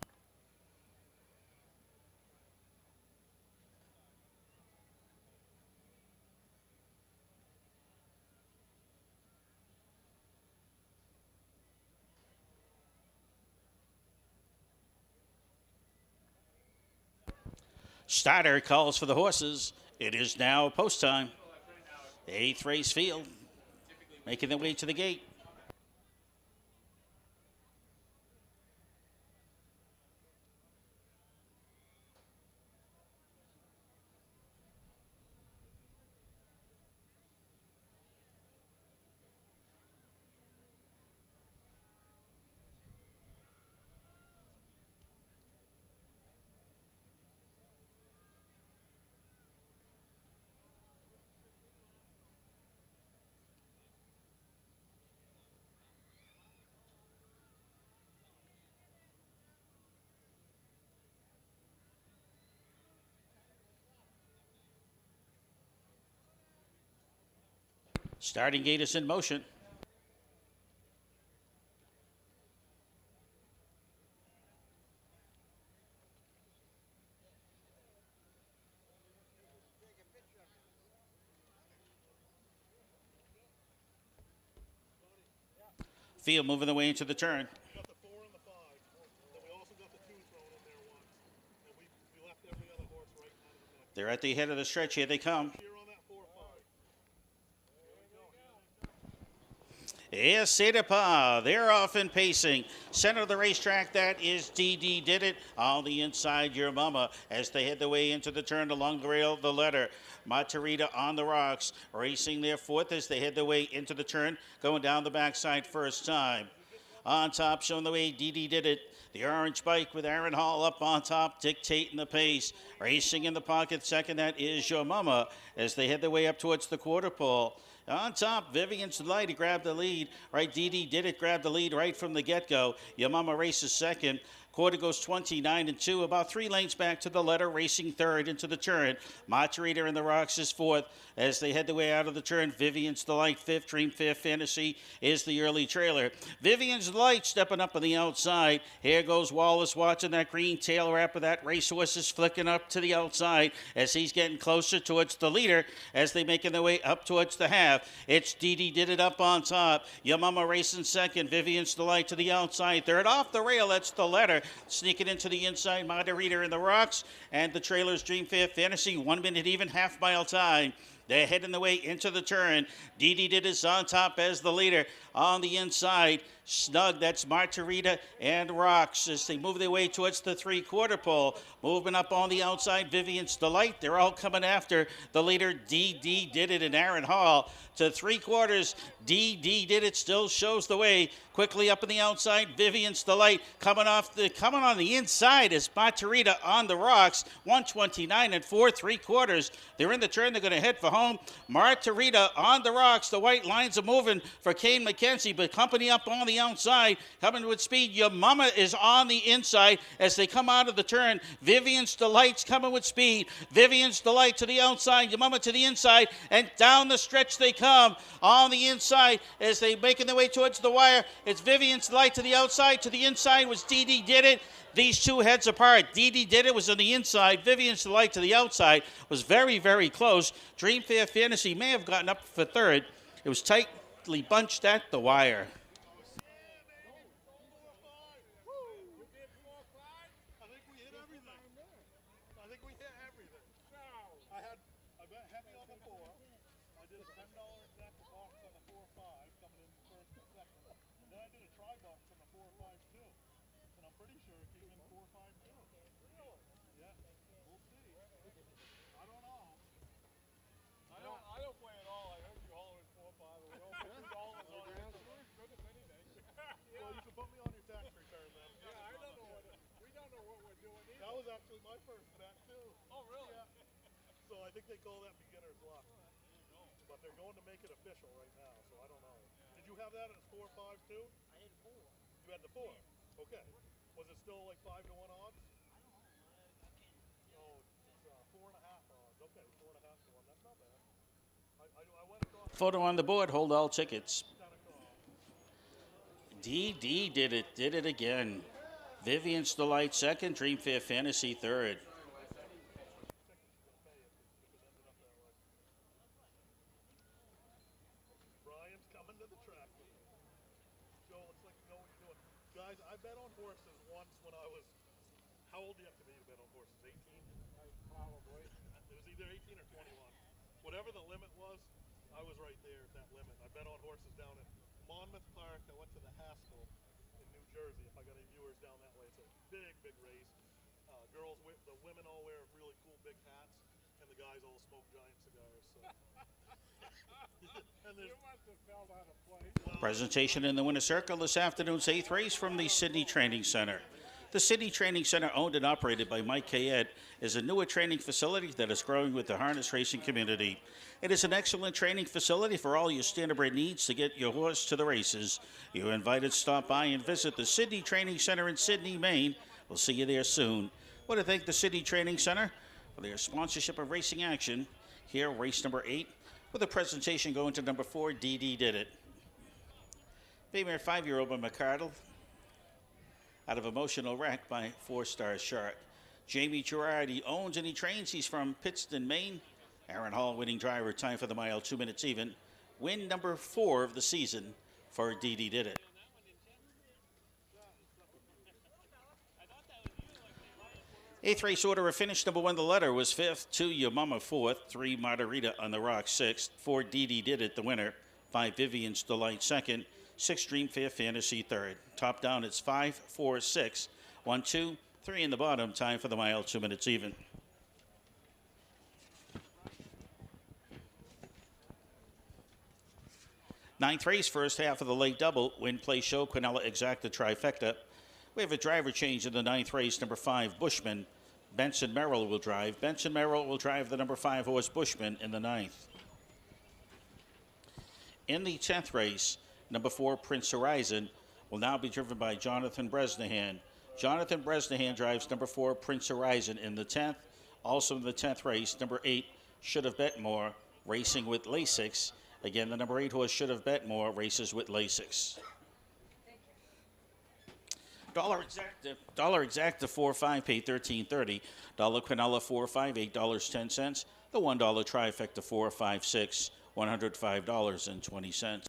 Starter calls for the horses. It is now post time. The 8th race field making their way to the gate. Starting gate is in motion. Field moving the way into the turn. We got the 4 and the 5. Then we also got the 2 thrown in there once. And we left every other horse right out of the deck. They're at the head of the stretch. Here they come. Here on that 4 5. Yes, Sedapa. They're off and pacing. Center of the racetrack, that is DD Did It. On the inside, Your Mama, as they head their way into the turn along the rail of the letter. Margarita on the rocks, racing their 4th as they head their way into the turn, going down the backside first time. On top, showing the way, DD Did It. The orange bike with Aaron Hall up on top, dictating the pace. Racing in the pocket second, that is Your Mama, as they head their way up towards the quarter pole. On top, Vivian's Delight grabbed the lead. Right, DD Did It grabbed the lead right from the get-go. Your Mama races second. Quarter goes 29-2, about 3 lanes back to the letter, racing third into the turn. Margarita in the rocks is 4th as they head the way out of the turn. Vivian's Delight 5th. Dream Fair Fantasy is the early trailer. Vivian's Delight stepping up on the outside. Here goes Wallace watching that green tail wrap of that racehorse is flicking up to the outside as he's getting closer towards the leader as they making their way up towards the half. It's DD Did It up on top. Your Mama racing second. Vivian's Delight to the outside. Third off the rail, that's the letter. Sneaking into the inside, Margarita in the rocks, and the trailer's Dream Fair Fantasy, 1 minute even, half-mile time. They're heading the way into the turn. DD Did It on top as the leader. On the inside, snug, that's Margarita and Rocks as they move their way towards the 3/4 pole. Moving up on the outside, Vivian's Delight. They're all coming after the leader, DD Did It and Aaron Hall. To 3/4, DD Did It still shows the way. Quickly up on the outside, Vivian's Delight coming on the inside as Margarita on the rocks. 129 and 4/3. They're in the turn. They're going to head for home. Margarita on the rocks. The white lines are moving for Kane McKenzie, but company up on the outside, coming with speed. Your Mama is on the inside as they come out of the turn. Vivian's Delight's coming with speed. Vivian's Delight to the outside. Your Mama to the inside, and down the stretch they come. On the inside as they making their way towards the wire. It's Vivian's Delight to the outside. To the inside was DD Did It. These two heads apart. DD Did It was on the inside. Vivian's Delight to the outside was very, very close. Dream Fair Fantasy may have gotten up for third. It was tightly bunched at the wire. I think we hit everything. I bet heavy on the 4. I did a $10 exact box on the 4 5 coming in first and second. And then I did a try box on the 4 5 too. And I'm pretty sure it came in 4 5 too. Really? Yeah. We'll see. I don't know. I don't play at all. I heard you hollering 4 5. We don't put $2 on it. Good as anything. Well, you can put me on your tax return then. Yeah, I don't know we don't know what we're doing either. That was actually my first bet too. Oh, really? Yeah. So I think they call that beginner's luck. But they're going to make it official right now, so I don't know. Did you have that as 4 5 too? I had 4. You had the 4? Okay. Was it still like 5 to 1 odds? I don't know. Oh, it's 4.5 odds. Okay, 4.5 to 1. That's not bad. I went across. Photo on the board. Hold all tickets. DD did it again. Vivian's Delight second, Dreamfair Fantasy third. Brian's coming to the track. Joe, looks like you know what you're doing. Guys, I bet on horses once when I was. How old do you have to be to bet on horses? 18? Probably. It was either 18 or 21. Whatever the limit was, I was right there at that limit. I bet on horses down at Monmouth Park. I went to the Haskell in New Jersey. If I got any viewers down that way, it's a big, big race. The women all wear really cool big hats, and the guys all smoke giant cigars. So. And you must have felt out of place. Presentation in the winner's circle this afternoon's 8th race from the Sydney Training Center. The Sydney Training Center, owned and operated by Mike Kayed, is a newer training facility that is growing with the harness racing community. It is an excellent training facility for all your standardbred needs to get your horse to the races. You're invited to stop by and visit the Sydney Training Center in Sydney, Maine. We'll see you there soon. I want to thank the Sydney Training Center for their sponsorship of racing action. Here, race number 8, with a presentation going to number 4, DD Did It. Female 5-year-old by McCardle, out of Emotional Wreck by 4-Star Shark. Jamie Girardi owns and he trains. He's from Pittston, Maine. Aaron Hall, winning driver, time for the mile, 2 minutes even. Win number 4 of the season for DD Did It. 8th race order of finish. Number 1, The Letter, was 5th. 2, Your Mama, 4th. 3, Margarita on the Rock, 6th. 4, DD Did It, the winner. 5, Vivian's Delight, 2nd. 6, Dreamfair Fantasy, 3rd. Top down, it's 5, 4, 6. 1, 2, 3 in the bottom. Time for the mile, 2 minutes even. 9th race, first half of the late double. Win, play, show, Quinella Exacta trifecta. We have a driver change in the 9th race. Number 5, Bushman. Benson Merrill will drive. Benson Merrill will drive the number 5 horse Bushman in the 9th. In the 10th race, number 4, Prince Horizon, will now be driven by Jonathan Bresnahan. Jonathan Bresnahan drives number 4, Prince Horizon, in the 10th. Also in the 10th race, number 8, Should Have Bet More, racing with Lasix. Again, the number 8 horse, Should Have Bet More, races with Lasix. Dollar exacta 4-5 paid $13.30. Dollar Quinella 4-5 $8.10. The $1 trifecta 4-5-6 $105.20.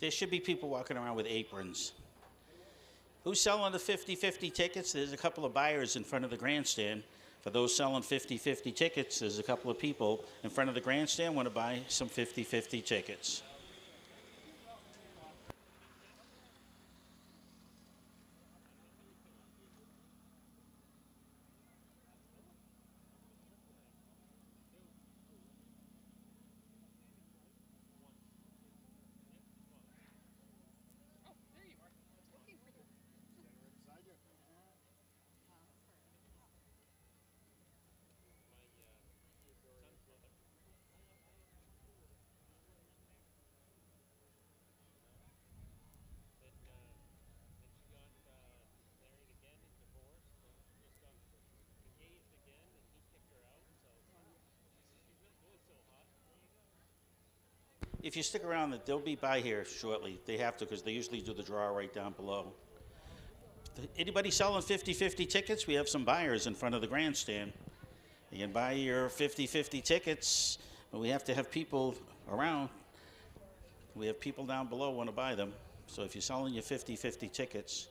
There should be people walking around with aprons. Who's selling the 50-50 tickets? There's a couple of buyers in front of the grandstand. For those selling 50-50 tickets, there's a couple of people in front of the grandstand want to buy some 50-50 tickets. If you stick around, they'll be by here shortly. They have to because they usually do the draw right down below. Anybody selling 50-50 tickets? We have some buyers in front of the grandstand. You can buy your 50-50 tickets, but we have to have people around. We have people down below want to buy them. So if you're selling your 50-50 tickets,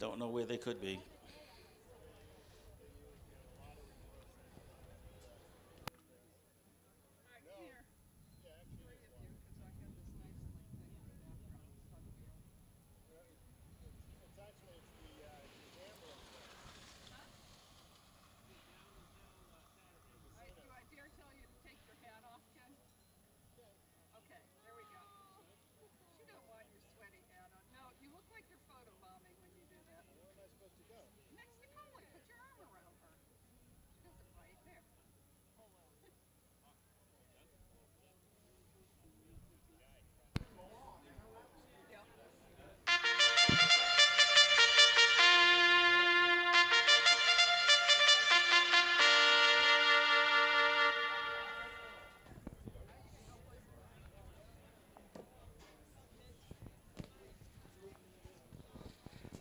don't know where they could be. Do I dare tell you to take your hat off, Ken? Okay, there we go. You don't want your sweaty hat on. No, you look like you're photobombing when you do that. Where am I supposed to go? Next to Colin. Put your arm around her. She doesn't bite. There.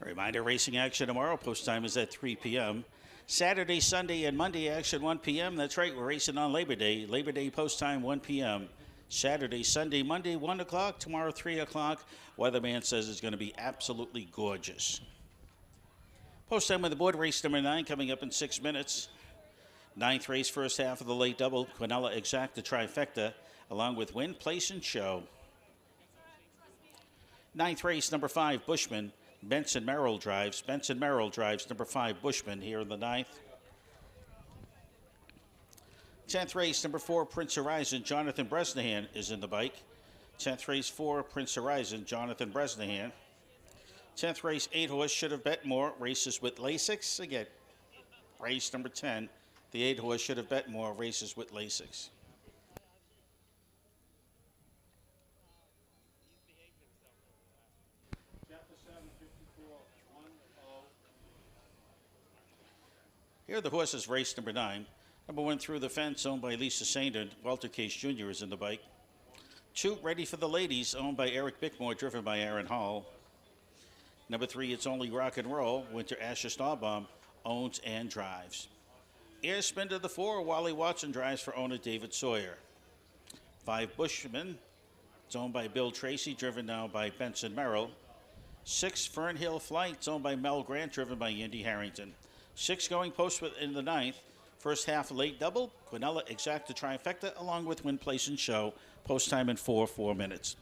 A reminder, racing action tomorrow. Post time is at 3 p.m. Saturday, Sunday, and Monday action 1 p.m. That's right, we're racing on Labor Day. Labor Day post time 1 p.m. Saturday, Sunday, Monday 1 o'clock. Tomorrow 3 o'clock. Weatherman says it's going to be absolutely gorgeous. Post time with the board, race number 9 coming up in 6 minutes. 9th race, first half of the late double. Quinella Exacta Trifecta, along with Win, Place, and Show. 9th race, number 5, Bushman. Benson Merrill drives. Benson Merrill drives number 5, Bushman, here in the 9th. 10th race, number 4, Prince Horizon. Jonathan Bresnahan is in the bike. 10th race, 4, Prince Horizon. Jonathan Bresnahan. 10th race, 8 horse, Should Have Bet More. Races with Lasix. Again, race number 10. The 8 horse, Should Have Bet More. Races with Lasix. Here are the horses, race number 9. Number 1, Through the Fence, owned by Lisa Sander. Walter Case Jr. is in the bike. 2, Ready for the Ladies, owned by Eric Bickmore, driven by Aaron Hall. Number 3, It's Only Rock and Roll. Winter Asher Stahlbaum owns and drives. Air Spin to the 4, Wally Watson drives for owner David Sawyer. 5, Bushman. It's owned by Bill Tracy, driven now by Benson Merrill. 6, Fernhill Flight. It's owned by Mel Grant, driven by Andy Harrington. 6 going post in the 9th. First half late double. Quinella Exacta Trifecta, along with Win, Place, and Show. Post time in 4 minutes.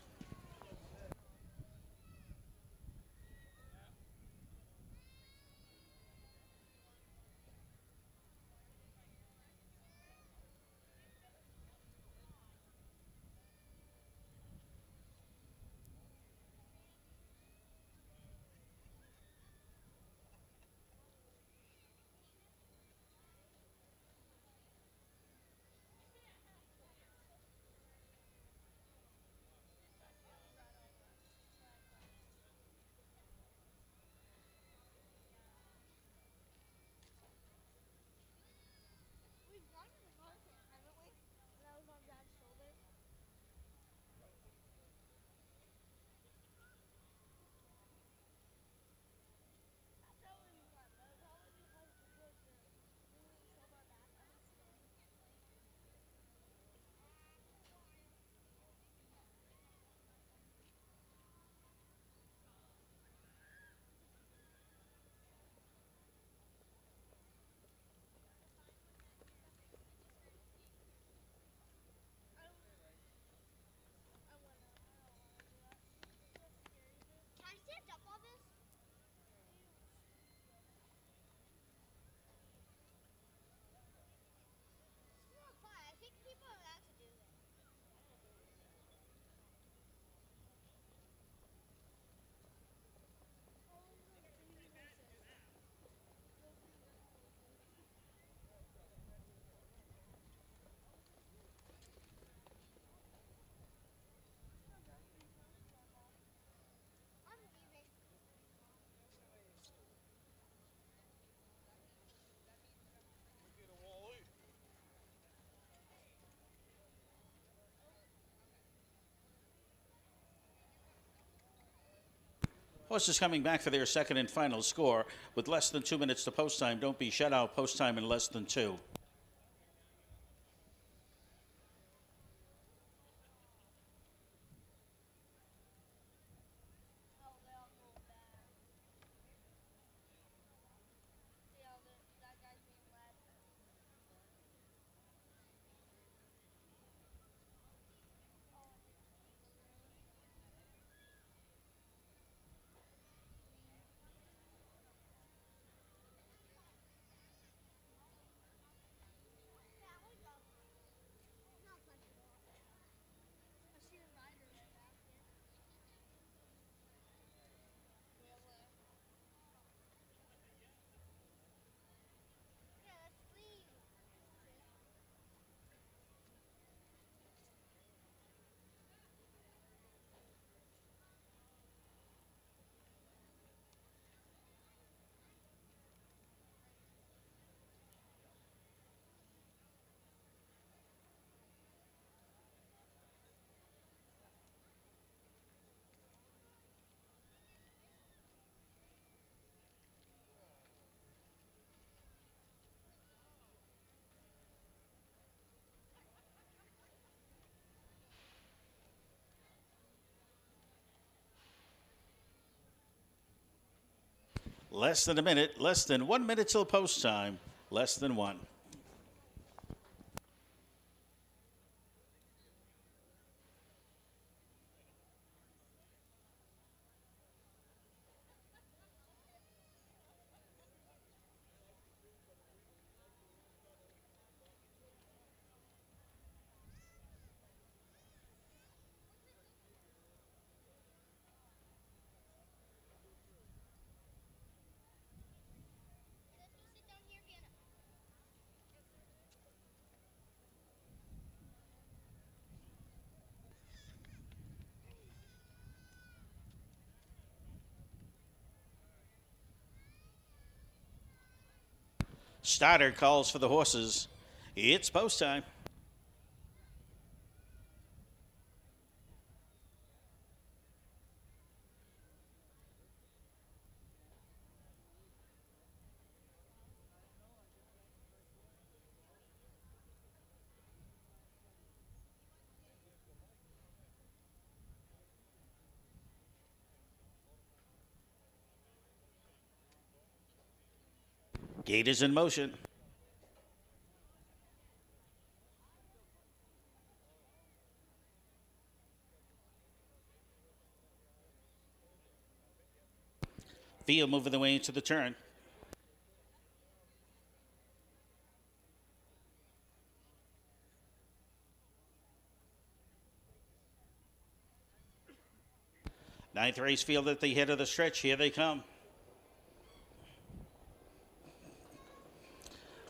Horses coming back for their second and final score with less than 2 minutes to post time. Don't be shut out. Post time in less than 2. Less than a minute, less than 1 minute till post time, less than 1. Starter calls for the horses. It's post time. Gate is in motion. Field moving the way into the turn. Ninth race field at the head of the stretch. Here they come.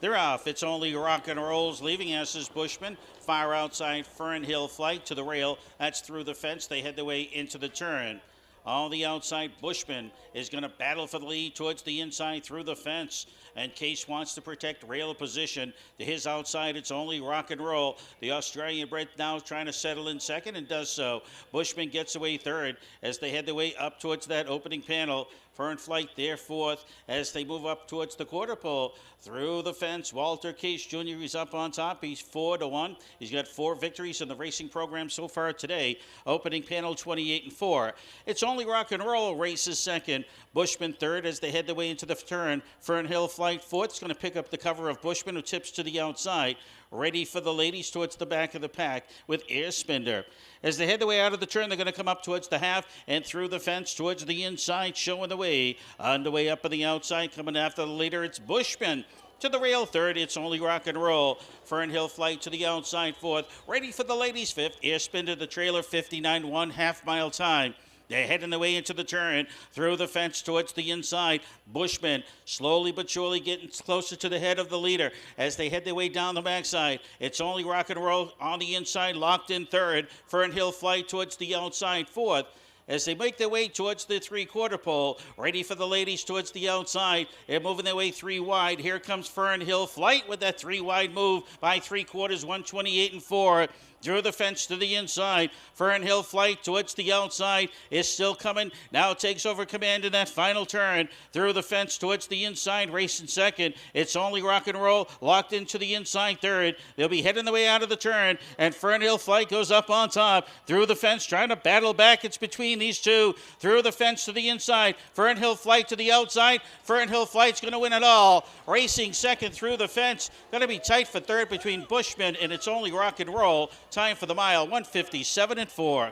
They're off. It's only rock and rolls. Leaving us is Bushman. Far outside Fern Hill Flight to the rail. That's through the fence. They head their way into the turn. On the outside, Bushman is going to battle for the lead towards the inside through the fence. And Case wants to protect rail position. To his outside, it's only rock and roll. The Australian bred now trying to settle in second and does so. Bushman gets away third as they head their way up towards that opening panel. Fern Flight there fourth as they move up towards the quarter pole. Through the fence, Walter Case Jr. is up on top. He's 4-1. He's got 4 victories in the racing program so far today. Opening panel 28-4. It's only rock and roll races second. Bushman third as they head their way into the turn. Fern Hill Flight fourth is going to pick up the cover of Bushman, who tips to the outside. Ready for the ladies towards the back of the pack with Air Spender. As they head the way out of the turn, they're going to come up towards the half and through the fence towards the inside, showing the way. On the way up on the outside, coming after the leader, it's Bushman. To the rail third, it's only rock and roll. Fern Hill Flight to the outside fourth. Ready for the ladies fifth. Air Spender, the trailer, 59.1 half-mile time. They're heading their way into the turn, through the fence towards the inside. Bushman slowly but surely getting closer to the head of the leader as they head their way down the backside. It's only rock and roll on the inside, locked in third. Fern Hill Flight towards the outside fourth. as they make their way towards the three-quarter pole. Ready for the ladies towards the outside. They're moving their way three wide. Here comes Fern Hill Flight with that three-wide move by three-quarters, 128 and 4. Through the fence to the inside. Fern Hill Flight towards the outside is still coming. Now takes over command in that final turn. Through the fence towards the inside, racing second. It's Only Rock and Roll locked into the inside third. They'll be heading the way out of the turn, and Fern Hill Flight goes up on top. Through the fence, trying to battle back. It's between these two. Through the fence to the inside. Fern Hill Flight to the outside. Fern Hill Flight's going to win it all. Racing second through the fence. Going to be tight for third between Bushman and It's Only Rock and Roll. Time for the mile, 157 and 4.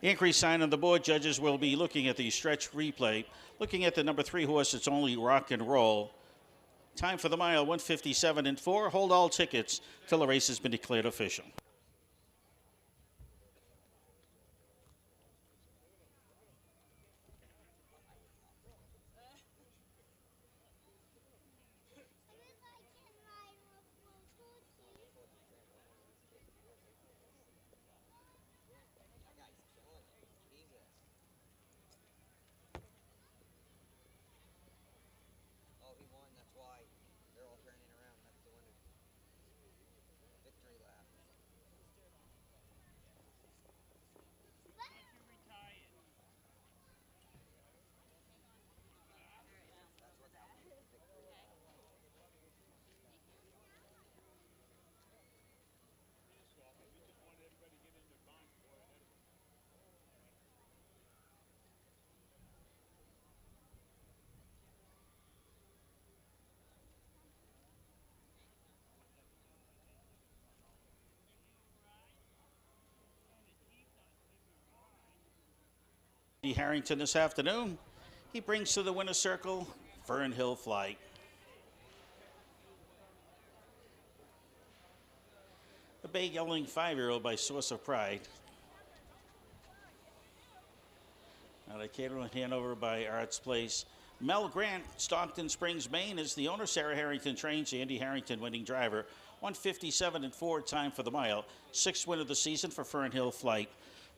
Increase sign on the board. Judges will be looking at the stretch replay. Looking at the number 3 horse, It's Only Rock and Roll. Time for the mile, 157 and 4. Hold all tickets till the race has been declared official. Harrington this afternoon. He brings to the winner's circle Fern Hill Flight. The Bay Yelling 5-year-old by Source of Pride. Now the Catering Hanover by Arts Place. Mel Grant, Stockton Springs, Maine, is the owner. Sarah Harrington trains. Andy Harrington, winning driver. 157 and 4, time for the mile. 6th win of the season for Fern Hill Flight.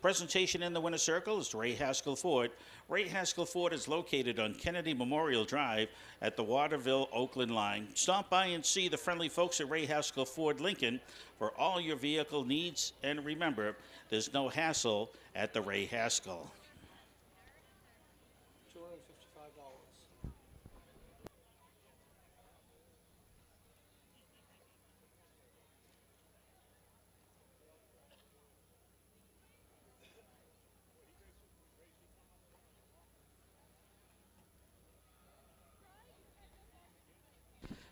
Presentation in the winner's circle is Ray Haskell Ford. Ray Haskell Ford is located on Kennedy Memorial Drive at the Waterville-Oakland line. Stop by and see the friendly folks at Ray Haskell Ford Lincoln for all your vehicle needs. And remember, there's no hassle at the Ray Haskell. $255.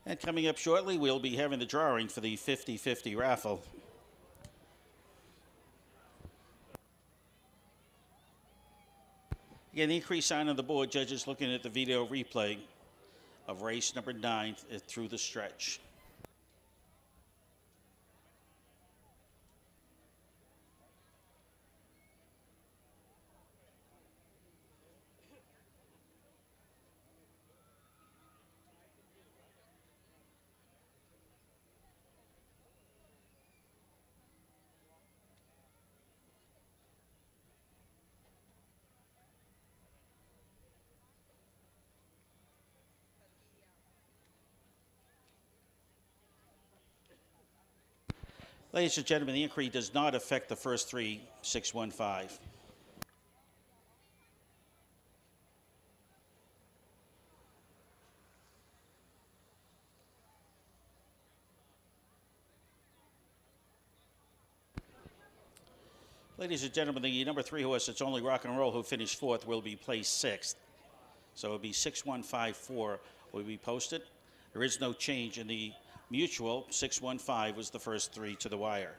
And coming up shortly, we'll be having the drawing for the 50-50 raffle. Again, the increase sign on the board. Judges looking at the video replay of race number 9 through the stretch. Ladies and gentlemen, the inquiry does not affect the first 3, 615. Ladies and gentlemen, the number 3 horse, It's Only Rock and Roll, who finished 4th, will be placed 6th. So it'll be 6154 will be posted. There is no change in the mutual. 615 was the first 3 to the wire.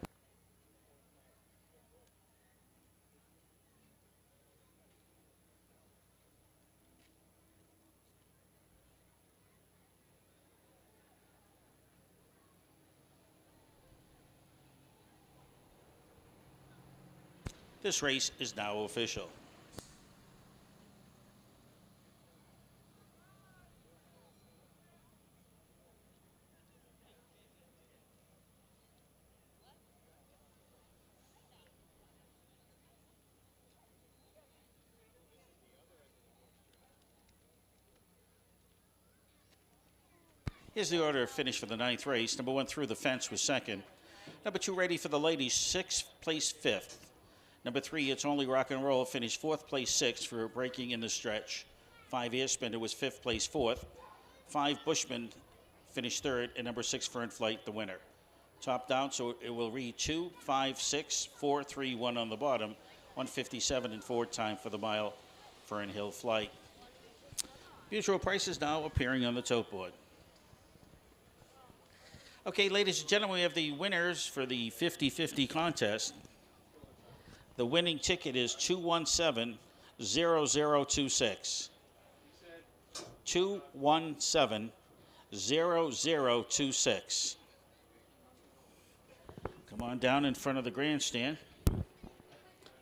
This race is now official. Here's the order of finish for the 9th race. Number 1 Through the Fence was second. Number 2 Ready for the Ladies, 6th place 5th. Number 3 It's Only Rock and Roll finished 4th place 6th for breaking in the stretch. 5 Airspender was 5th place 4th. 5 Bushman finished 3rd, and number 6 Fern Flight the winner. Top down, so it will read 2, 5, 6, 4, 3, 1 on the bottom. 157 and 4 time for the mile Fern Hill Flight. Mutual prices now appearing on the tote board. Okay, ladies and gentlemen, we have the winners for the 50-50 contest. The winning ticket is 217-0026. 217-0026. Come on down in front of the grandstand.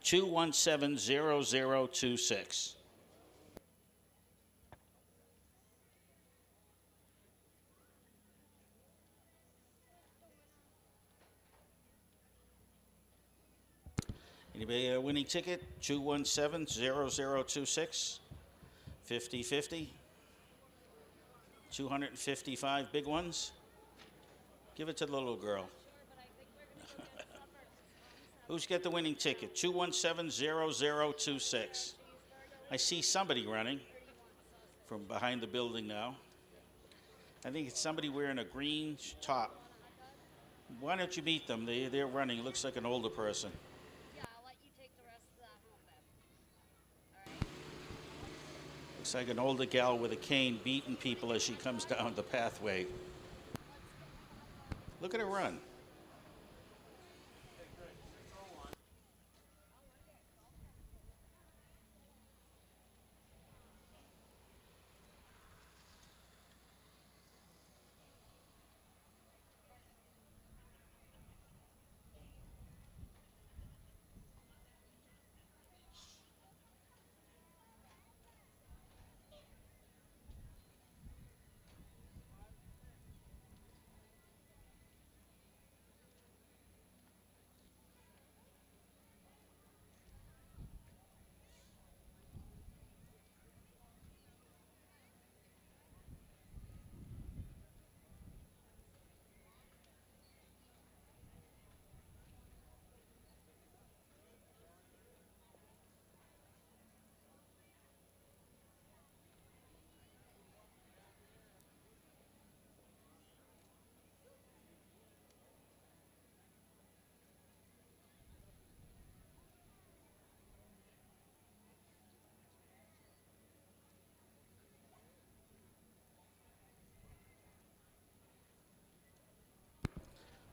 217-0026. Anybody a winning ticket? 217-0026. 50-50. 255 big ones. Give it to the little girl. Who's got the winning ticket? 217-0026. I see somebody running from behind the building now. I think it's somebody wearing a green top. Why don't you meet them? They're running. It looks like an older person. Yeah, I'll let you take the rest of that home then. All right. Looks like an older gal with a cane beating people as she comes down the pathway. Look at her run.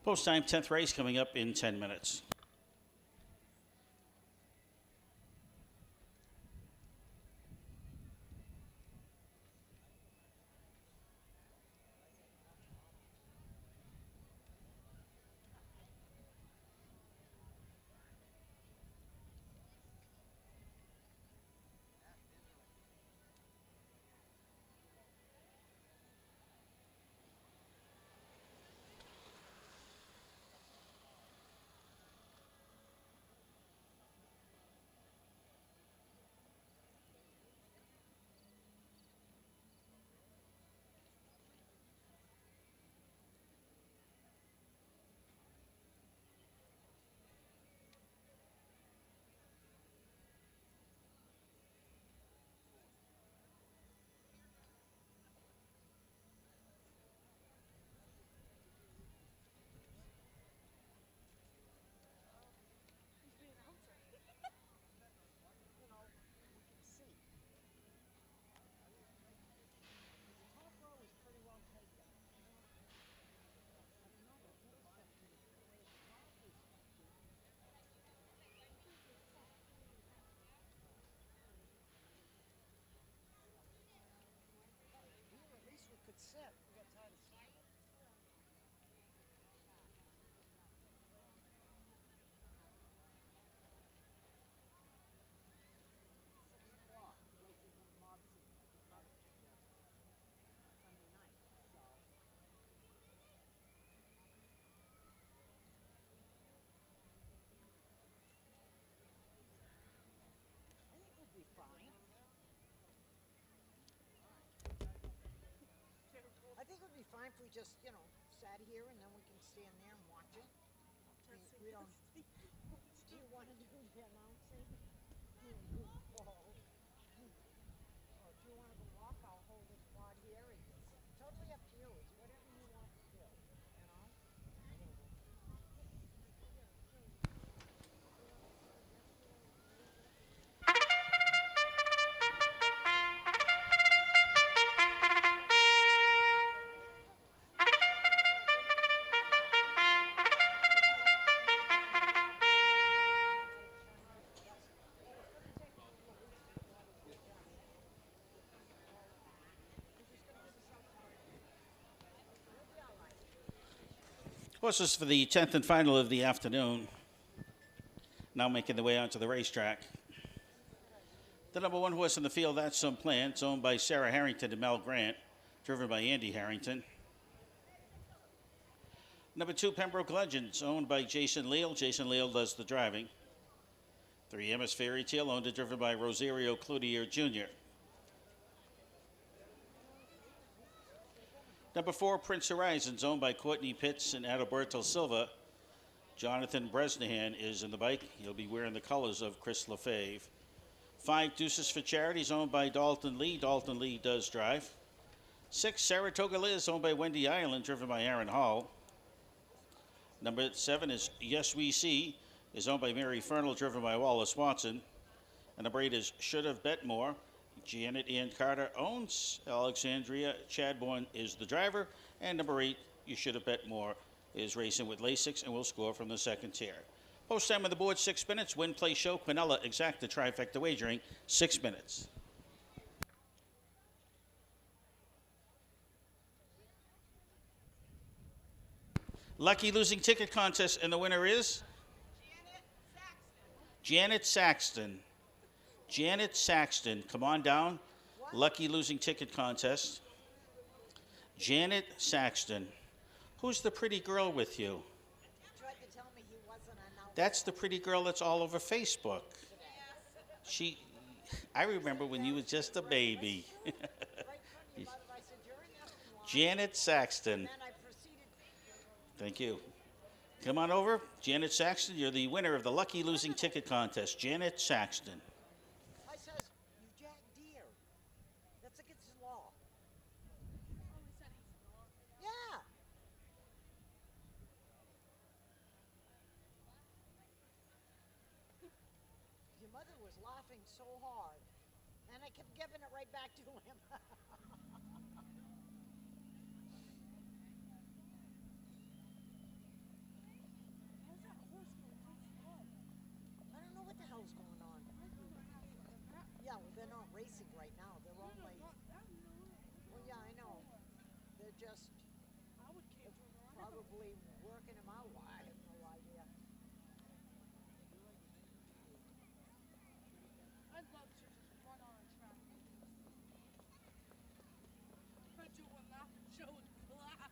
Post time, 10th race coming up in 10 minutes. mind if we just, sat here and then we can stand there and watch it? We don't. Do you want to do the announcing? Or if you want to go walk, I'll hold this quad here. It's totally up to you. It's whatever you want to do. Horses for the 10th and final of the afternoon. Now making their way onto the racetrack. The number 1 horse in the field, That's Some Plan. It's owned by Sarah Harrington and Mel Grant, driven by Andy Harrington. Number 2, Pembroke Legends, owned by Jason Leal. Jason Leal does the driving. 3, MS Fairy Tale, owned and driven by Rosario Cloutier Jr. Number 4, Prince Horizons, owned by Courtney Pitts and Adalberto Silva. Jonathan Bresnahan is in the bike. He'll be wearing the colors of Chris Lefebvre. 5, Deuces for Charities, owned by Dalton Lee. Dalton Lee does drive. 6, Saratoga Liz, owned by Wendy Ireland, driven by Aaron Hall. Number 7 is Yes We See, is owned by Mary Fernal, driven by Wallace Watson. And number 8 is Should Have Bet More. Janet Ann Carter owns. Alexandria Chadbourne is the driver. And number 8, You Should Have Bet More, is racing with Lasix and will score from the second tier. Post time on the board, 6 minutes. Win, play, show, Quinella, Exacta, Trifecta Wagering, 6 minutes. Lucky losing ticket contest, and the winner is Janet Saxton. Janet Saxton, come on down. Lucky losing ticket contest. Janet Saxton. Who's the pretty girl with you? Tried to tell me he wasn't announced. That's the pretty girl that's all over Facebook. I remember when you was just a baby. Right in front of you, Mother. I said, you're in that one. Janet Saxton. And then I proceeded. Thank you. Come on over. Janet Saxton, you're the winner of the Lucky Losing Ticket Contest. Janet Saxton. I says, you jack deer. That's against the law. Yeah. Your mother was laughing so hard, and I kept giving it right back to him. I don't know what the hell's going on. Yeah, well, they're not racing right now. They're only. Well, yeah, I know. They're just. Probably working them out. I have no idea. I'd love to just run on a track. I'd do one lap and show with class.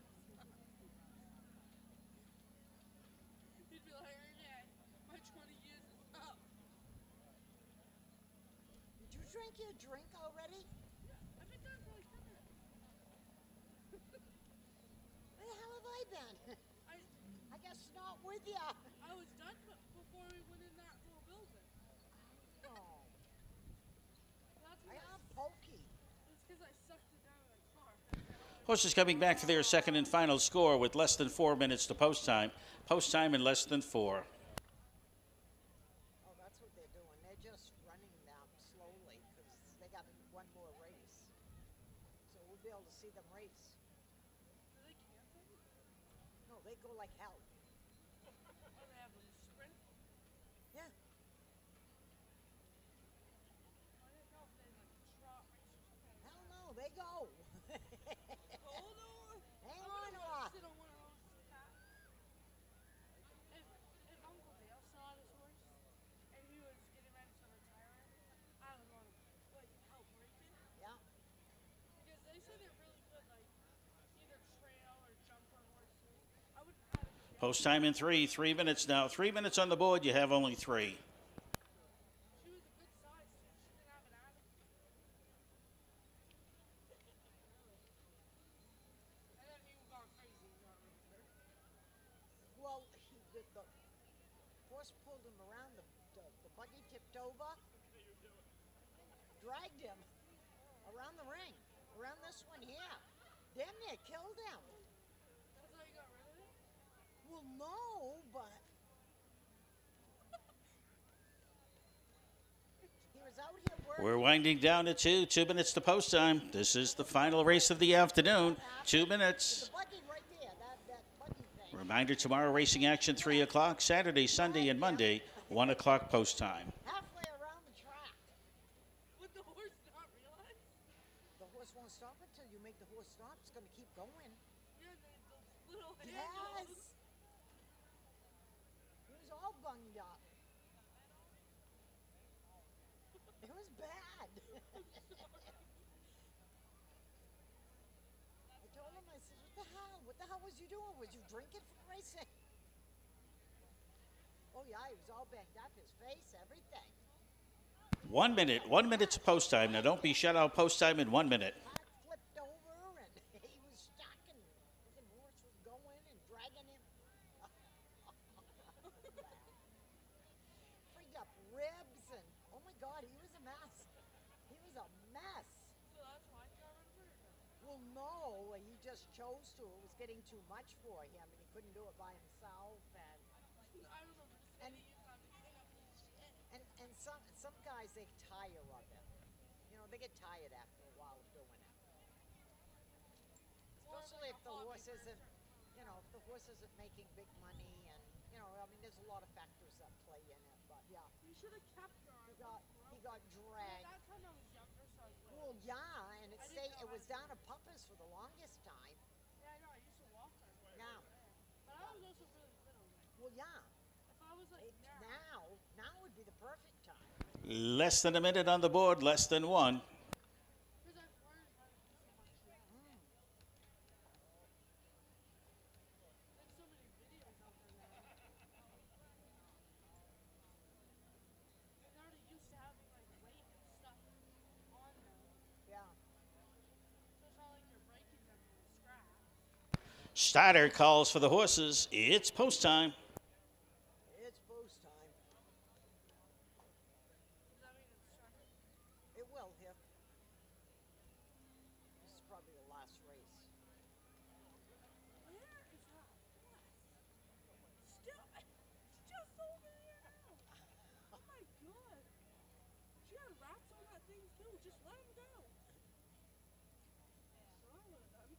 You'd be like, okay, my 20 years is up. Did you drink your drink already? I've been done for like 10 minutes. Where the hell have I been? I guess not with ya. I was done before we went in that little building. Oh, That's I because am pokey. it's because I sucked it down in my car. Horses coming back for their second and final score with less than 4 minutes to post time. Post time in less than 4. Oh, that's what they're doing. They're just running them slowly because they got one more race. So we'll be able to see them race. Do they cancel? No, they go like hell. Or they have them sprint? Yeah. I didn't know if they like trot race or something. Hell no, they go. Hold on. Hang I on would've to wanted to her. sit on one of those paths. If Uncle Dale saw this horse and he was getting ready to retire it, I would want to like help break it. Yeah. Because they say they're really good, like either trail or jumper horses. I would have it. Post time in 3. 3 minutes now. 3 minutes on the board. You have only 3. She was a good size too. She didn't have an attitude. And then he got flipped over, dragged him around the ring, around this one here. Damn near killed him. That's how you got rid of it? Well, no, but he was out here working. We're winding down to 2 minutes to post time. This is the final race of the afternoon. 2 minutes. The buggy right there, that buggy thing. Reminder, tomorrow racing action 3 o'clock, Saturday, Sunday, and Monday, 1 o'clock post time. Halfway around the track. Would the horse not realize? The horse won't stop until you make the horse stop. It's going to keep going. Yeah, the little Yes. handles. He was all bunged up. It was bad. I told him, I said, what the hell? What the hell was you doing? Was you drinking for Christ's sake? Oh yeah, he was all banged up, his face, everything. 1 minute. 1 minute to post time. Now, don't be shut out post time in 1 minute. Cart flipped over and he was stuck and the horse was going and dragging him. Freed up ribs and oh my God, he was a mess. He was a mess. So that's why you got rid of it? Well, no, he just chose to. It was getting too much for him and he couldn't do it by himself. I remember And- saying you got to clean up his shit. And some guys, they tire of it. You know, they get tired after a while of doing it. Or Especially like if the a hobby horse isn't, you know, if the horse isn't making big money and, you know, I mean, there's a lot of factors that play in it, but yeah, You should have kept your he got At dragged. that time I was younger, so I was Well, yeah, and I didn't know it was how down to Puppas for the longest time. Yeah, I know. I used to walk there. Yeah. But I was also really little. Well, yeah. If I was like Now would be the perfect time. Less than a minute on the board, less than one. because I've learned how to do so much shit. There's so many videos out there now. They're already used to having like weight and stuff on them. Yeah. So it's not like you're breaking them from scratch. Starter calls for the horses. It's post time. It's boost time. Does that mean it's started? It will here. This is probably the last race. Where is that horse? Still, it's just over there now. Oh my god. She had wraps on that thing too. Just let him go. So I would have done.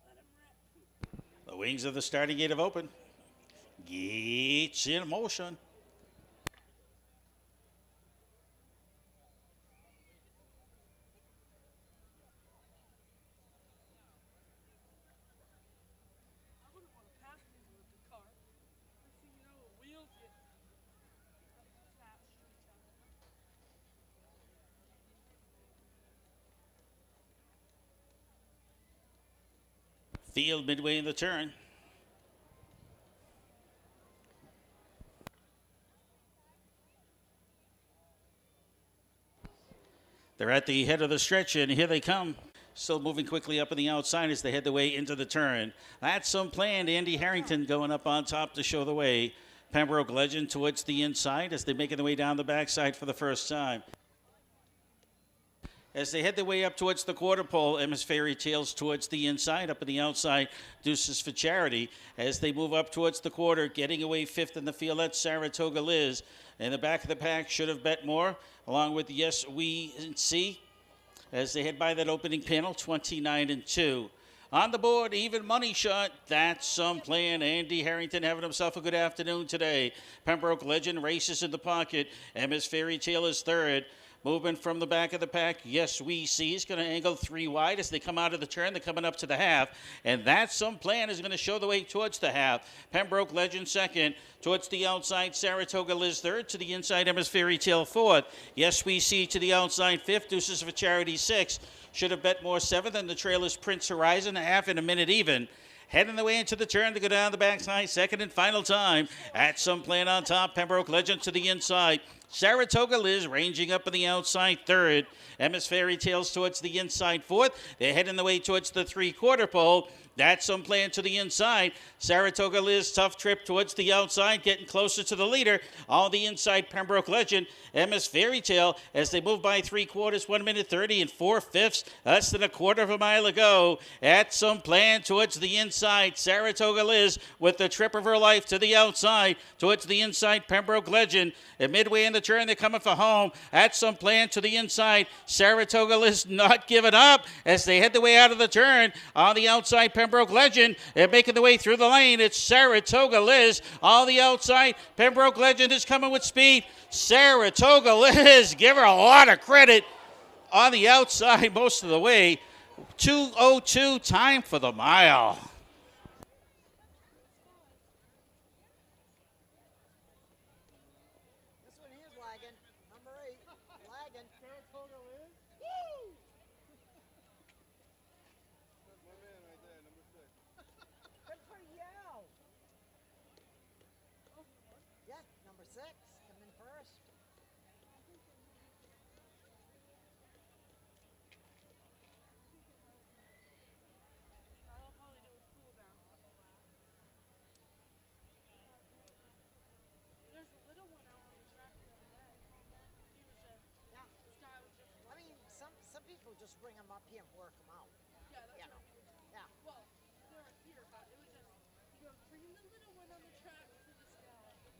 Let him rip. The wings of the starting gate have opened. Gates in motion. I wouldn't want to pass people with the car. Next thing you know, the wheels get attached to each other. Field midway in the turn. They're at the head of the stretch, and here they come. Still moving quickly up on the outside as they head the way into the turn. That's some planned. Andy Harrington going up on top to show the way. Pembroke Legend towards the inside as they make their way down the backside for the first time. As they head their way up towards the quarter pole, Emma's Fairy Tales towards the inside. Up on the outside, Deuces for Charity. As they move up towards the quarter, getting away fifth in the field, that's Saratoga Liz. In the back of the pack, Should Have Bet More, along with Yes We See. As they head by that opening panel, 29-2. On the board, even money shot. That's some plan. Andy Harrington having himself a good afternoon today. Pembroke Legend races in the pocket. Emma's Fairy Tale is third. Movement from the back of the pack, Yes We See. He's going to angle three wide as they come out of the turn. They're coming up to the half. And That's Some Plan is going to show the way towards the half. Pembroke Legend second. Towards the outside, Saratoga Liz third. To the inside, Emma's Fairy Tale fourth. Yes We See to the outside fifth. Deuces for Charity sixth. Should Have Bet More seventh. And the trail is Prince Horizon, a half and a minute even. heading the way into the turn to go down the backside. Second and final time. At some plan on top. Pembroke Legend to the inside. Saratoga Liz ranging up on the outside third. Emma's Fairy Tales towards the inside fourth. They're heading the way towards the three-quarter pole. That's some plan to the inside. Saratoga Liz, tough trip towards the outside, getting closer to the leader. On the inside, Pembroke Legend. Emma's Fairy Tale as they move by 3/4, 1 minute 30 and 4/5. Less than a quarter of a mile ago. At some plan towards the inside. Saratoga Liz with the trip of her life to the outside. Towards the inside, Pembroke Legend. At midway in the turn, they're coming for home. At some plan to the inside. Saratoga Liz not giving up as they head the way out of the turn. On the outside, Pembroke Legend and making the way through the lane. It's Saratoga Liz. On the outside, Pembroke Legend is coming with speed. Saratoga Liz, give her a lot of credit. On the outside most of the way. 2:02 time for the mile. This one here's lagging. Number 8. Lagging. Saratoga Liz. Woo! That's my man right there, number 6. Good for you. Yeah, number 6. Come in first. I'll probably do a cool down. There's a little one out on the track the other day. He was just, Yeah. this guy was just, I mean, some people just bring them up here and work them out. yeah, that's You what know. he was. Yeah. Well, they're here, but it was just, he goes, bringing the little one on the track to this guy. And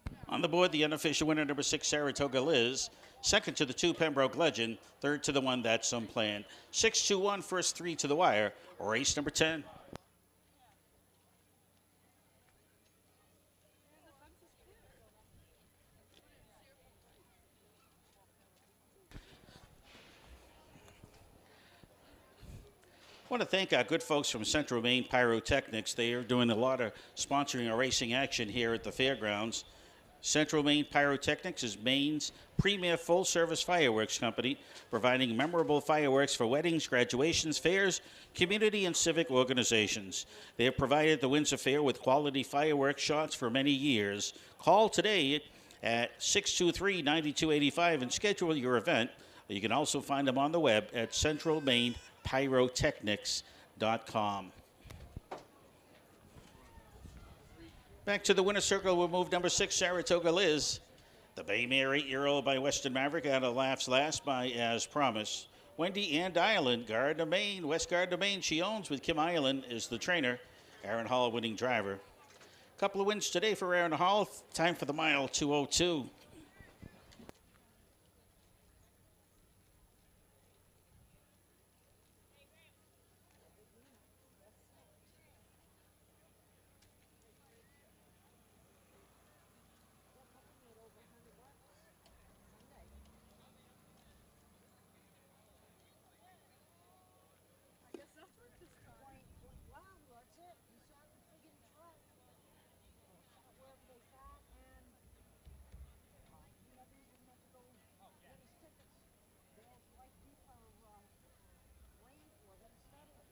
yeah. On the board, the unofficial winner, number 6, Saratoga Liz. Second to the 2, Pembroke Legend. Third to the 1, That's Some Plan. 6-2-1, first 3 to the wire. Race number 10. I want to thank our good folks from Central Maine Pyrotechnics. They are doing a lot of sponsoring our racing action here at the fairgrounds. Central Maine Pyrotechnics is Maine's premier full-service fireworks company, providing memorable fireworks for weddings, graduations, fairs, community, and civic organizations. They have provided the Windsor Fair with quality fireworks shots for many years. Call today at 623-9285 and schedule your event. You can also find them on the web at centralmainepyrotechnics.com. Back to the winner's circle, we'll move number 6, Saratoga Liz. The Baymare 8-year-old by Western Maverick out of laughs last by As Promised. Wendy and Ireland, Gardner, Maine. West Gardner, Maine, she owns with Kim Ireland is the trainer. Aaron Hall, winning driver. Couple of wins today for Aaron Hall. Time for the mile, 2:02. I guess that's what this time. Wow, that's it. You saw the friggin' truck. Wherever they sat and he never even had to go get his tickets. Dale's wife Deepa waiting for them steadily.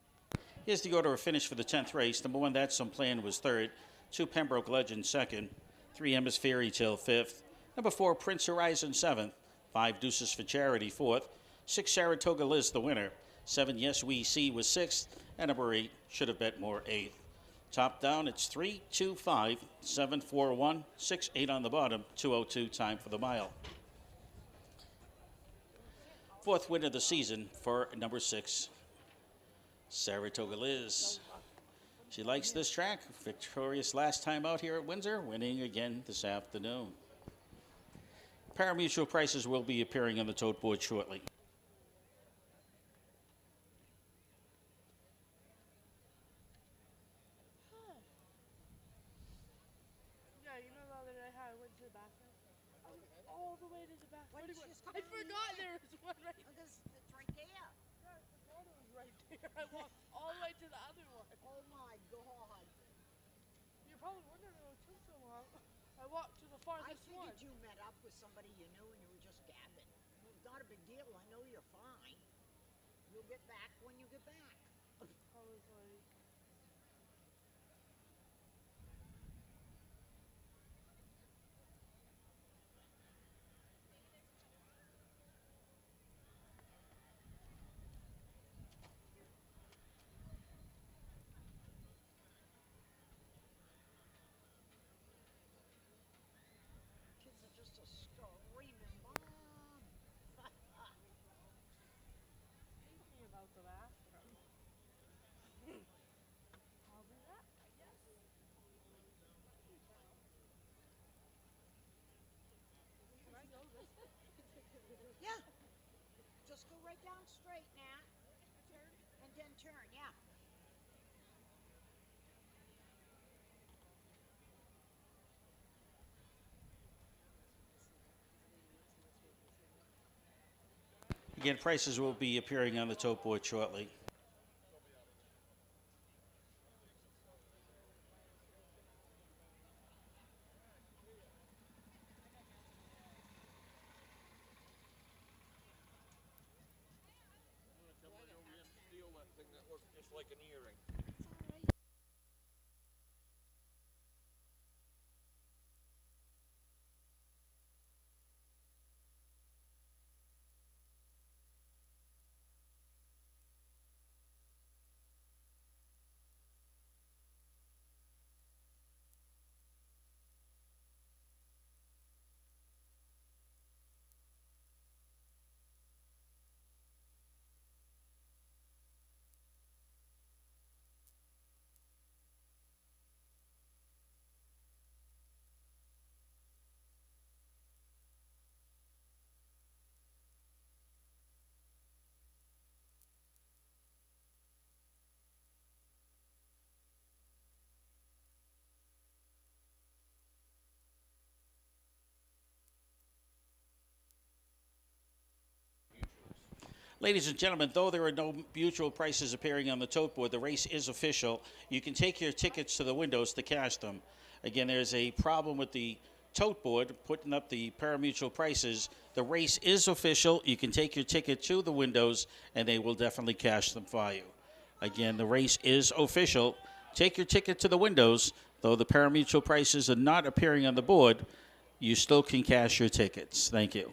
Here's the order of finish for the 10th race. Number 1, That's Some Plan, was third. 2, Pembroke Legend, second. 3, Emma's Fairy Tale, fifth. Number 4, Prince Horizon, seventh. 5, Deuces for Charity, fourth. 6, Saratoga Liz, the winner. 7, Yes We See, was sixth. And number 8, Should Have Bet More, eighth. Top down, it's 3, 2, 5, 7, 4, 1, 6, 8 on the bottom. 2:02 time for the mile. Fourth win of the season for number 6, Saratoga Liz. She likes this track. Victorious last time out here at Windsor, winning again this afternoon. Parimutuel prices will be appearing on the tote board shortly. Yeah, you know the other day how I went to the bathroom? I went all the way to the bathroom. Why did you just come I down forgot here? there was one right there. Look, it's right there. I forgot it was right there. I walked all the way to the other one. Oh my God. You're probably wondering why it took so long. I walked to the I farthest one. figured you met up with somebody you knew and you were just gabbing. It's not a big deal. I know you're fine. You'll get back when you get back. I was like, straight, Nat. And then turn, yeah. Again, prices will be appearing on the tote board shortly. Steal that thing that looks just like an earring. Ladies and gentlemen, though there are no mutual prices appearing on the tote board, the race is official. You can take your tickets to the windows to cash them. Again, there's a problem with the tote board putting up the pari-mutuel prices. The race is official. You can take your ticket to the windows, and they will definitely cash them for you. Again, the race is official. Take your ticket to the windows. Though the pari-mutuel prices are not appearing on the board, you still can cash your tickets. Thank you.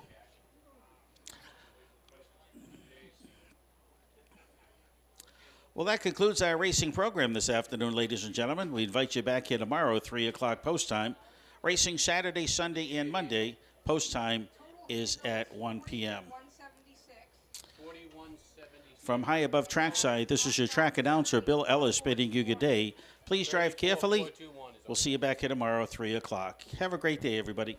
Well, that concludes our racing program this afternoon, ladies and gentlemen. We invite you back here tomorrow, 3 o'clock post time. Racing Saturday, Sunday, and Monday. Post time is at 1 p.m. 2176. From high above trackside, this is your track announcer, Bill Ellis, bidding you good day. Please drive carefully. We'll see you back here tomorrow, 3 o'clock. Have a great day, everybody.